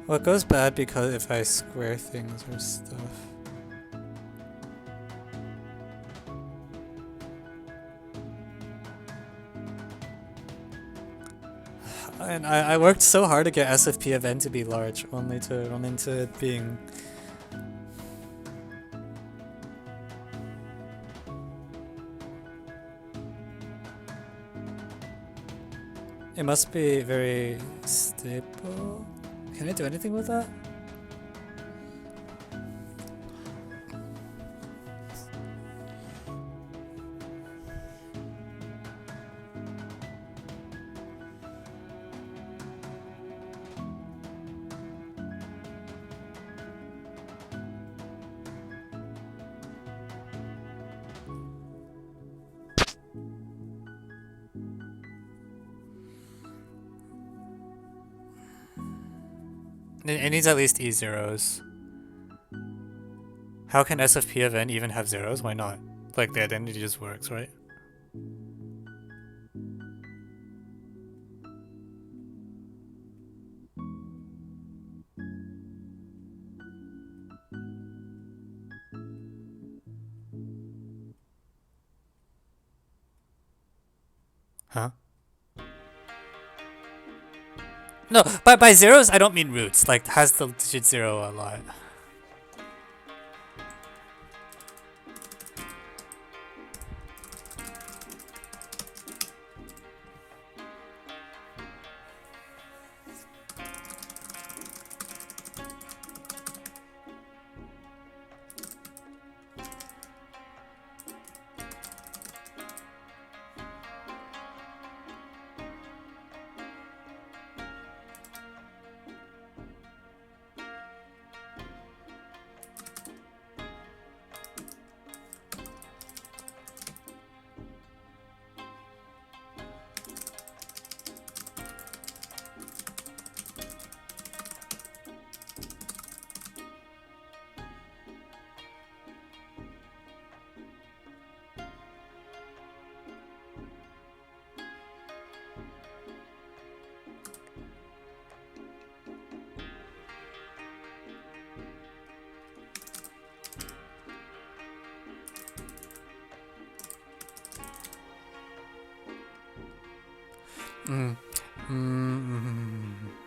Well, it goes bad because if I square things or stuff. And I worked so hard to get SFP of n to be large, only to run into it being... It must be very stable. Can I do anything with that? It needs at least E zeros. How can SFP of n even have zeros? Why not? Like, the identity just works, right? Huh? No, by zeros I don't mean roots. Like, has the digit 0 a lot. Mm. Mm. Mm.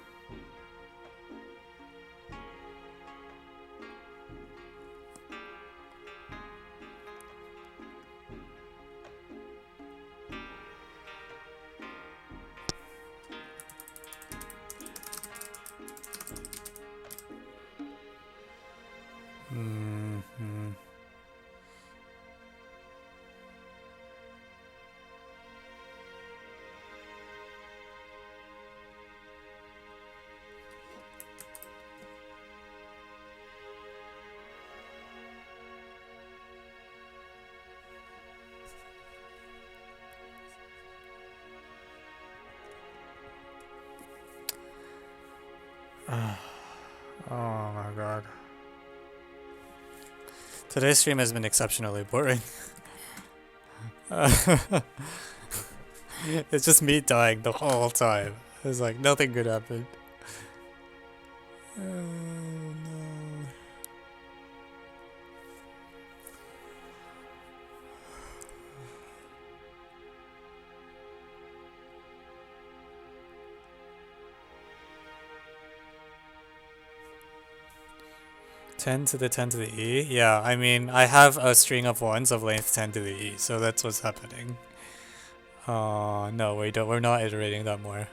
哦 my god. Today's stream has been exceptionally boring. It's just me dying the whole time. It's like nothing good happened. Oh no. Ten to the 10 to the e? Yeah, I mean, I have a string of ones of length 10 to the e, so that's what's happening. No, we're not iterating that more.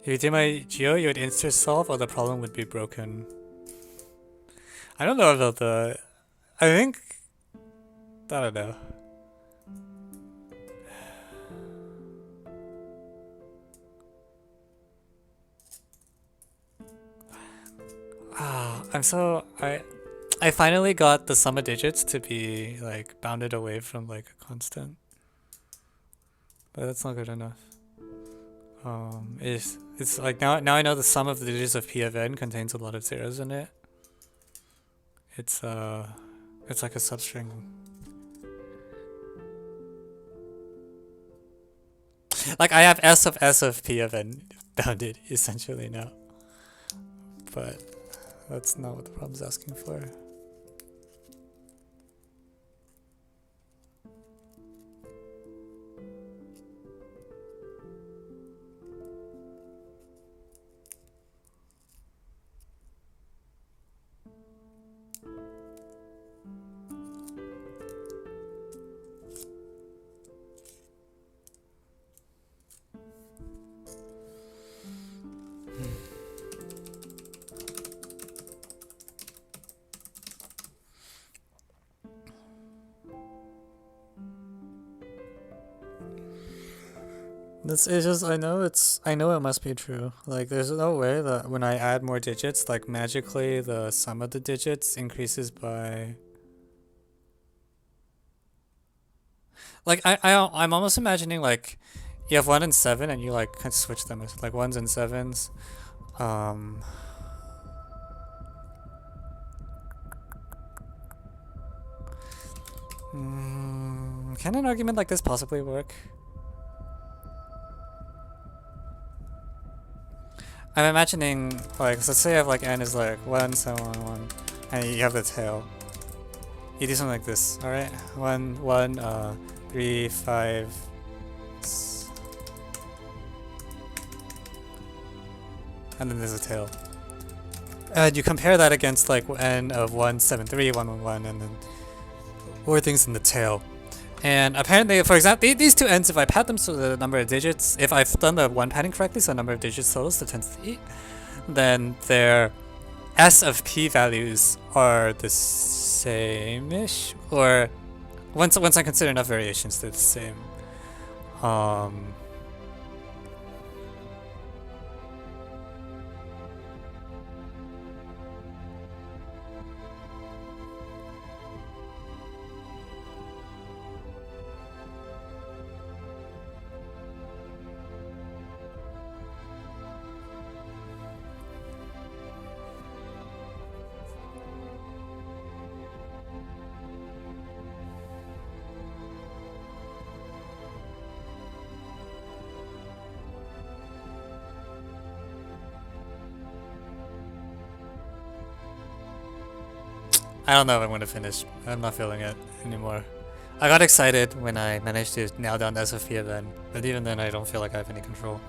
If you did my geo, you would insert solve or the problem would be broken. I don't know about the... I think... I don't know. I'm so... I finally got the sum of digits to be like bounded away from like a constant. But that's not good enough. It's like now I know the sum of the digits of p of n contains a lot of zeros in it. It's like a substring. Like I have s of p of n bounded essentially now. But that's not what the problem's asking for. It's just I know it must be true. Like there's no way that when I add more digits, like magically the sum of the digits increases by like I'm almost imagining like you have 1 and 7 and you like can switch them like 1s and 7s. Can an argument like this possibly work? I'm imagining, like, let's say I have like n is like 1, 7, 1, and you have the tail. You do something like this, alright? 1, 1, 3, 5. And then there's a tail. And you compare that against like n of 1, 7, 3, 1, 1, 1, and then more things in the tail. And apparently, for example, these two ends, if I pad them to the number of digits, if I've done the one padding correctly, so the number of digits totals to 10 to the 8, then their s of p values are the same-ish, or once I consider enough variations, they're the same. I don't know if I'm gonna finish. I'm not feeling it anymore. I got excited when I managed to nail down the SFP event, but even then I don't feel like I have any control.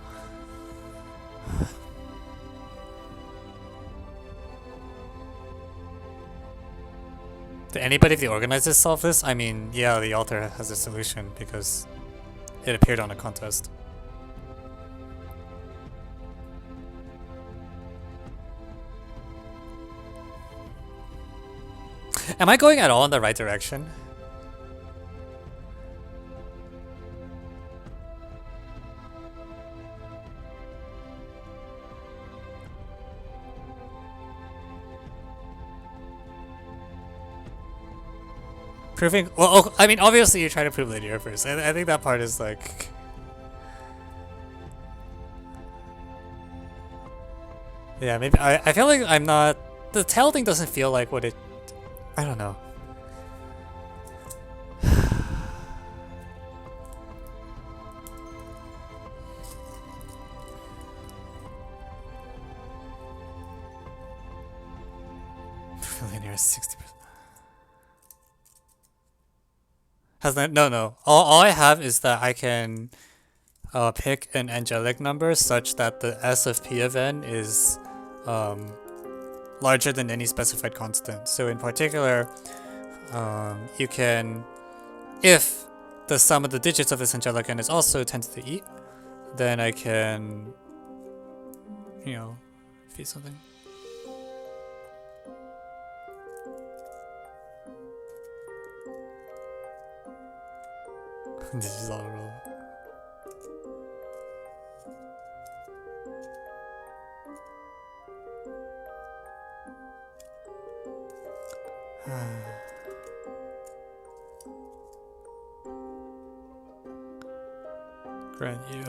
Did anybody of the organizers solve this? I mean, yeah, the author has a solution because it appeared on a contest. Am I going at all in the right direction? Proving, well, I mean, obviously you try to prove linear first. I think that part is like, yeah, maybe I feel like I'm not. The tail thing doesn't feel like what it. I don't know. Linear is 60%. Has that? No. All I have is that I can pick an angelic number such that the S of P of n is larger than any specified constant. So in particular, you can, if the sum of the digits of this angelic n is also 10 to the e, then I can, you know, feed something. This is all wrong. Grant you.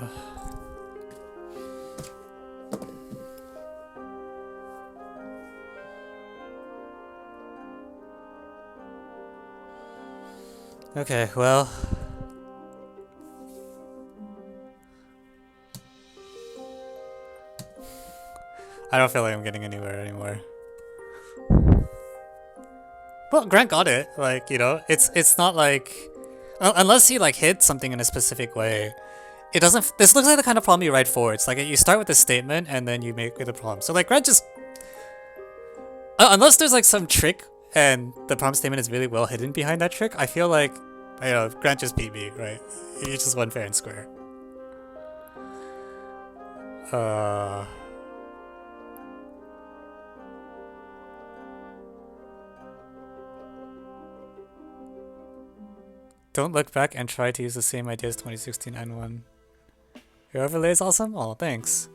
Okay, well. I don't feel like I'm getting anywhere anymore. Well, Grant got it. Like, you know, it's not like, unless he like hit something in a specific way, it doesn't. This looks like the kind of problem you write forwards. Like you start with a statement and then you make the problem. So like Grant just, unless there's like some trick and the problem statement is really well hidden behind that trick, I feel like, you know, Grant just beat me, right? He just won fair and square. Don't look back and try to use the same idea as 2016 N1. Your overlay is awesome? Oh, thanks.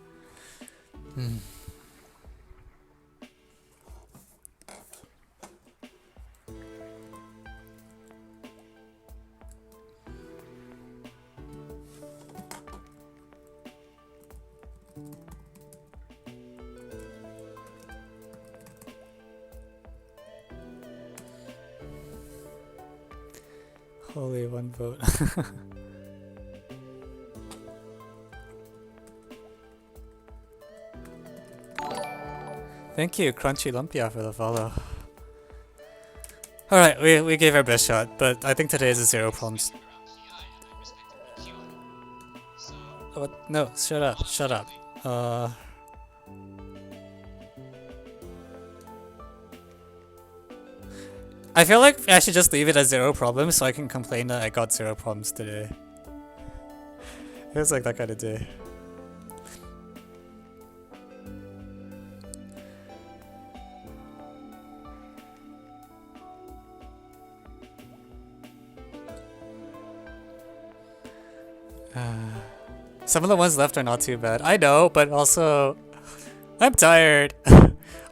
Holy one vote. Thank you, Crunchy Lumpia, for the follow. Alright, we gave our best shot, but I think today is a zero problems. What? No, shut up. I feel like I should just leave it as zero problems so I can complain that I got zero problems today. It was like that kind of day. Some of the ones left are not too bad. I know, but also I'm tired.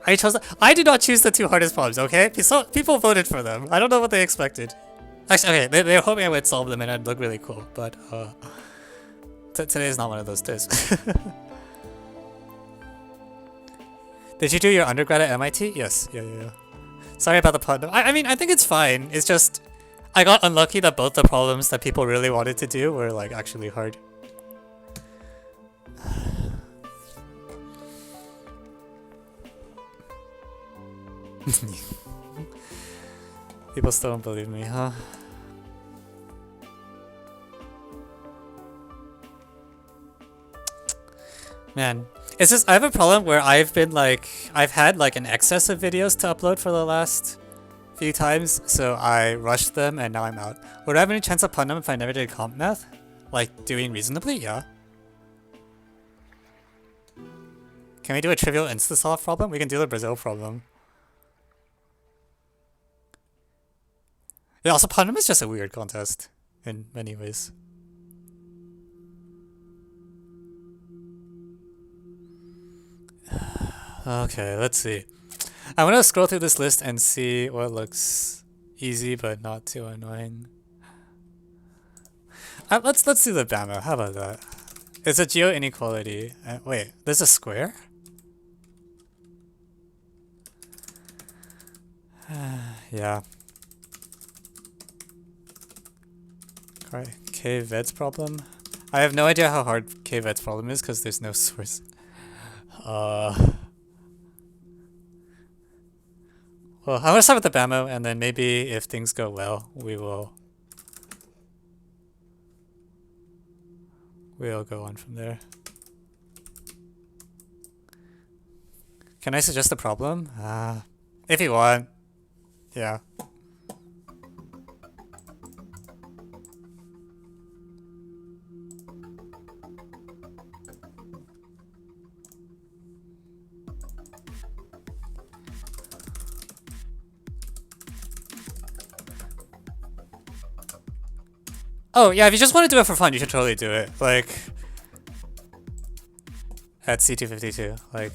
I did not choose the two hardest problems, okay? So people voted for them. I don't know what they expected. Actually, okay, they were hoping I would solve them and I'd look really cool, but today is not one of those days. Did you do your undergrad at MIT? Yes, yeah. Sorry about the Putnam. I mean, I think it's fine. It's just, I got unlucky that both the problems that people really wanted to do were like actually hard. People still don't believe me, huh? Man, it's just I have a problem where I've had like an excess of videos to upload for the last few times, so I rushed them and now I'm out. Would I have any chance of Putnam if I never did comp math? Like doing reasonably? Yeah. Can we do a trivial insta-solve problem? We can do the Brazil problem. Yeah, also Putnam is just a weird contest in many ways. Okay, let's see. I'm gonna scroll through this list and see what looks easy but not too annoying. Let's do the BAMO. How about that? It's a geo inequality. Wait, there's a square? Yeah. Right. K-Ved's problem. I have no idea how hard K-Ved's problem is because there's no source. Well, I'm gonna start with the BAMO, and then maybe if things go well, we'll go on from there. Can I suggest a problem? If you want. Yeah. Oh, yeah, if you just want to do it for fun, you should totally do it. Like, at C252. Like,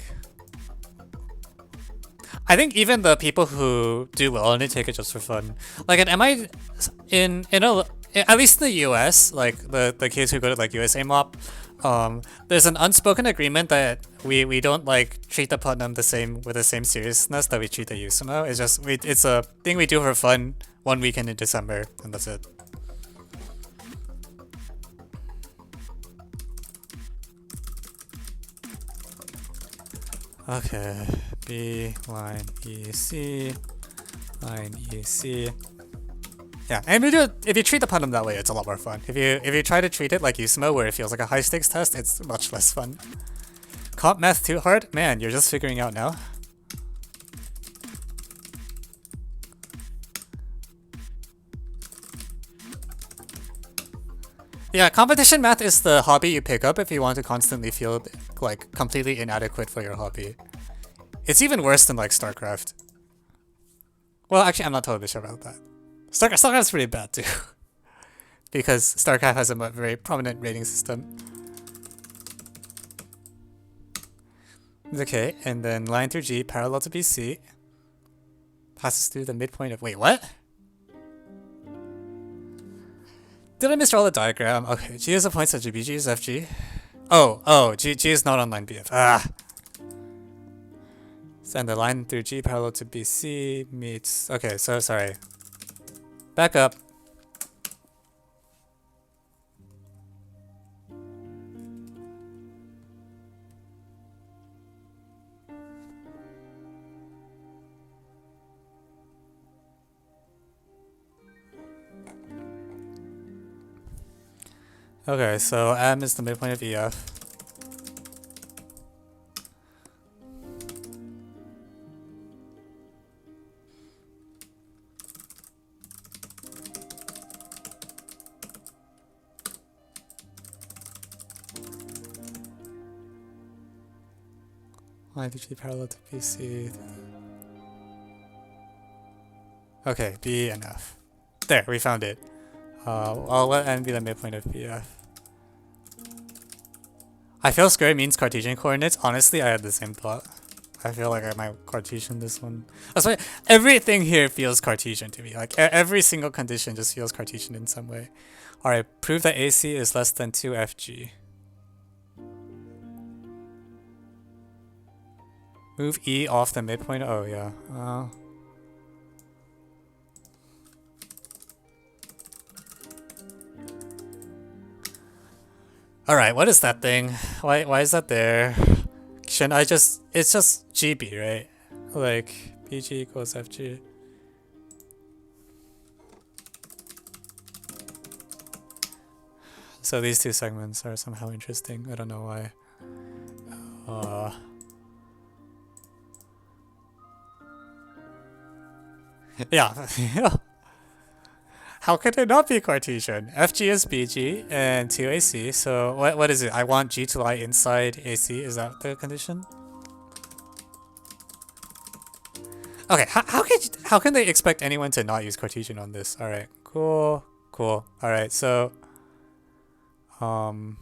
I think even the people who do well only take it just for fun. Like, at MI, at least in the US, like, the kids who go to, like, USA MOP, there's an unspoken agreement that we don't, like, treat the Putnam with the same seriousness that we treat the USMO. It's just, it's a thing we do for fun one weekend in December, and that's it. Okay, B, line, EC, line, EC. Yeah, and if you treat the Putnam that way, it's a lot more fun. If you try to treat it like USMO, where it feels like a high stakes test, it's much less fun. Comp math too hard? Man, you're just figuring out now. Yeah, competition math is the hobby you pick up if you want to constantly feel like completely inadequate for your hobby. It's even worse than like StarCraft. Well, actually, I'm not totally sure about that. StarCraft's pretty bad too, because StarCraft has a very prominent rating system. Okay, and then line through G parallel to BC passes through the midpoint of. Wait, what? Did I misdraw the diagram? Okay, G is a point such as BG is FG. Oh, G is not on line BF. Ah! And the line through G parallel to BC meets... Okay, so sorry. Back up. Okay, so M is the midpoint of EF. Line to G parallel to BC. Okay, B and F. There, we found it. I'll let N be the midpoint of BF. I feel square means Cartesian coordinates. Honestly, I had the same thought. I feel like I might Cartesian this one. That's why everything here feels Cartesian to me. Like every single condition just feels Cartesian in some way. Alright, prove that AC is less than 2FG. Move E off the midpoint. Oh yeah. Alright, what is that thing? Why is that there? Shouldn't I just... It's just GB, right? Like, BG equals FG. So these two segments are somehow interesting. I don't know why. Yeah. How could it not be Cartesian? FG is BG and 2AC. So what is it? I want G to lie inside AC. Is that the condition? Okay. How can they expect anyone to not use Cartesian on this? All right. Cool. All right. So. Oh.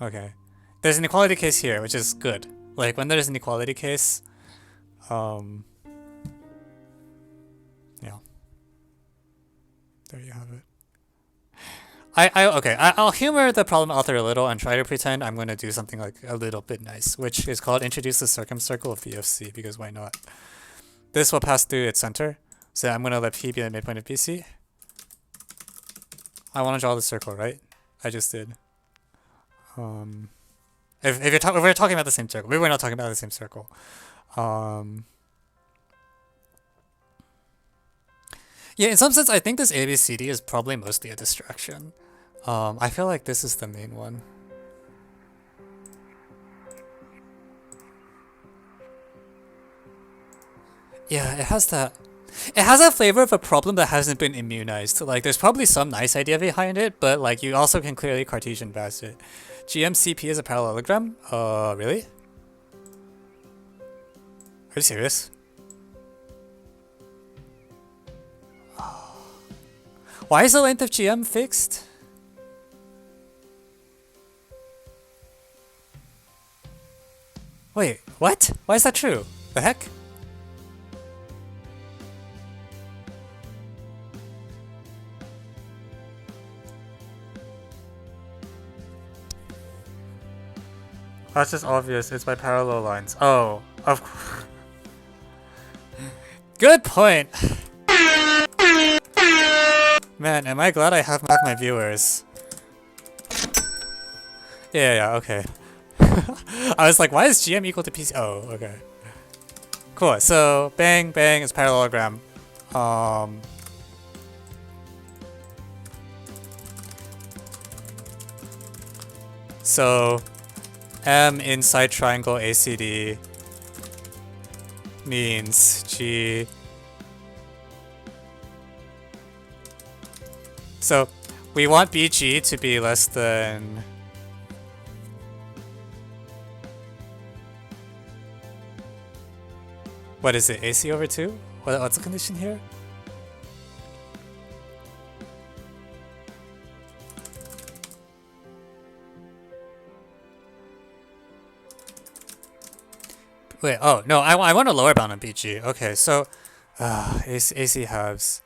Okay. There's an equality case here, which is good. Like when there's an equality case. Yeah. There you have it. I'll humor the problem author a little and try to pretend I'm going to do something like a little bit nice, which is called introduce the circumcircle of BFC, because why not? This will pass through its center, so I'm going to let P be the midpoint of BC. I want to draw the circle, right? I just did. If we're talking about the same circle, maybe we're not talking about the same circle. Yeah, in some sense, I think this ABCD is probably mostly a distraction. I feel like this is the main one. Yeah, it has that. It has a flavor of a problem that hasn't been immunized. Like, there's probably some nice idea behind it, but like, you also can clearly Cartesian bast it. GMCP is a parallelogram? Really? Are you serious? Why is the length of GM fixed? Wait, what? Why is that true? The heck? That's just obvious. It's by parallel lines. Oh, of course. Good point. Man, am I glad I have my viewers. Yeah, okay. I was like, why is GM equal to PC? Oh, okay. Cool, so bang, is parallelogram. So M inside triangle ACD means G. So we want BG to be less than what is it, AC over 2? What's the condition here? Wait, oh, no, I want a lower bound on BG. Okay, so AC halves.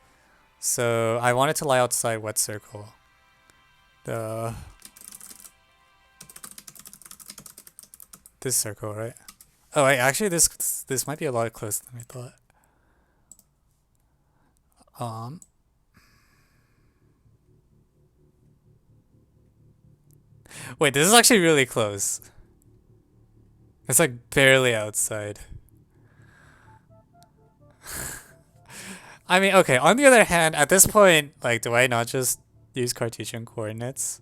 So I want it to lie outside what circle? This circle, right? Oh, wait, actually this might be a lot closer than I thought. Wait, this is actually really close. It's like barely outside. I mean, okay, on the other hand, at this point, like, do I not just use Cartesian coordinates?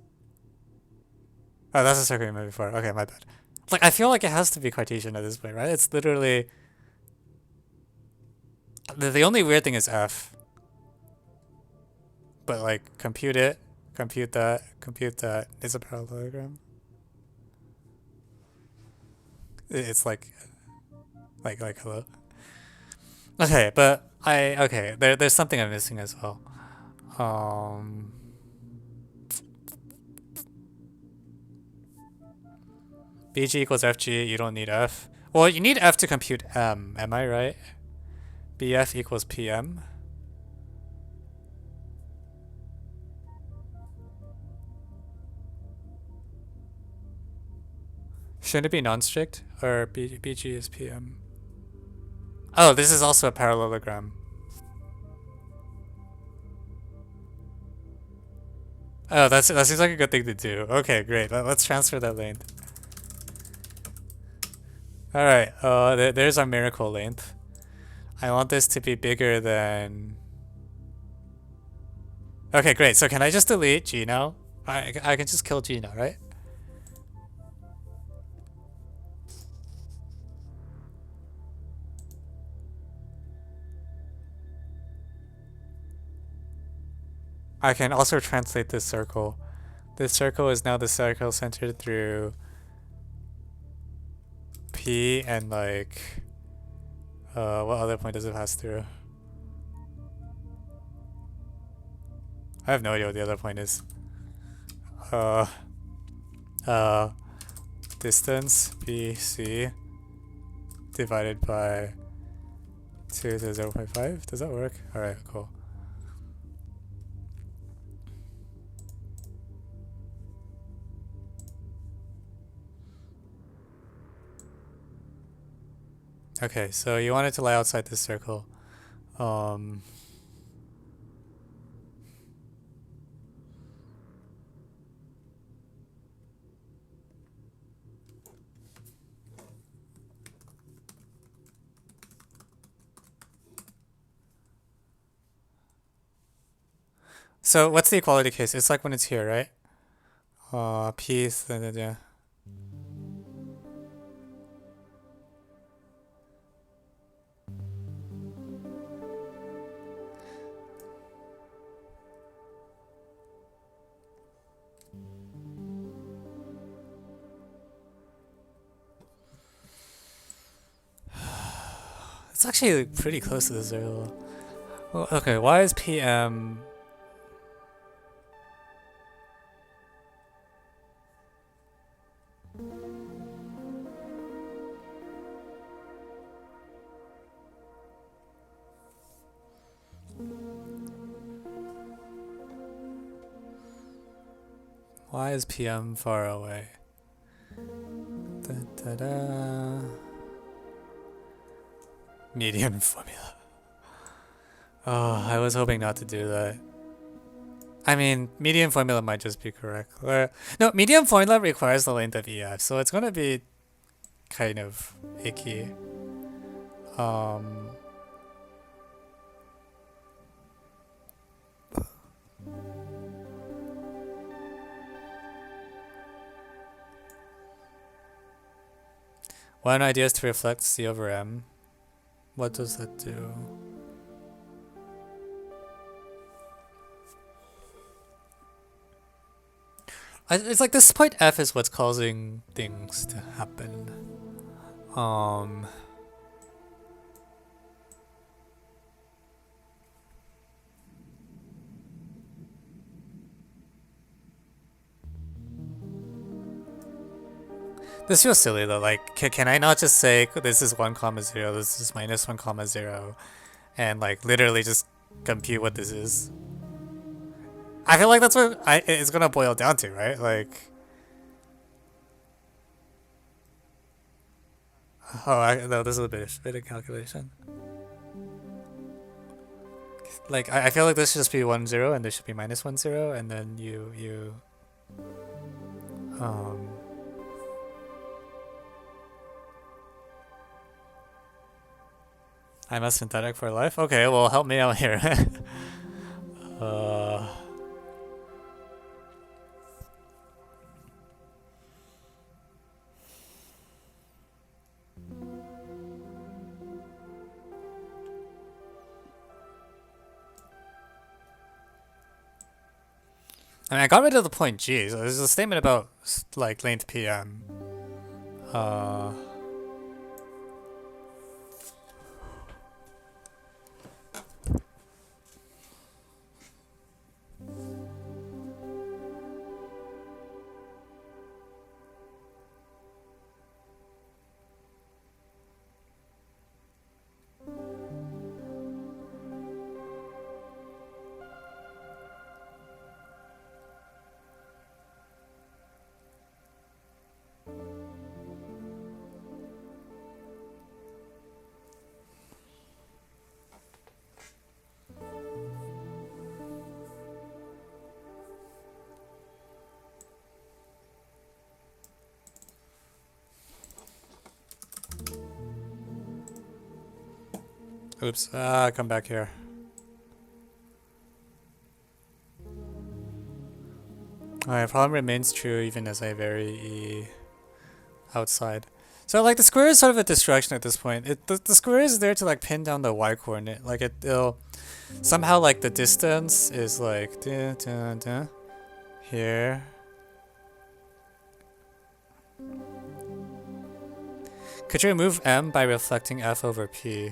Oh, that's a circle we made before. Okay, my bad. Like, I feel like it has to be Cartesian at this point, right? It's literally... The only weird thing is F. But, like, compute it, compute that. It's a parallelogram. It's like hello. Okay, but there's something I'm missing as well. BG equals FG, you don't need F. Well, you need F to compute M, am I right? BF equals PM. Shouldn't it be non-strict? Or BG is PM? Oh, this is also a parallelogram. Oh, that seems like a good thing to do. Okay, great. Let's transfer that length. Alright, there's our miracle length. I want this to be bigger than... Okay, great. So can I just delete G now? I can just kill G now, right? I can also translate this circle. This circle is now the circle centered through P and like what other point does it pass through? I have no idea what the other point is. Uh distance BC divided by 2 to 0.5. Does that work? Alright, cool. Okay, so you want it to lie outside this circle. So what's the equality case? It's like when it's here, right? P, yeah. It's actually pretty close to the zero. Well, okay, why is PM... Why is PM far away? Da, da, da. Median formula. Oh, I was hoping not to do that. I mean, median formula might just be correct. No, median formula requires the length of EF, so it's gonna be kind of icky. One idea is to reflect C over M. What does that do? It's like this point F is what's causing things to happen. This feels silly though, like, can I not just say this is 1 comma 0, this is minus 1 comma 0, and like literally just compute what this is? I feel like that's what it's gonna boil down to, right? Like, oh, no, this is a bit of calculation. Like, I feel like this should just be 1 0, and this should be minus 1 0, and then I'm a synthetic for life? Okay, well, help me out here. I mean, I got rid of the point G, so there's a statement about, like, length PM. Oops, come back here. My problem remains true even as I vary E outside. So like the square is sort of a distraction at this point. The square is there to like pin down the y coordinate. Like it'll somehow like the distance is like here. Could you remove m by reflecting f over p?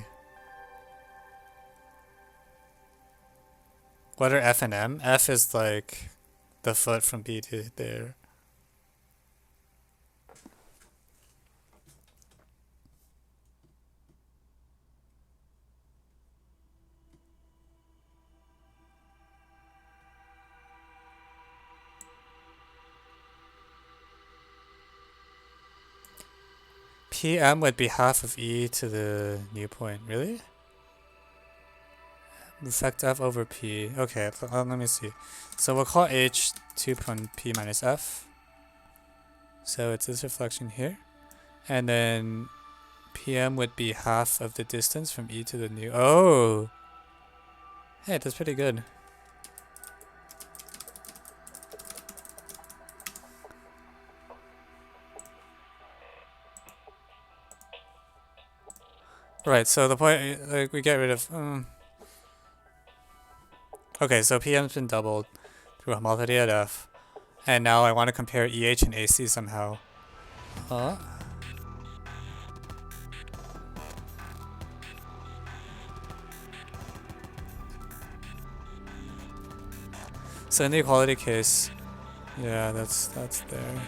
What are f and m? F is like the foot from B to there. PM would be half of E to the new point. Really? Reflect F over P. Okay, let me see. So we'll call H 2.P minus F. So it's this reflection here. And then PM would be half of the distance from E to the new. Oh! Hey, that's pretty good. Right, so the point, like, we get rid of, okay, so PM's been doubled through homology at F. And now I want to compare EH and AC somehow. So in the equality case, yeah, that's there.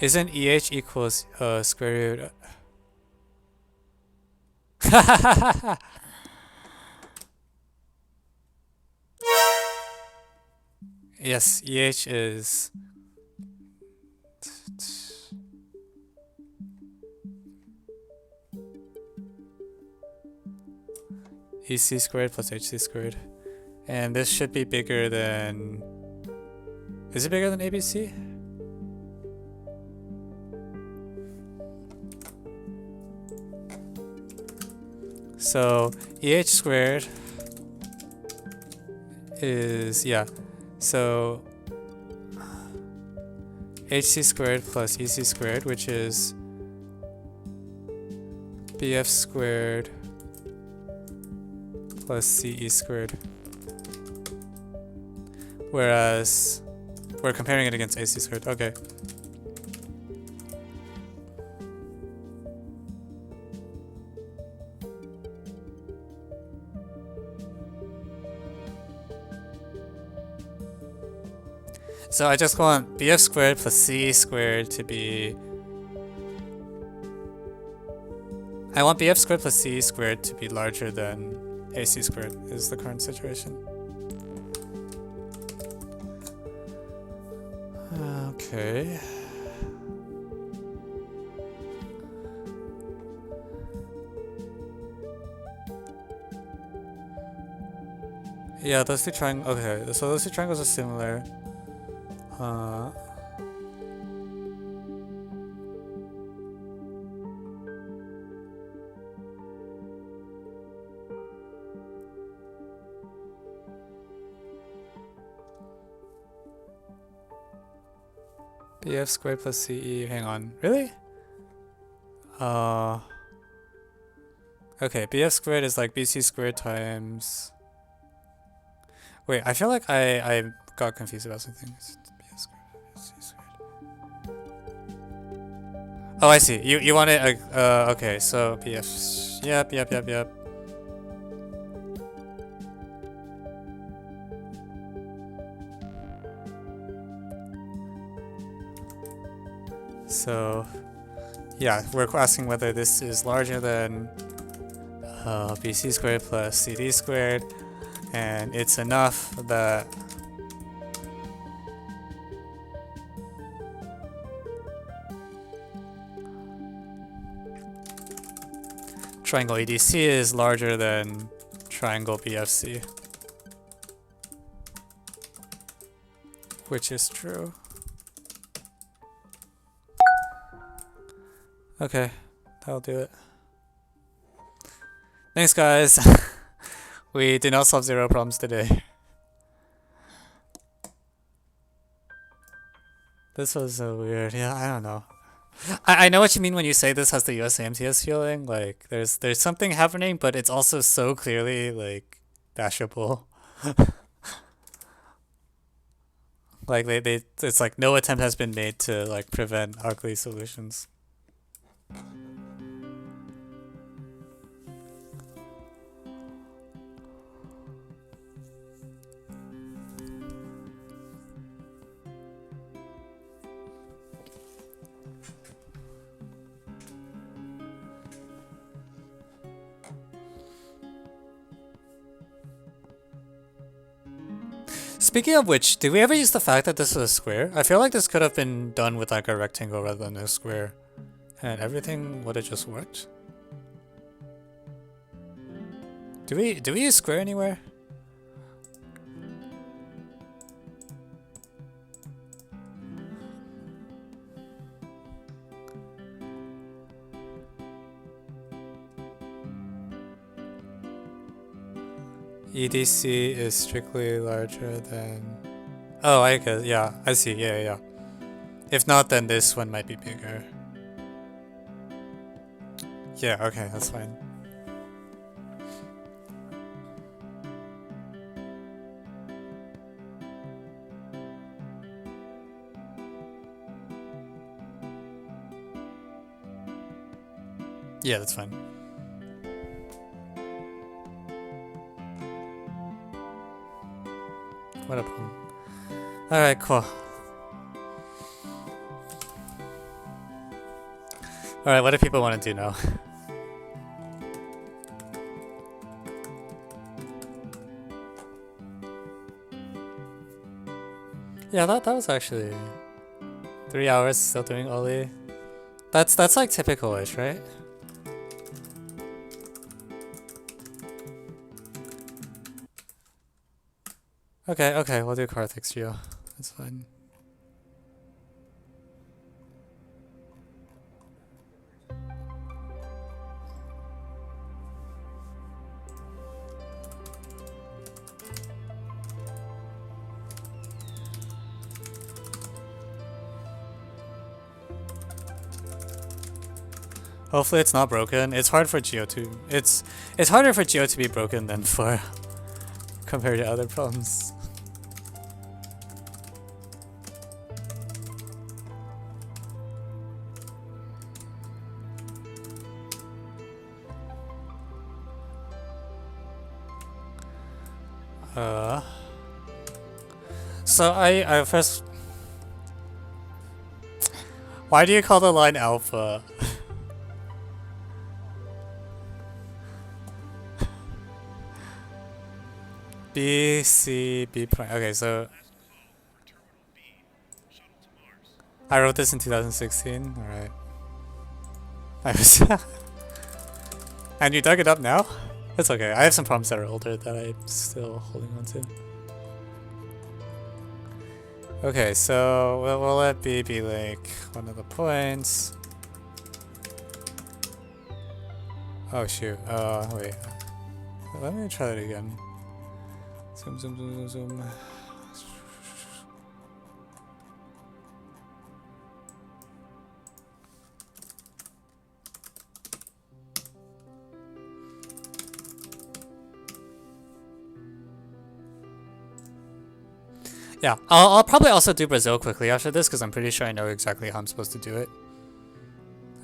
Isn't EH equals square root? Yes, EH is EC squared plus HC squared. And this should be bigger than... Is it bigger than ABC? So EH squared is, yeah, so HC squared plus EC squared, which is BF squared plus CE squared. Whereas we're comparing it against AC squared. Okay. So I just want BF squared plus C squared to be... I want BF squared plus C squared to be larger than AC squared is the current situation. Okay. Yeah, those two triangles. Okay, so those two triangles are similar. BF squared plus CE. Hang on. Really? Okay, BF squared is like BC squared times... Wait, I feel like I got confused about something. BF squared, BC squared. Oh, I see. You want it... okay, so BF... Yep. So, yeah, we're asking whether this is larger than BC squared plus CD squared, and it's enough that triangle EDC is larger than triangle BFC, which is true. Okay, that'll do it. Thanks, guys. We did not solve 0 problems today. This was so weird. Yeah, I don't know. I know what you mean when you say this has the USAMTS feeling. Like, there's something happening, but it's also so clearly, like, dashable. Like, it's like no attempt has been made to, like, prevent ugly solutions. Speaking of which, did we ever use the fact that this is a square? I feel like this could have been done with like a rectangle rather than a square. And everything would have just worked. Do we use square anywhere? EDC is strictly larger than... Oh, I guess, yeah, I see, yeah. If not, then this one might be bigger. Yeah, okay, that's fine. Yeah, that's fine. What a problem. Alright, cool. Alright, what do people want to do now? Yeah, that was actually 3 hours still doing Oli. That's like typical-ish, right? Okay, we'll do Karthik's Geo. That's fine. Hopefully it's not broken. It's hard for Geo to... It's harder for Geo to be broken than for... compared to other problems. So I first... Why do you call the line alpha? B, C, B prime. Okay, so... I wrote this in 2016, alright. I was... And you dug it up now? It's okay, I have some problems that are older that I'm still holding on to. Okay, so we'll let B be like one of the points. Oh shoot, wait. Let me try that again. Zoom. Yeah, I'll probably also do Brazil quickly after this because I'm pretty sure I know exactly how I'm supposed to do it.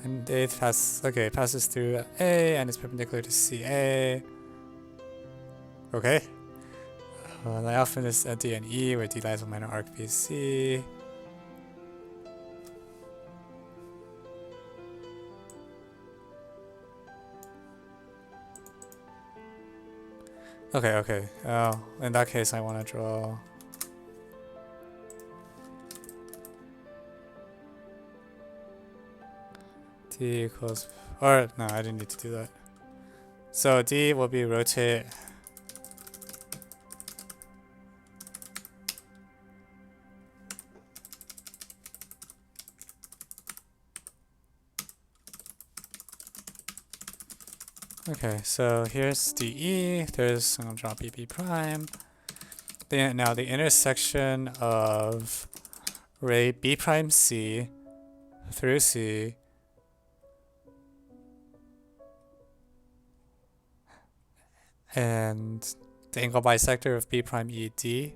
And it passes through A and it's perpendicular to CA. Okay. The alpha is at D and E where D lies on minor arc BC. Okay. In that case I want to draw... D equals... Or, no, I didn't need to do that. So D will be rotate... Okay, so here's DE. There's, I'm gonna draw BB prime. Now the intersection of ray B prime C through C and the angle bisector of B prime ED.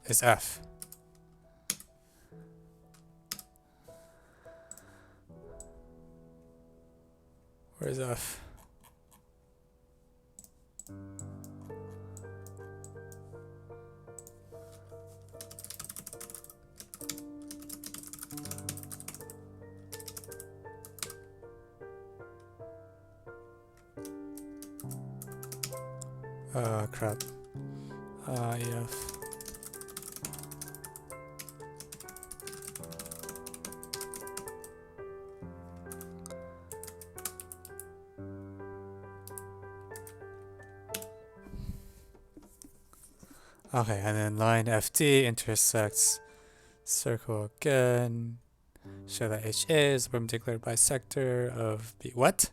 Is F. Where is F? Crap. EF. Okay, and then line FD intersects circle again. Show that H is a perpendicular bisector of B. What?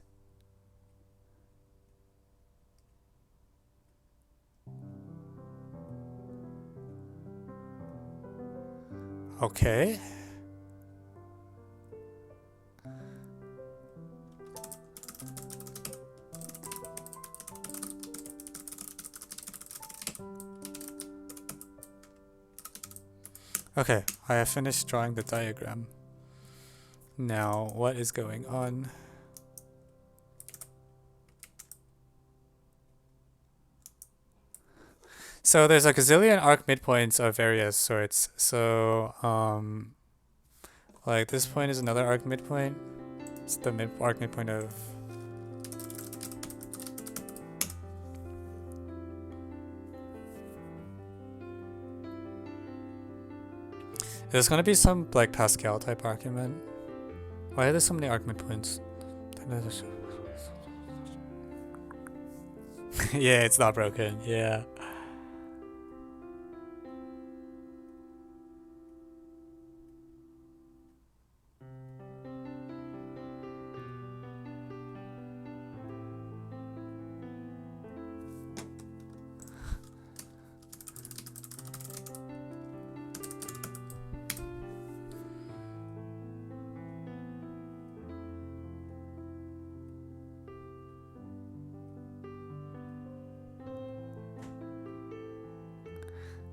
Okay. Okay, I have finished drawing the diagram. Now, what is going on? So there's a gazillion arc midpoints of various sorts. So, like this point is another arc midpoint. It's the arc midpoint of... There's gonna be some like Pascal type argument. Why are there so many arc midpoints? Yeah, it's not broken. Yeah.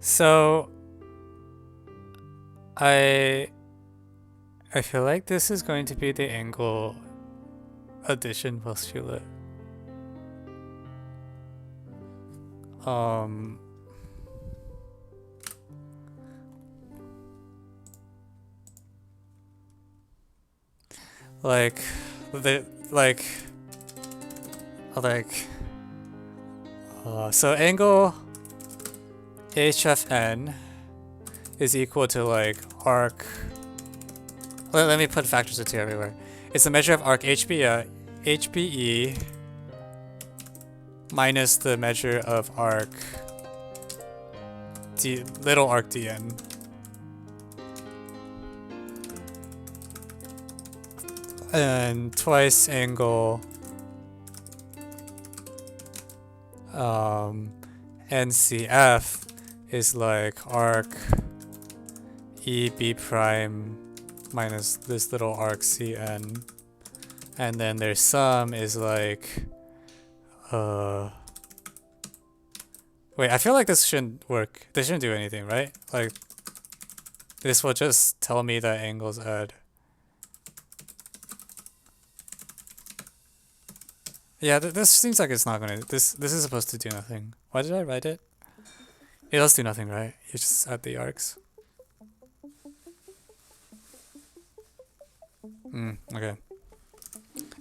So I feel like this is going to be the angle addition postulate. So angle HFN is equal to like arc. Let me put factors into everywhere. It's a measure of arc HBE minus the measure of arc little arc DN. And twice angle NCF is like arc EB prime minus this little arc CN, and then their sum is like wait, I feel like this shouldn't work. This shouldn't do anything, right? Like this will just tell me that angles add. Yeah, this seems like it's not gonna. This is supposed to do nothing. Why did I write it? It does do nothing, right? You just add the arcs. Okay.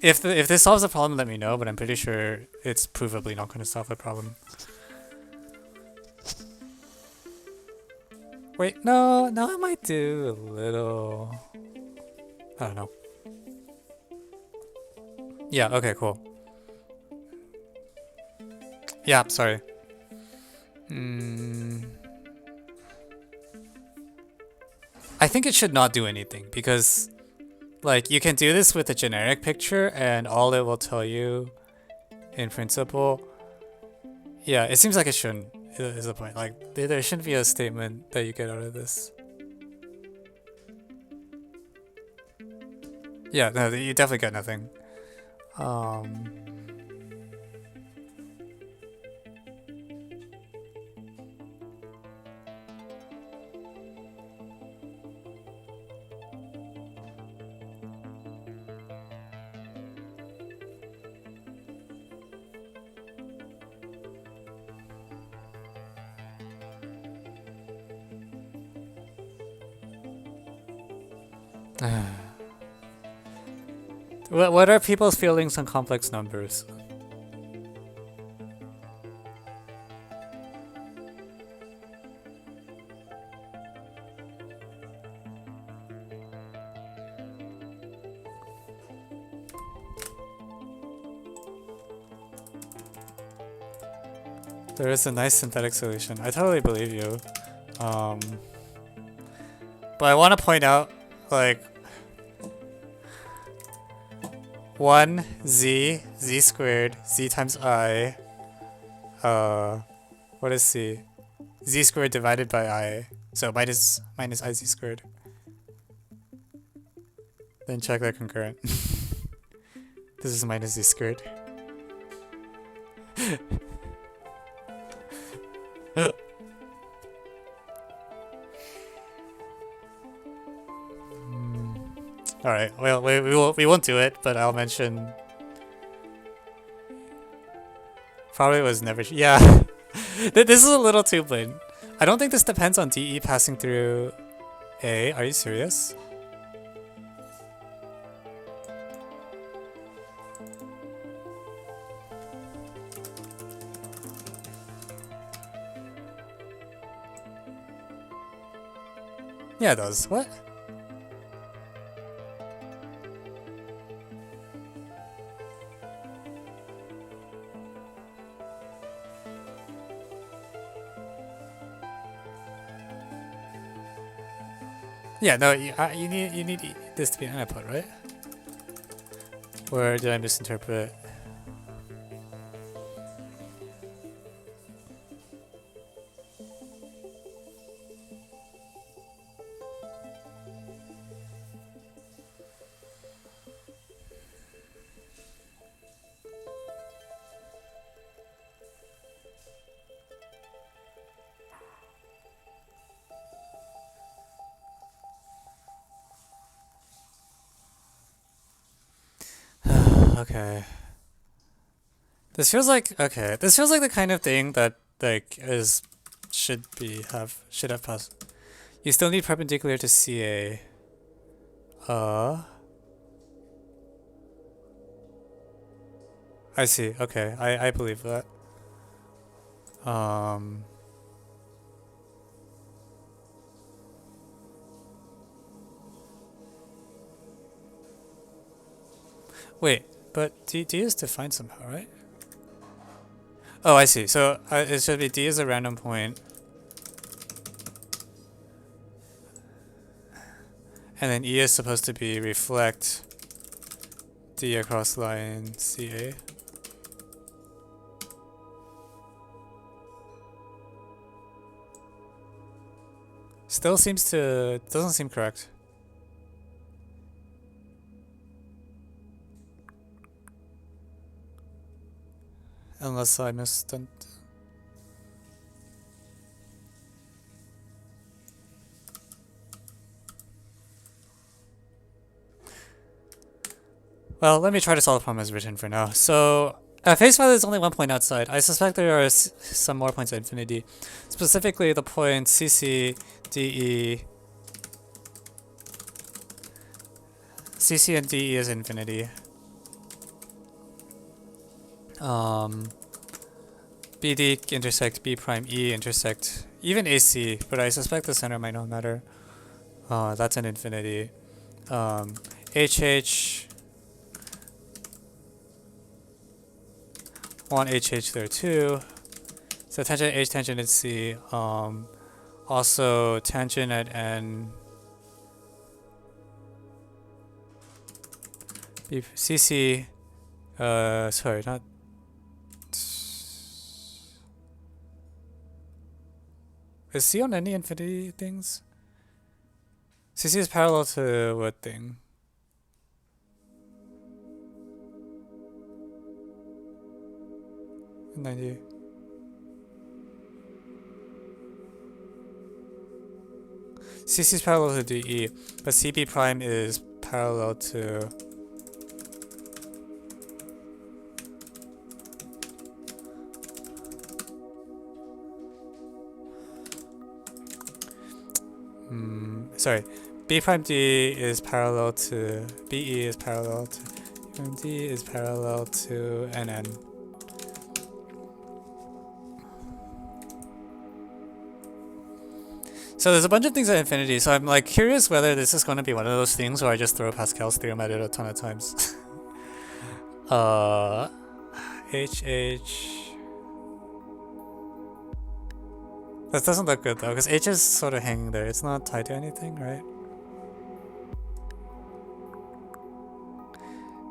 If this solves the problem, let me know. But I'm pretty sure it's provably not going to solve the problem. Wait, no, I might do a little. I don't know. Yeah, okay, cool. Yeah, sorry. I think it should not do anything because, like, you can do this with a generic picture and all it will tell you in principle. Yeah, it seems like it shouldn't, is the point. Like, there shouldn't be a statement that you get out of this. Yeah, no, you definitely get nothing. What are people's feelings on complex numbers? There is a nice synthetic solution. I totally believe you. But I want to point out, like, 1 z squared, z times I, what is c? Z squared divided by I. So minus iz squared. Then check their concurrent. This is minus z squared. Alright, well, we won't do it, but I'll mention. Probably was never. Yeah. This is a little too blatant. I don't think this depends on DE passing through A. Are you serious? Yeah, it does. What? Yeah, no, you need this to be an output, right? Or did I misinterpret? Okay. This feels like the kind of thing that like should have passed. You still need perpendicular to CA. I see. Okay, I believe that. Wait, but D is defined somehow, right? Oh, I see. So it should be D is a random point. And then E is supposed to be reflect D across line CA. Still doesn't seem correct. Unless I missed it. Well, let me try to solve the problem as written for now. So, at face value, there's only one point outside. I suspect there are some more points at infinity. Specifically, the point CC, DE. CC and DE is infinity. BD intersect B prime E intersect even AC, but I suspect the center might not matter. That's an infinity. HH, want HH there too. So tangent H, tangent at C. Also tangent at N. CC. Sorry, not. Is C on any infinity things? CC is parallel to what thing? $90. CC is parallel to DE, but CB prime is parallel to. Sorry, B prime D is parallel to BE is parallel to D is parallel to NN. So there's a bunch of things at infinity, so I'm like curious whether this is going to be one of those things where I just throw Pascal's theorem at it a ton of times. HH. That doesn't look good though, because H is sort of hanging there. It's not tied to anything, right?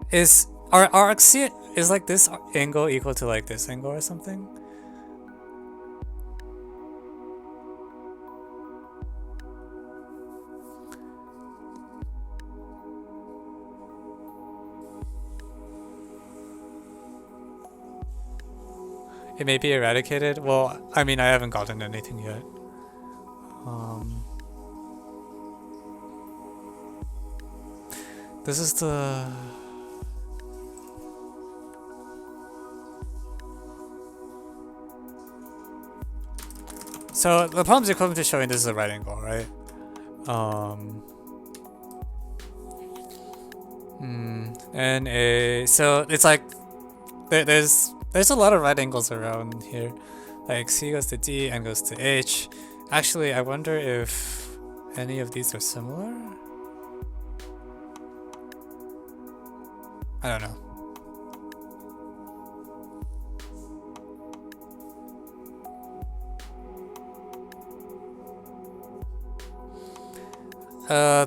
Is our arcs is like this angle equal to like this angle or something? It may be eradicated. Well, I mean, I haven't gotten anything yet. This is the. So the problem's equivalent to showing this is a right angle, right? And a so it's like there's a lot of right angles around here. Like C goes to D, N goes to H. Actually, I wonder if any of these are similar? I don't know.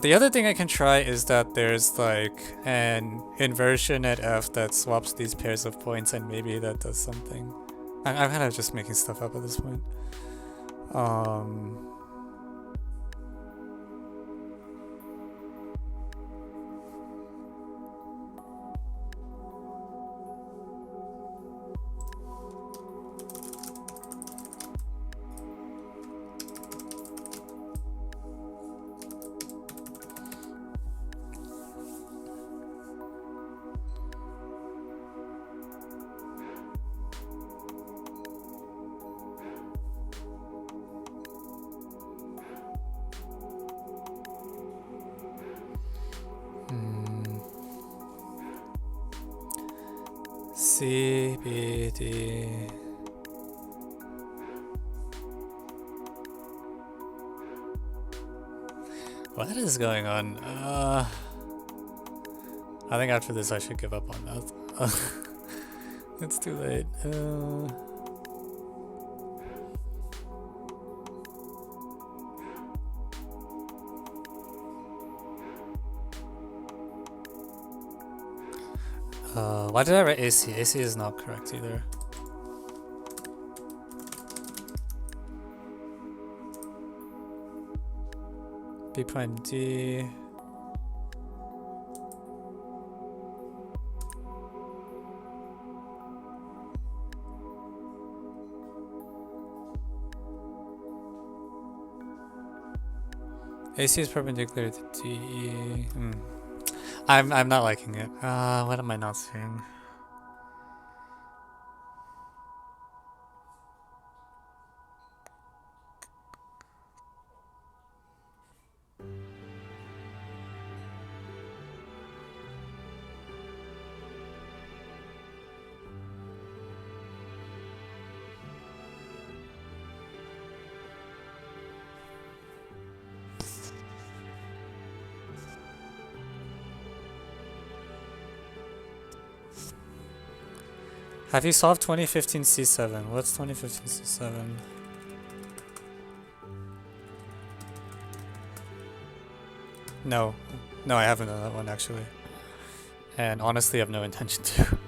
The other thing I can try is that there's like an inversion at F that swaps these pairs of points, and maybe that does something. I'm kind of just making stuff up at this point. C, B, D. What is going on? I think after this I should give up on that. It's too late. Why did I write AC? AC is not correct either. B prime D. AC is perpendicular to DE. I'm not liking it. What am I not seeing? Have you solved 2015 C7? What's 2015 C7? No. No, I haven't done that one actually. And honestly, I have no intention to.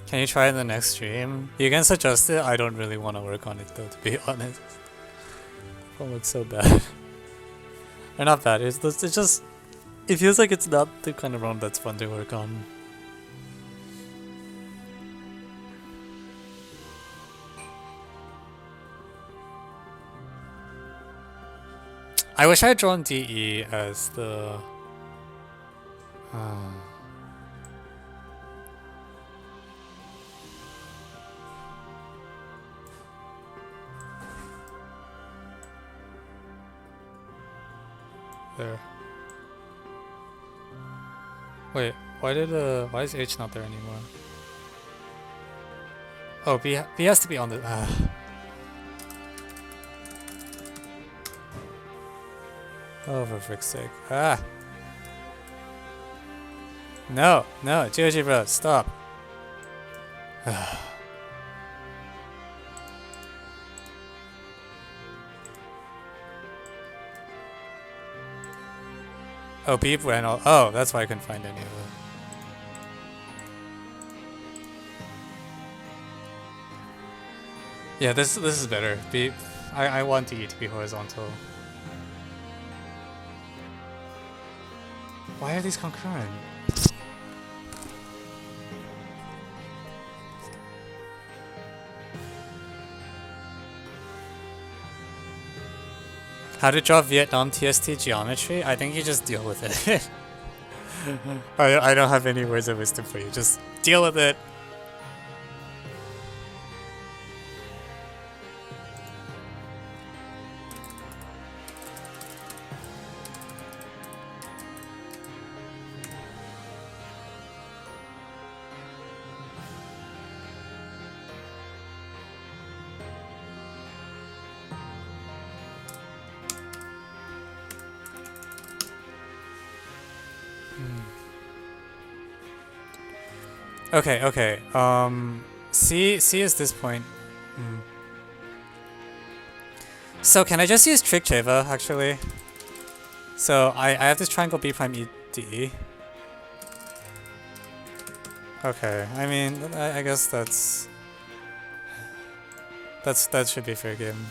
Can you try it in the next stream? You can suggest it. I don't really want to work on it though, to be honest. It looks so bad. Or not bad. It's just. It feels like it's not the kind of ROM that's fun to work on. I wish I had drawn DE as the. There. Wait, why is H not there anymore? Oh, B has to be on the. Oh, for frick's sake! No, GOG bro, stop. Oh, beep went all. Oh, that's why I couldn't find any of it. Yeah, this is better. Beep. I want DE to be horizontal. Why are these concurrent? How to draw Vietnam TST geometry? I think you just deal with it. I don't have any words of wisdom for you. Just deal with it. Okay. C is this point. So can I just use Trick Java actually? So I have this triangle B prime E D. Okay, I mean I guess that should be fair game.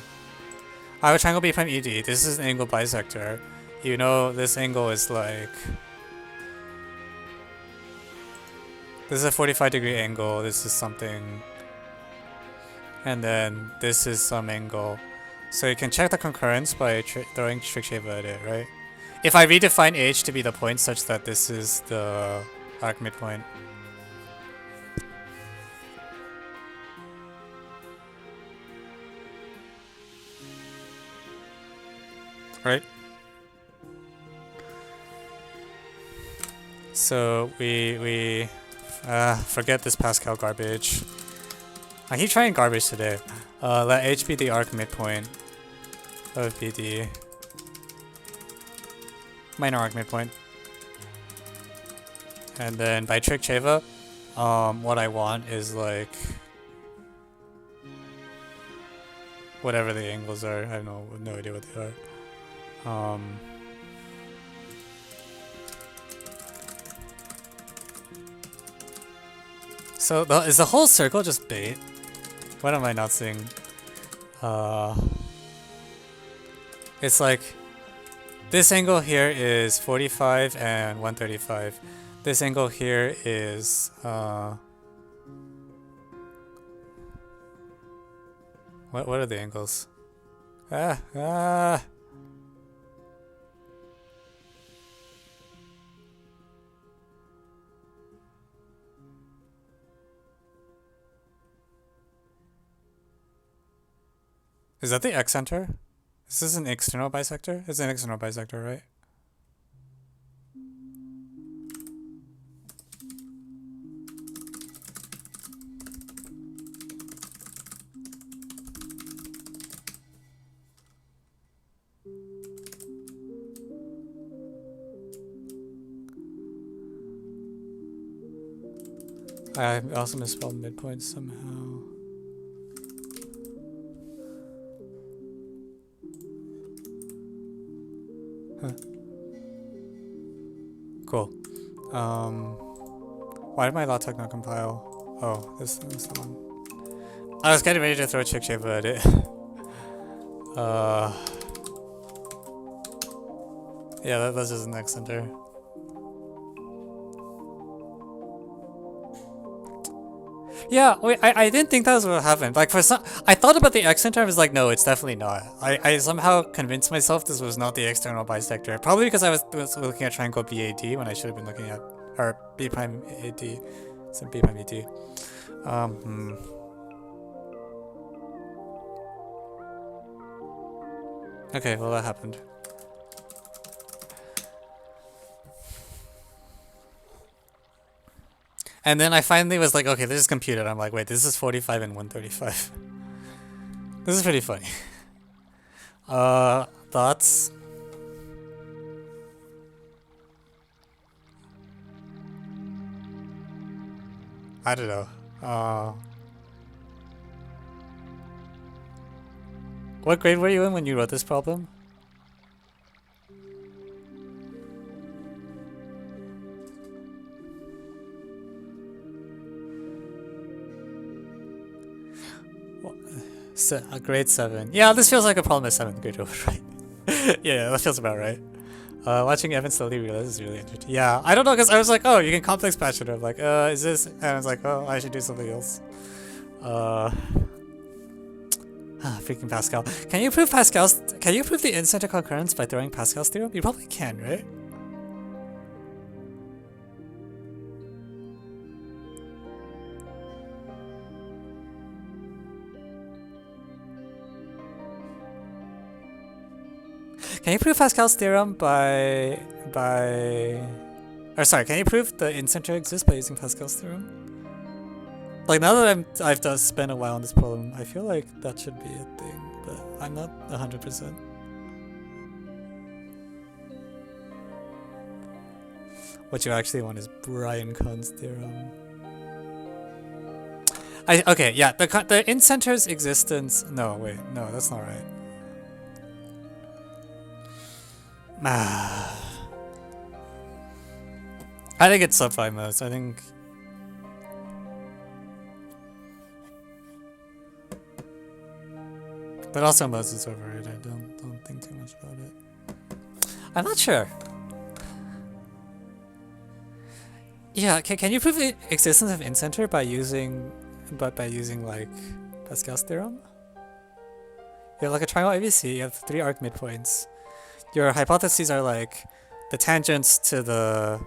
I have a triangle B prime E D. This is an angle bisector. You know this angle is like. This is a 45-degree angle, this is something, and then this is some angle. So you can check the concurrence by throwing Trick Java at it, right? If I redefine H to be the point such that this is the arc midpoint. Right? So we forget this Pascal garbage. I keep trying garbage today. Let H be the arc midpoint of BD. Minor arc midpoint. And then by Trick Java, what I want is like whatever the angles are. I have no idea what they are. So is the whole circle just bait? What am I not seeing? It's like this angle here is 45 and 135. This angle here is what are the angles? Is that the excenter? Is this an external bisector? It's an external bisector, right? I also misspelled midpoint somehow. Huh. Cool. Why did my LaTeX not compile? Oh, this is the one. I was getting ready to throw Chick Shaver at it. Yeah, that's just an excenter. Yeah, wait, I didn't think that was what happened. Like, for some, I thought about the excenter, I was like, no, it's definitely not. I somehow convinced myself this was not the external bisector. Probably because I was looking at triangle BAD when I should have been looking at, or B prime AD, so B prime AD. Okay, well that happened. And then I finally was like, okay, this is computed. I'm like, wait, this is 45 and 135. This is pretty funny. Thoughts? I don't know. What grade were you in when you wrote this problem? Grade 7. Yeah, this feels like a problem at 7th grade, right? Yeah, that feels about right. Watching Evan slowly realize is really interesting. Yeah, I don't know, because I was like, oh, you can complex patch it. I'm like, is this? And I was like, oh, I should do something else. Freaking Pascal. Can you prove Pascal's? Can you prove the in-center concurrence by throwing Pascal's theorem? You probably can, right? Can you prove Pascal's theorem by or sorry, can you prove the in-center exists by using Pascal's theorem? Like, now that I've spent a while on this problem, I feel like that should be a thing, but I'm not 100%. What you actually want is Brian Kahn's theorem. Okay, yeah, the in-center's existence. No, wait, no, that's not right. I think it's sub 5 modes. I think. But also modes is overrated. I don't think too much about it. I'm not sure. Yeah, can you prove the existence of in-center by using like Pascal's theorem? You have like a triangle ABC, you have 3 arc midpoints. Your hypotheses are like the tangents to the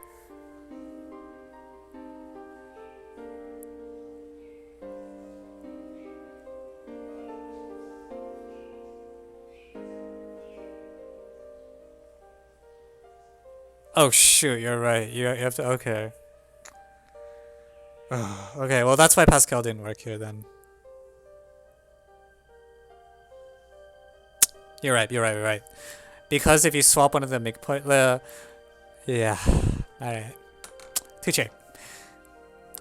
oh shoot, you're right. You have to okay. Okay, well that's why Pascal didn't work here then. You're right. Because if you swap one of the midpoint, yeah, alright. Touché.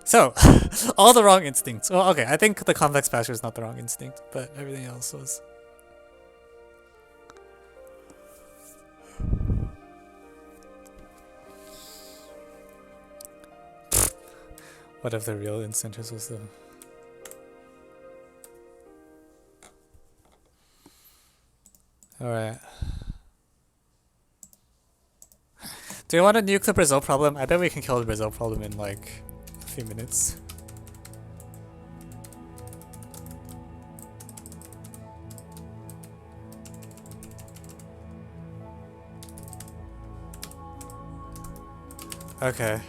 So, all the wrong instincts. Well, okay, I think the complex patcher is not the wrong instinct, but everything else was. What if the real incenters was the... Alright. Do you want a nuke the Brazil problem? I bet we can kill the Brazil problem in like a few minutes. Okay.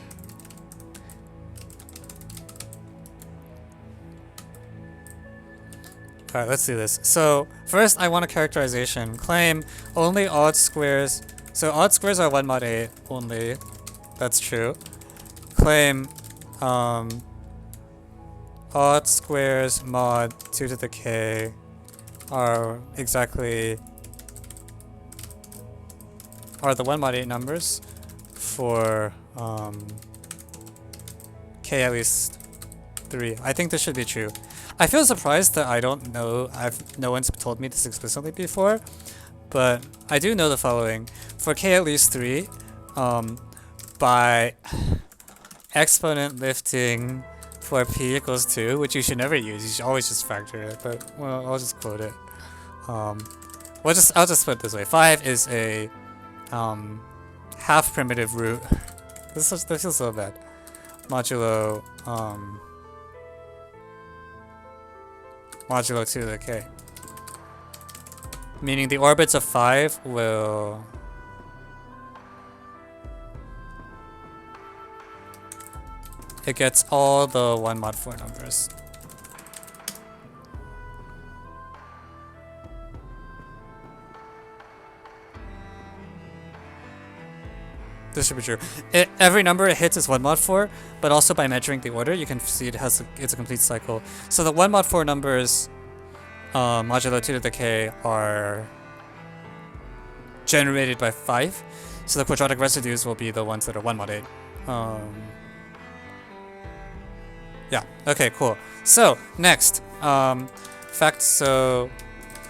Alright, let's do this. So, first I want a characterization. Claim only odd squares. So, odd squares are 1 mod 8 only. That's true. Claim odd squares mod 2 to the k are exactly the 1 mod 8 numbers for k at least 3. I think this should be true. I feel surprised that I don't know, no one's told me this explicitly before, but I do know the following. For k at least 3, by exponent lifting for p equals 2, which you should never use, you should always just factor it, but well, I'll just quote it. I'll just put it this way. 5 is a half primitive root. This feels so bad. Modulo modulo 2 to the k. Meaning the orbits of 5 will it gets all the 1 mod 4 numbers. This should be true. Every number it hits is 1 mod 4, but also by measuring the order, you can see it's a complete cycle. So the 1 mod 4 numbers, modulo 2 to the k, are generated by 5. So the quadratic residues will be the ones that are 1 mod 8. Yeah, okay, cool. So, next, so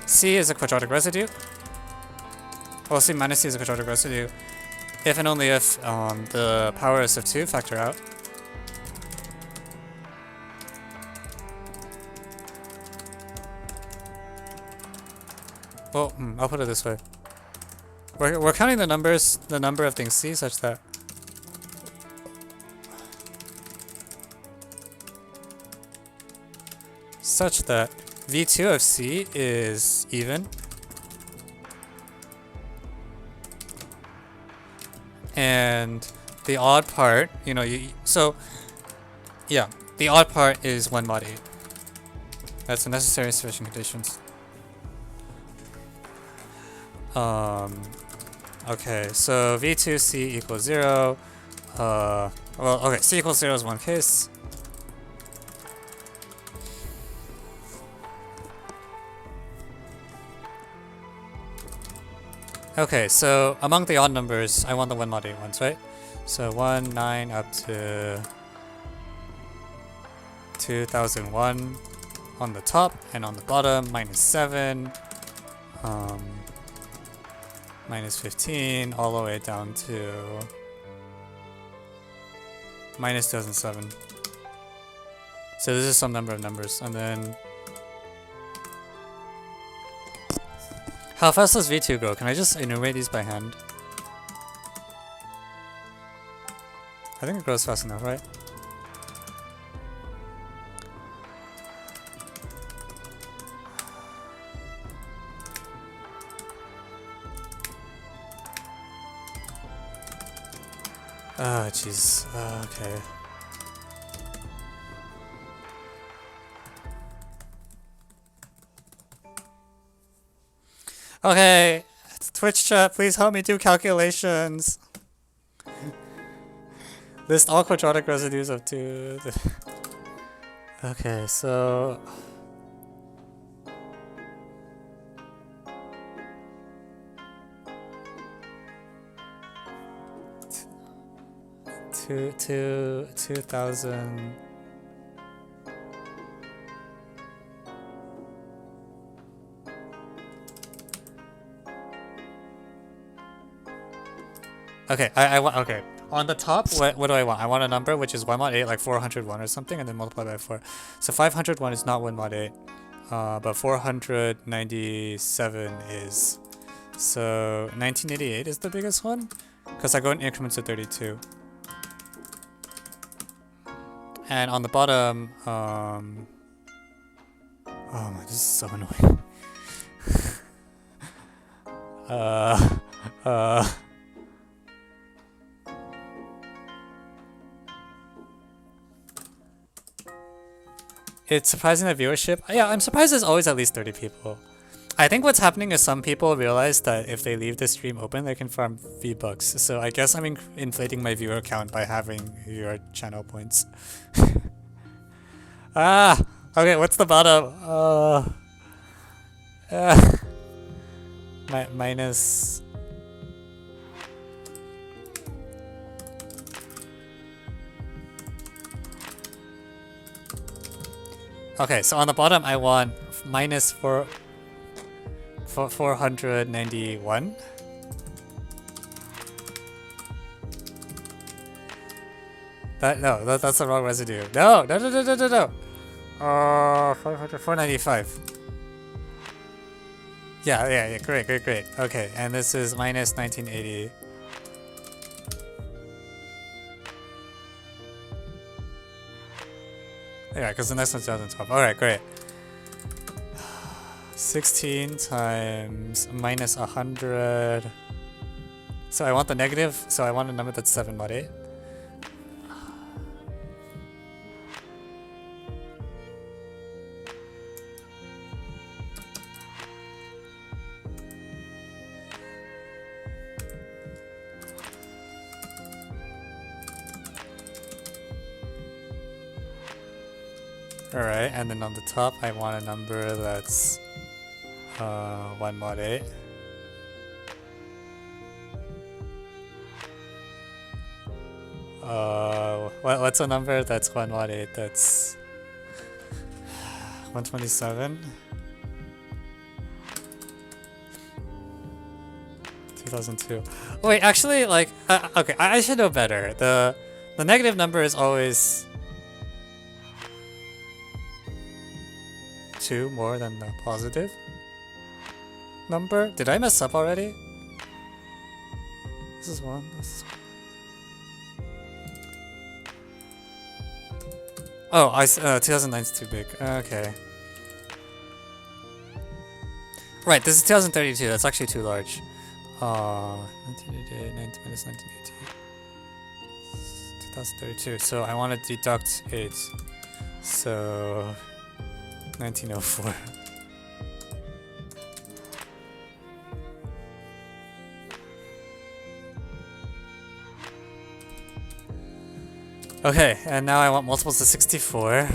C is a quadratic residue. Well, C minus C is a quadratic residue. If and only if the powers of 2 factor out. Well, I'll put it this way. We're counting the number of things C such that V2 of C is even. And the odd part, the odd part is 1 mod 8. That's the necessary sufficient conditions. Okay, so V2C equals 0. C equals 0 is one case. Okay, so among the odd numbers, I want the 1 mod 8 ones, right? So 1, 9 up to 2001 on the top, and on the bottom, -7, -15, all the way down to -2007. So this is some number of numbers, and then how fast does V2 grow? Can I just enumerate these by hand? I think it grows fast enough, right? Ah, jeez. Okay. Okay, Twitch chat, please help me do calculations. List all quadratic residues of 2. Okay, so to 2000. Okay, I want, okay. On the top, what do I want? I want a number which is 1 mod 8, like 401 or something, and then multiply by 4. So 501 is not 1 mod 8, but 497 is. So 1988 is the biggest one, because I go in increments of 32. And on the bottom, oh my, this is so annoying. it's surprising the viewership. Yeah, I'm surprised there's always at least 30 people. I think what's happening is some people realize that if they leave the stream open, they can farm V-Bucks. So I guess I'm inflating my viewer count by having viewer channel points. Ah! Okay, what's the bottom? Minus... Okay, so on the bottom I want minus 491. That's the wrong residue. No. 495. Yeah, great. Okay, and this is minus 1980. Yeah, because the next one's 2012. Alright, great. 16 times minus 100. So I want the negative, so I want a number that's 7 mod 8. Alright, and then on the top I want a number that's 1 mod 8. What's a number that's 1 mod 8? That's 127. 2002. Wait, actually, like, okay, I should know better. The negative number is always 2 more than the positive number. Did I mess up already? This is 1. This is 1. Oh, 2009 is too big. Okay. Right, this is 2032. That's actually too large. 1988, 90 minus 1980. 2032. So I want to deduct 8. So 1904. Okay, and now I want multiples of 64.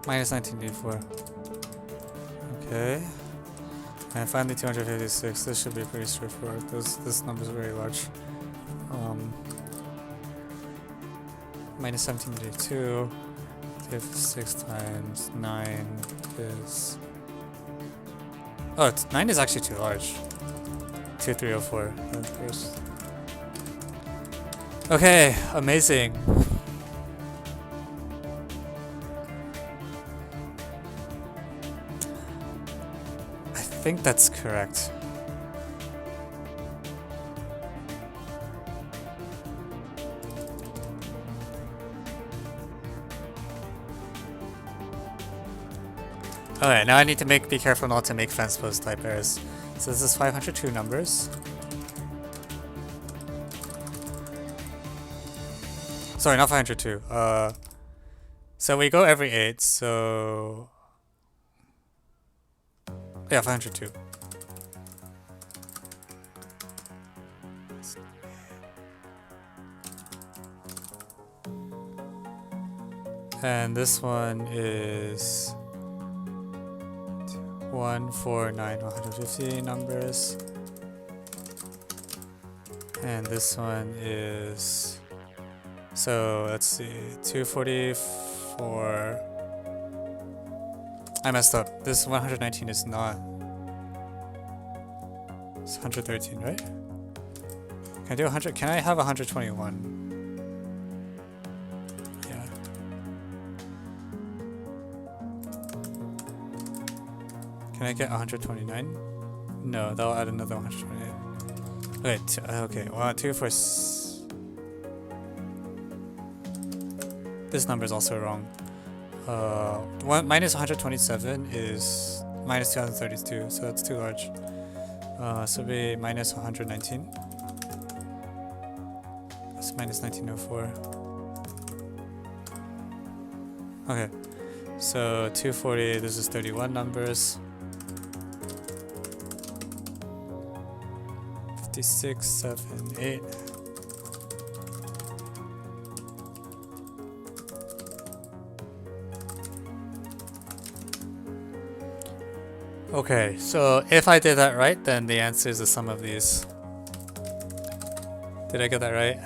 Minus 1984. Okay. And finally 256. This should be pretty straightforward. This number is very large. Minus 1782. 6 times 9 is... Oh, 9 is actually too large. 2304. Of course. Okay, amazing. I think that's correct. Alright, now I need to be careful not to make fence post type errors. So this is 502 numbers. Sorry, not 502. So we go every 8, so... Yeah, 502. And this one is... 1, 149, 150 numbers. And this one is, so let's see, 244. I messed up. This 119 is not. It's 113, right? Can I do 100? Can I have 121? Yeah. Can I get 129? No, that'll add another 128. Okay, 1, 2, 4. This number is also wrong. Minus 127 is minus 2032, so that's too large. So it'll be minus 119. That's minus 1904. Okay, so 240, this is 31 numbers. 56, 7, 8. Okay, so if I did that right, then the answer is the sum of these. Did I get that right?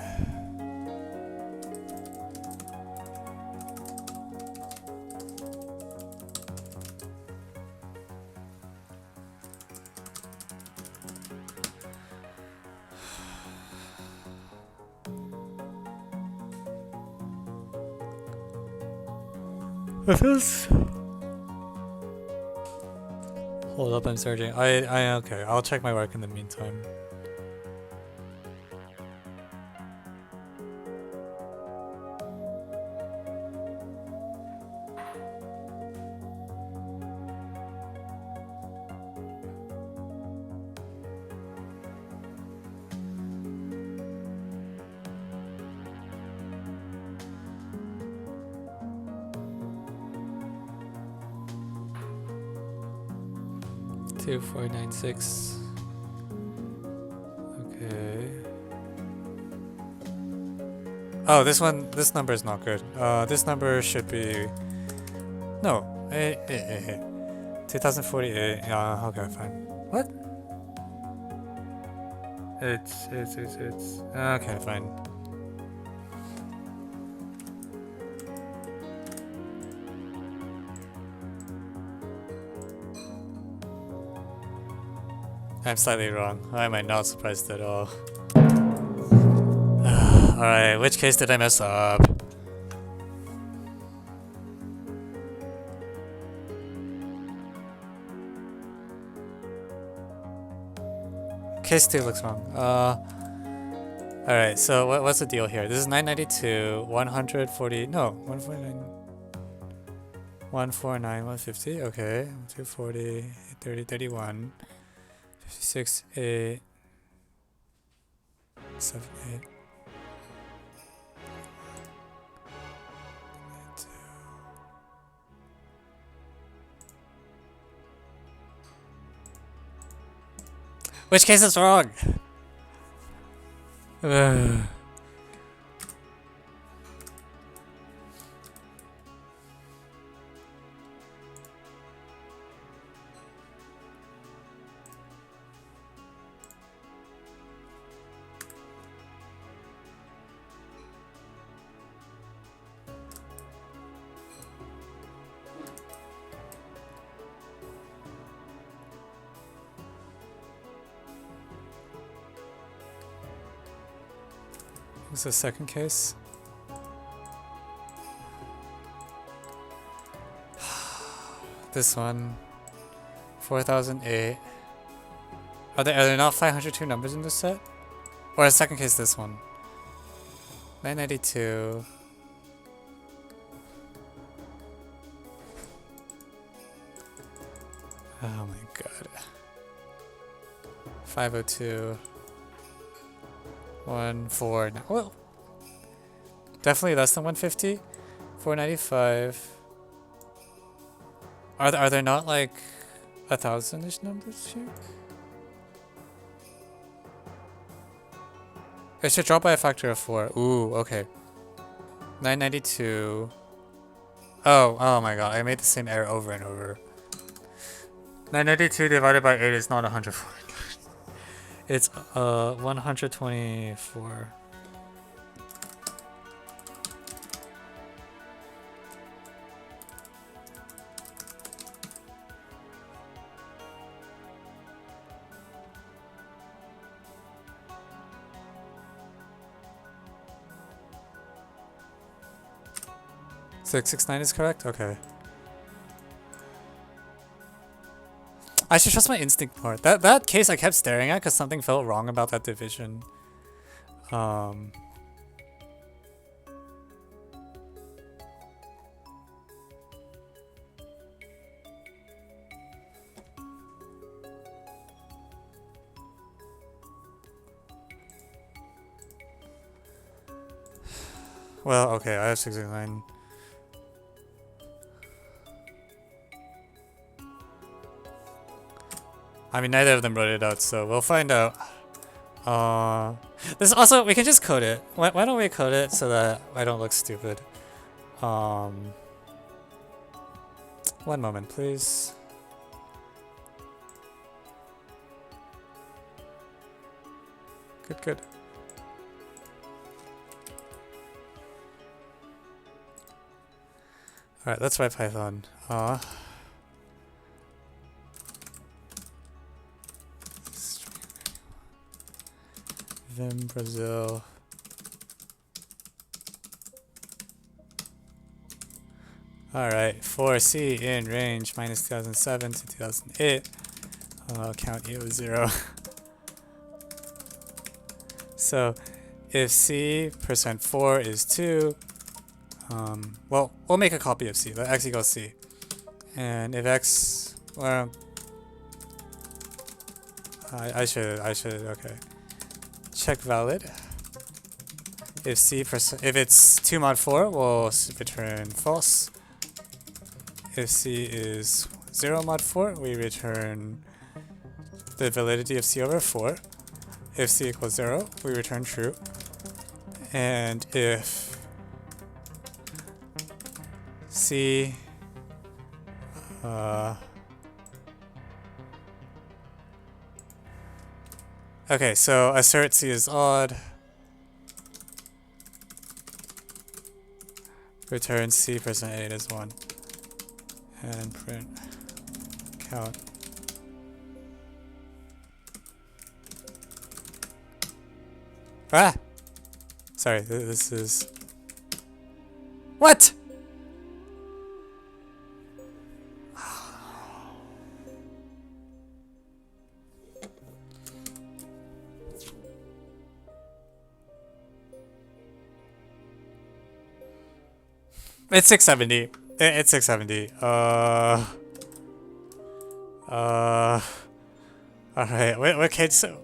It feels... Hold up, I'm searching. Okay, I'll check my work in the meantime. Two, 4, 9, 6. Okay. Oh, this number is not good. This number should be... No. 2048. Okay, fine. What? It's... Okay, fine. I'm slightly wrong. Why am I not surprised at all? Alright, which case did I mess up? Case 2 looks wrong. Alright, so what's the deal here? This is 992, 140, no, 149. 149, 150, okay. 240, 30, 31. 56, 8, 7, 8. Which case is wrong? What's the second case? This one. 4008. Are there not 502 numbers in this set? Or the second case, this one. 992. Oh my god. 502. 149. Well, definitely less than 150. 495. Are there not like 1,000-ish numbers here? It should drop by a factor of 4. Ooh, okay. 992. Oh my god, I made the same error over and over. 992 divided by 8 is not 140. It's 124. So 669 is correct? Okay. I should trust my instinct more. That case I kept staring at because something felt wrong about that division. Well, okay, I have 669. I mean, neither of them wrote it out, so we'll find out. This also, we can just code it. Why don't we code it so that I don't look stupid? 1 moment, please. Good. Alright, let's write Python. Vim Brazil. Alright, for C in range minus 2007 to 2008. Count E was 0. So if C percent 4 is 2, well, we'll make a copy of C. Let x equals C. And if x, well, I should, okay. Check valid. If if it's 2 mod 4, we'll return false. If C is 0 mod 4, we return the validity of C over 4. If C equals 0, we return true. And if C okay, so assert C is odd. Return C percent 8 is 1. And print count. Ah! Sorry, this is... What?! It's 670. It's 670. Alright, wait, okay, so...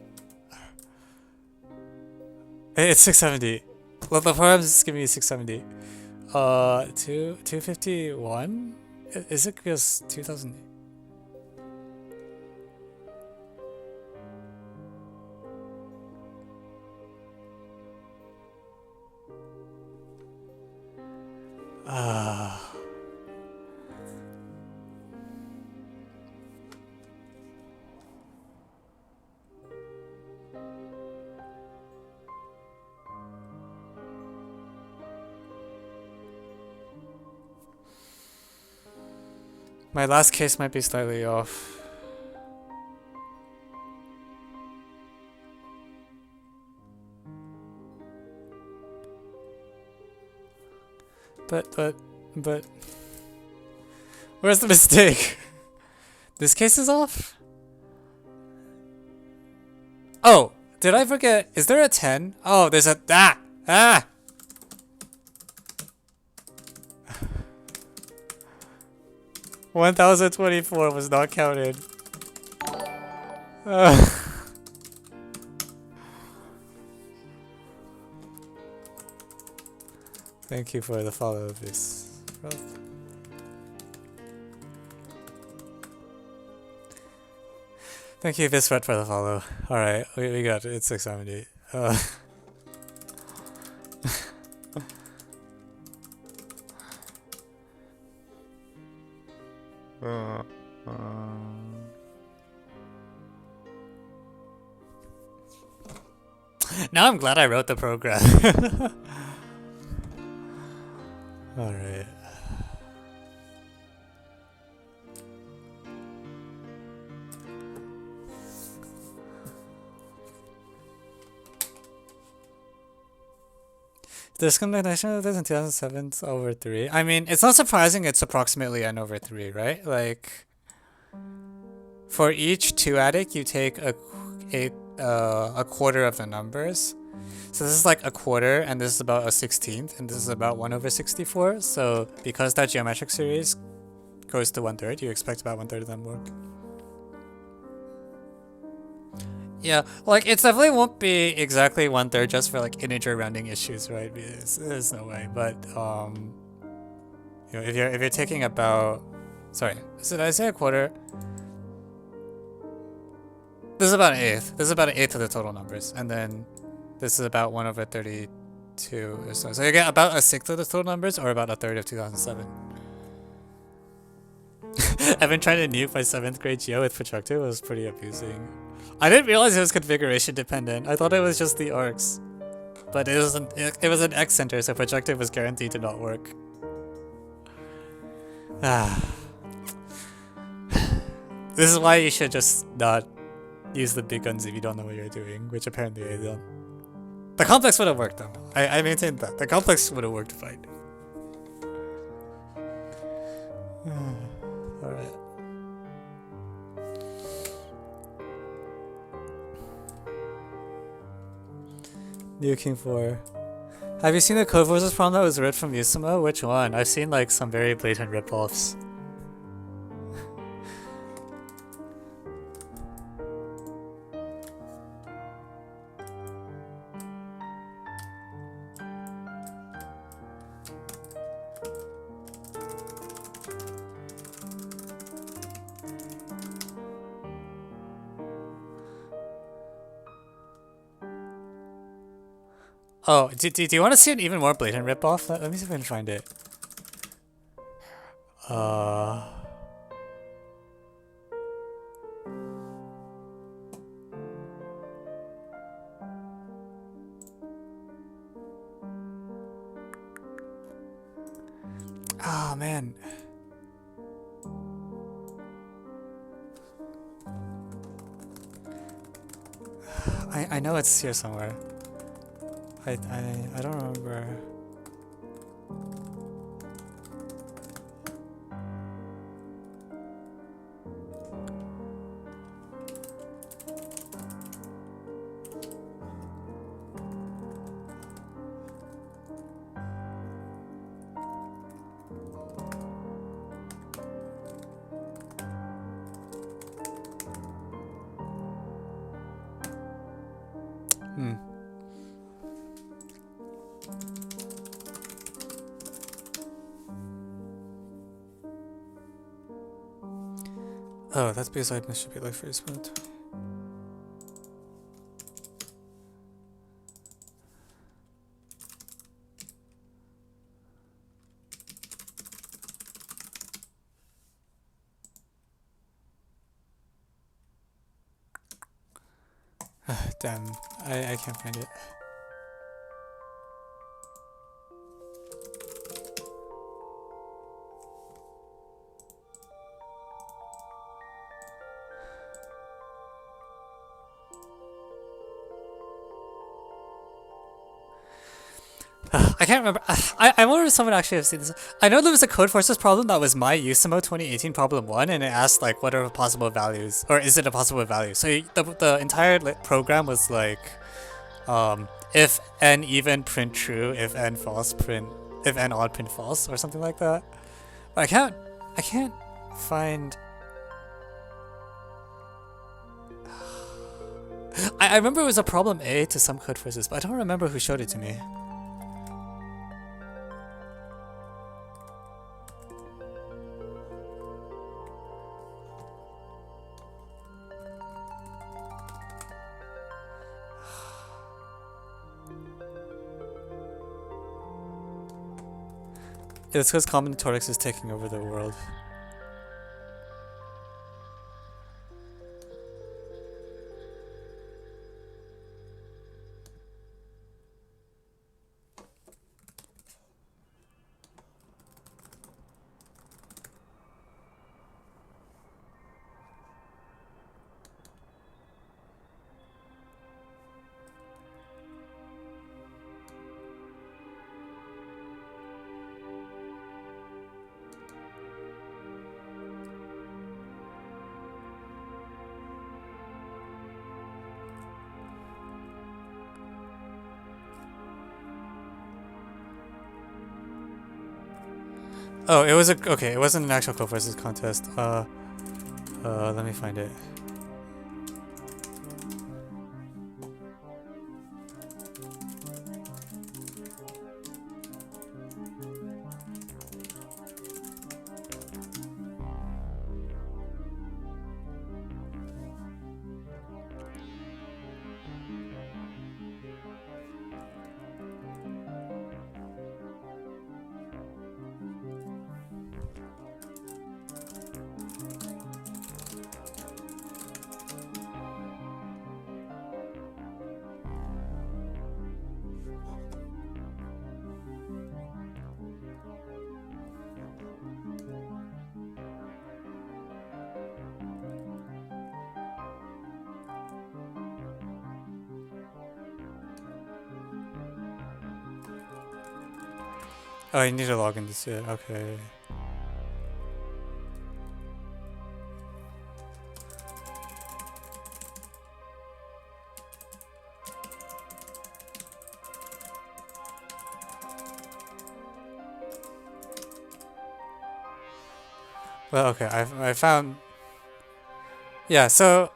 It's 670. Well, the forums is giving me 670. 251? Is it because 2000? My last case might be slightly off. But... Where's the mistake? This case is off? Oh! Did I forget? Is there a 10? Oh, there's a... Ah! 1024 was not counted. Thank you for the follow of this. Thank you, Visret, for the follow. Alright, we got it. It's 670. Now I'm glad I wrote the program. Alright. This combination of this in 2007 is over 3. I mean, it's not surprising it's approximately n over 3, right? Like, for each 2-adic, you take a quarter of the numbers. So this is like a quarter, and this is about a 16th, and this is about 1 over 64. So because that geometric series goes to 1/3, you expect about 1/3 of them work. Yeah, like it definitely won't be exactly 1/3 just for like integer rounding issues, right? There's no way. But you know, if you're taking about, sorry, did I say a quarter? This is about an eighth. This is about an eighth of the total numbers, and then this is about 1 over 32 or so. So you get about a sixth of the total numbers, or about a third of 2007. I've been trying to nuke my 7th grade geo with projector. It was pretty abusing. I didn't realize it was configuration dependent. I thought it was just the arcs. But it wasn't. It was an X center, so projector was guaranteed to not work. This is why you should just not use the big guns if you don't know what you're doing, which apparently I don't. The complex would have worked though. I maintain that. The complex would have worked fine. Alright. Nuking 4. Have you seen the Code Forces problem that was ripped from Usamo? Which one? I've seen like some very blatant rip-offs. Oh, do you want to see an even more blatant ripoff? Let me see if I can find it. Oh man. I know it's here somewhere. I don't remember. Oh, that's because I should be like first one. Damn, I can't find it. I can't remember. I wonder if someone actually has seen this. I know there was a Code Forces problem that was my Usamo 2018 problem 1, and it asked like what are possible values, or is it a possible value? So the entire program was like, if n even print true, if n false print, if n odd print false, or something like that. But I can't find. I remember it was a problem A to some Code Forces, but I don't remember who showed it to me. It's because combinatorics is taking over the world. Oh, it was a okay. It wasn't an actual code versus contest. Let me find it. Oh, you need to log in to see it. Okay. Well, okay. I found. Yeah. So.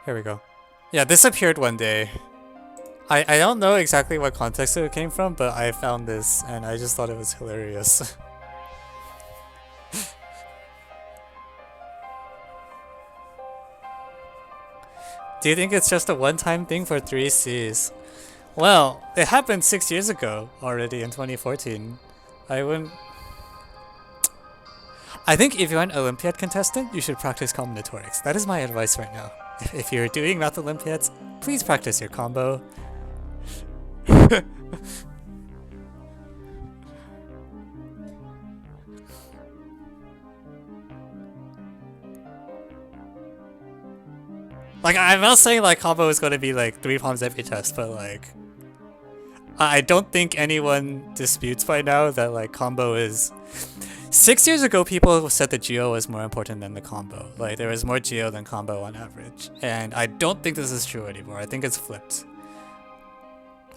Here we go. Yeah, this appeared one day. I don't know exactly what context it came from, but I found this and I just thought it was hilarious. Do you think it's just a one-time thing for 3Cs? Well, it happened 6 years ago already in 2014. I wouldn't... I think if you're an Olympiad contestant, you should practice combinatorics. That is my advice right now. If you're doing Math Olympiads, please practice your combo. Like, I'm not saying like combo is going to be like 3 palms every test, but like I don't think anyone disputes by now that like combo is 6 years ago people said the geo was more important than the combo. Like there was more geo than combo on average. And I don't think this is true anymore. I think it's flipped.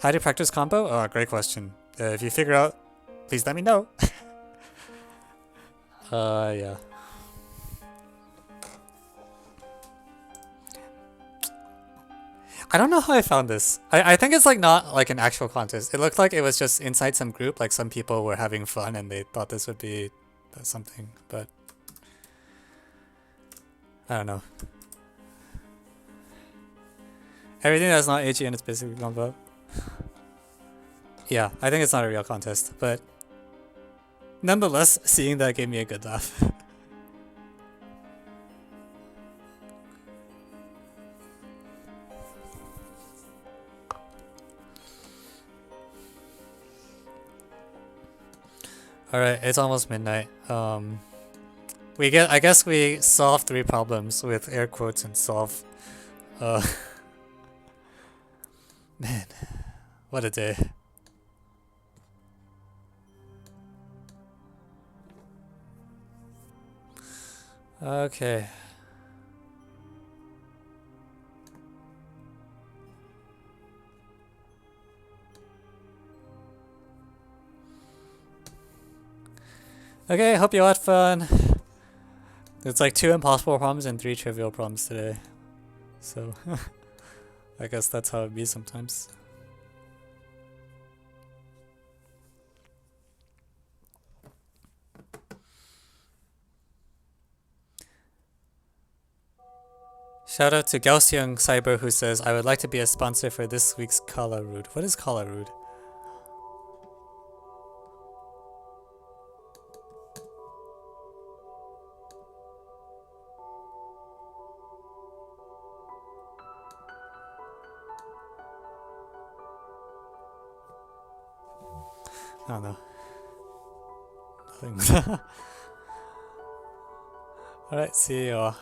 How to practice combo? Oh, great question. If you figure out, please let me know. Yeah. I don't know how I found this. I think it's like not like an actual contest. It looked like it was just inside some group, like some people were having fun and they thought this would be something, but I don't know. Everything that's not AGN is basically combo. Yeah, I think it's not a real contest, but nonetheless, seeing that gave me a good laugh. Alright, it's almost midnight. I guess we solved 3 problems with air quotes and solve. Man, what a day. Okay. Okay, hope you had fun. It's like 2 impossible problems and 3 trivial problems today. So, I guess that's how it be sometimes. Shout out to Gaussian Cyber who says, I would like to be a sponsor for this week's Kala Rood. What is Kala Rood? I don't know. Nothing. Alright, see you all.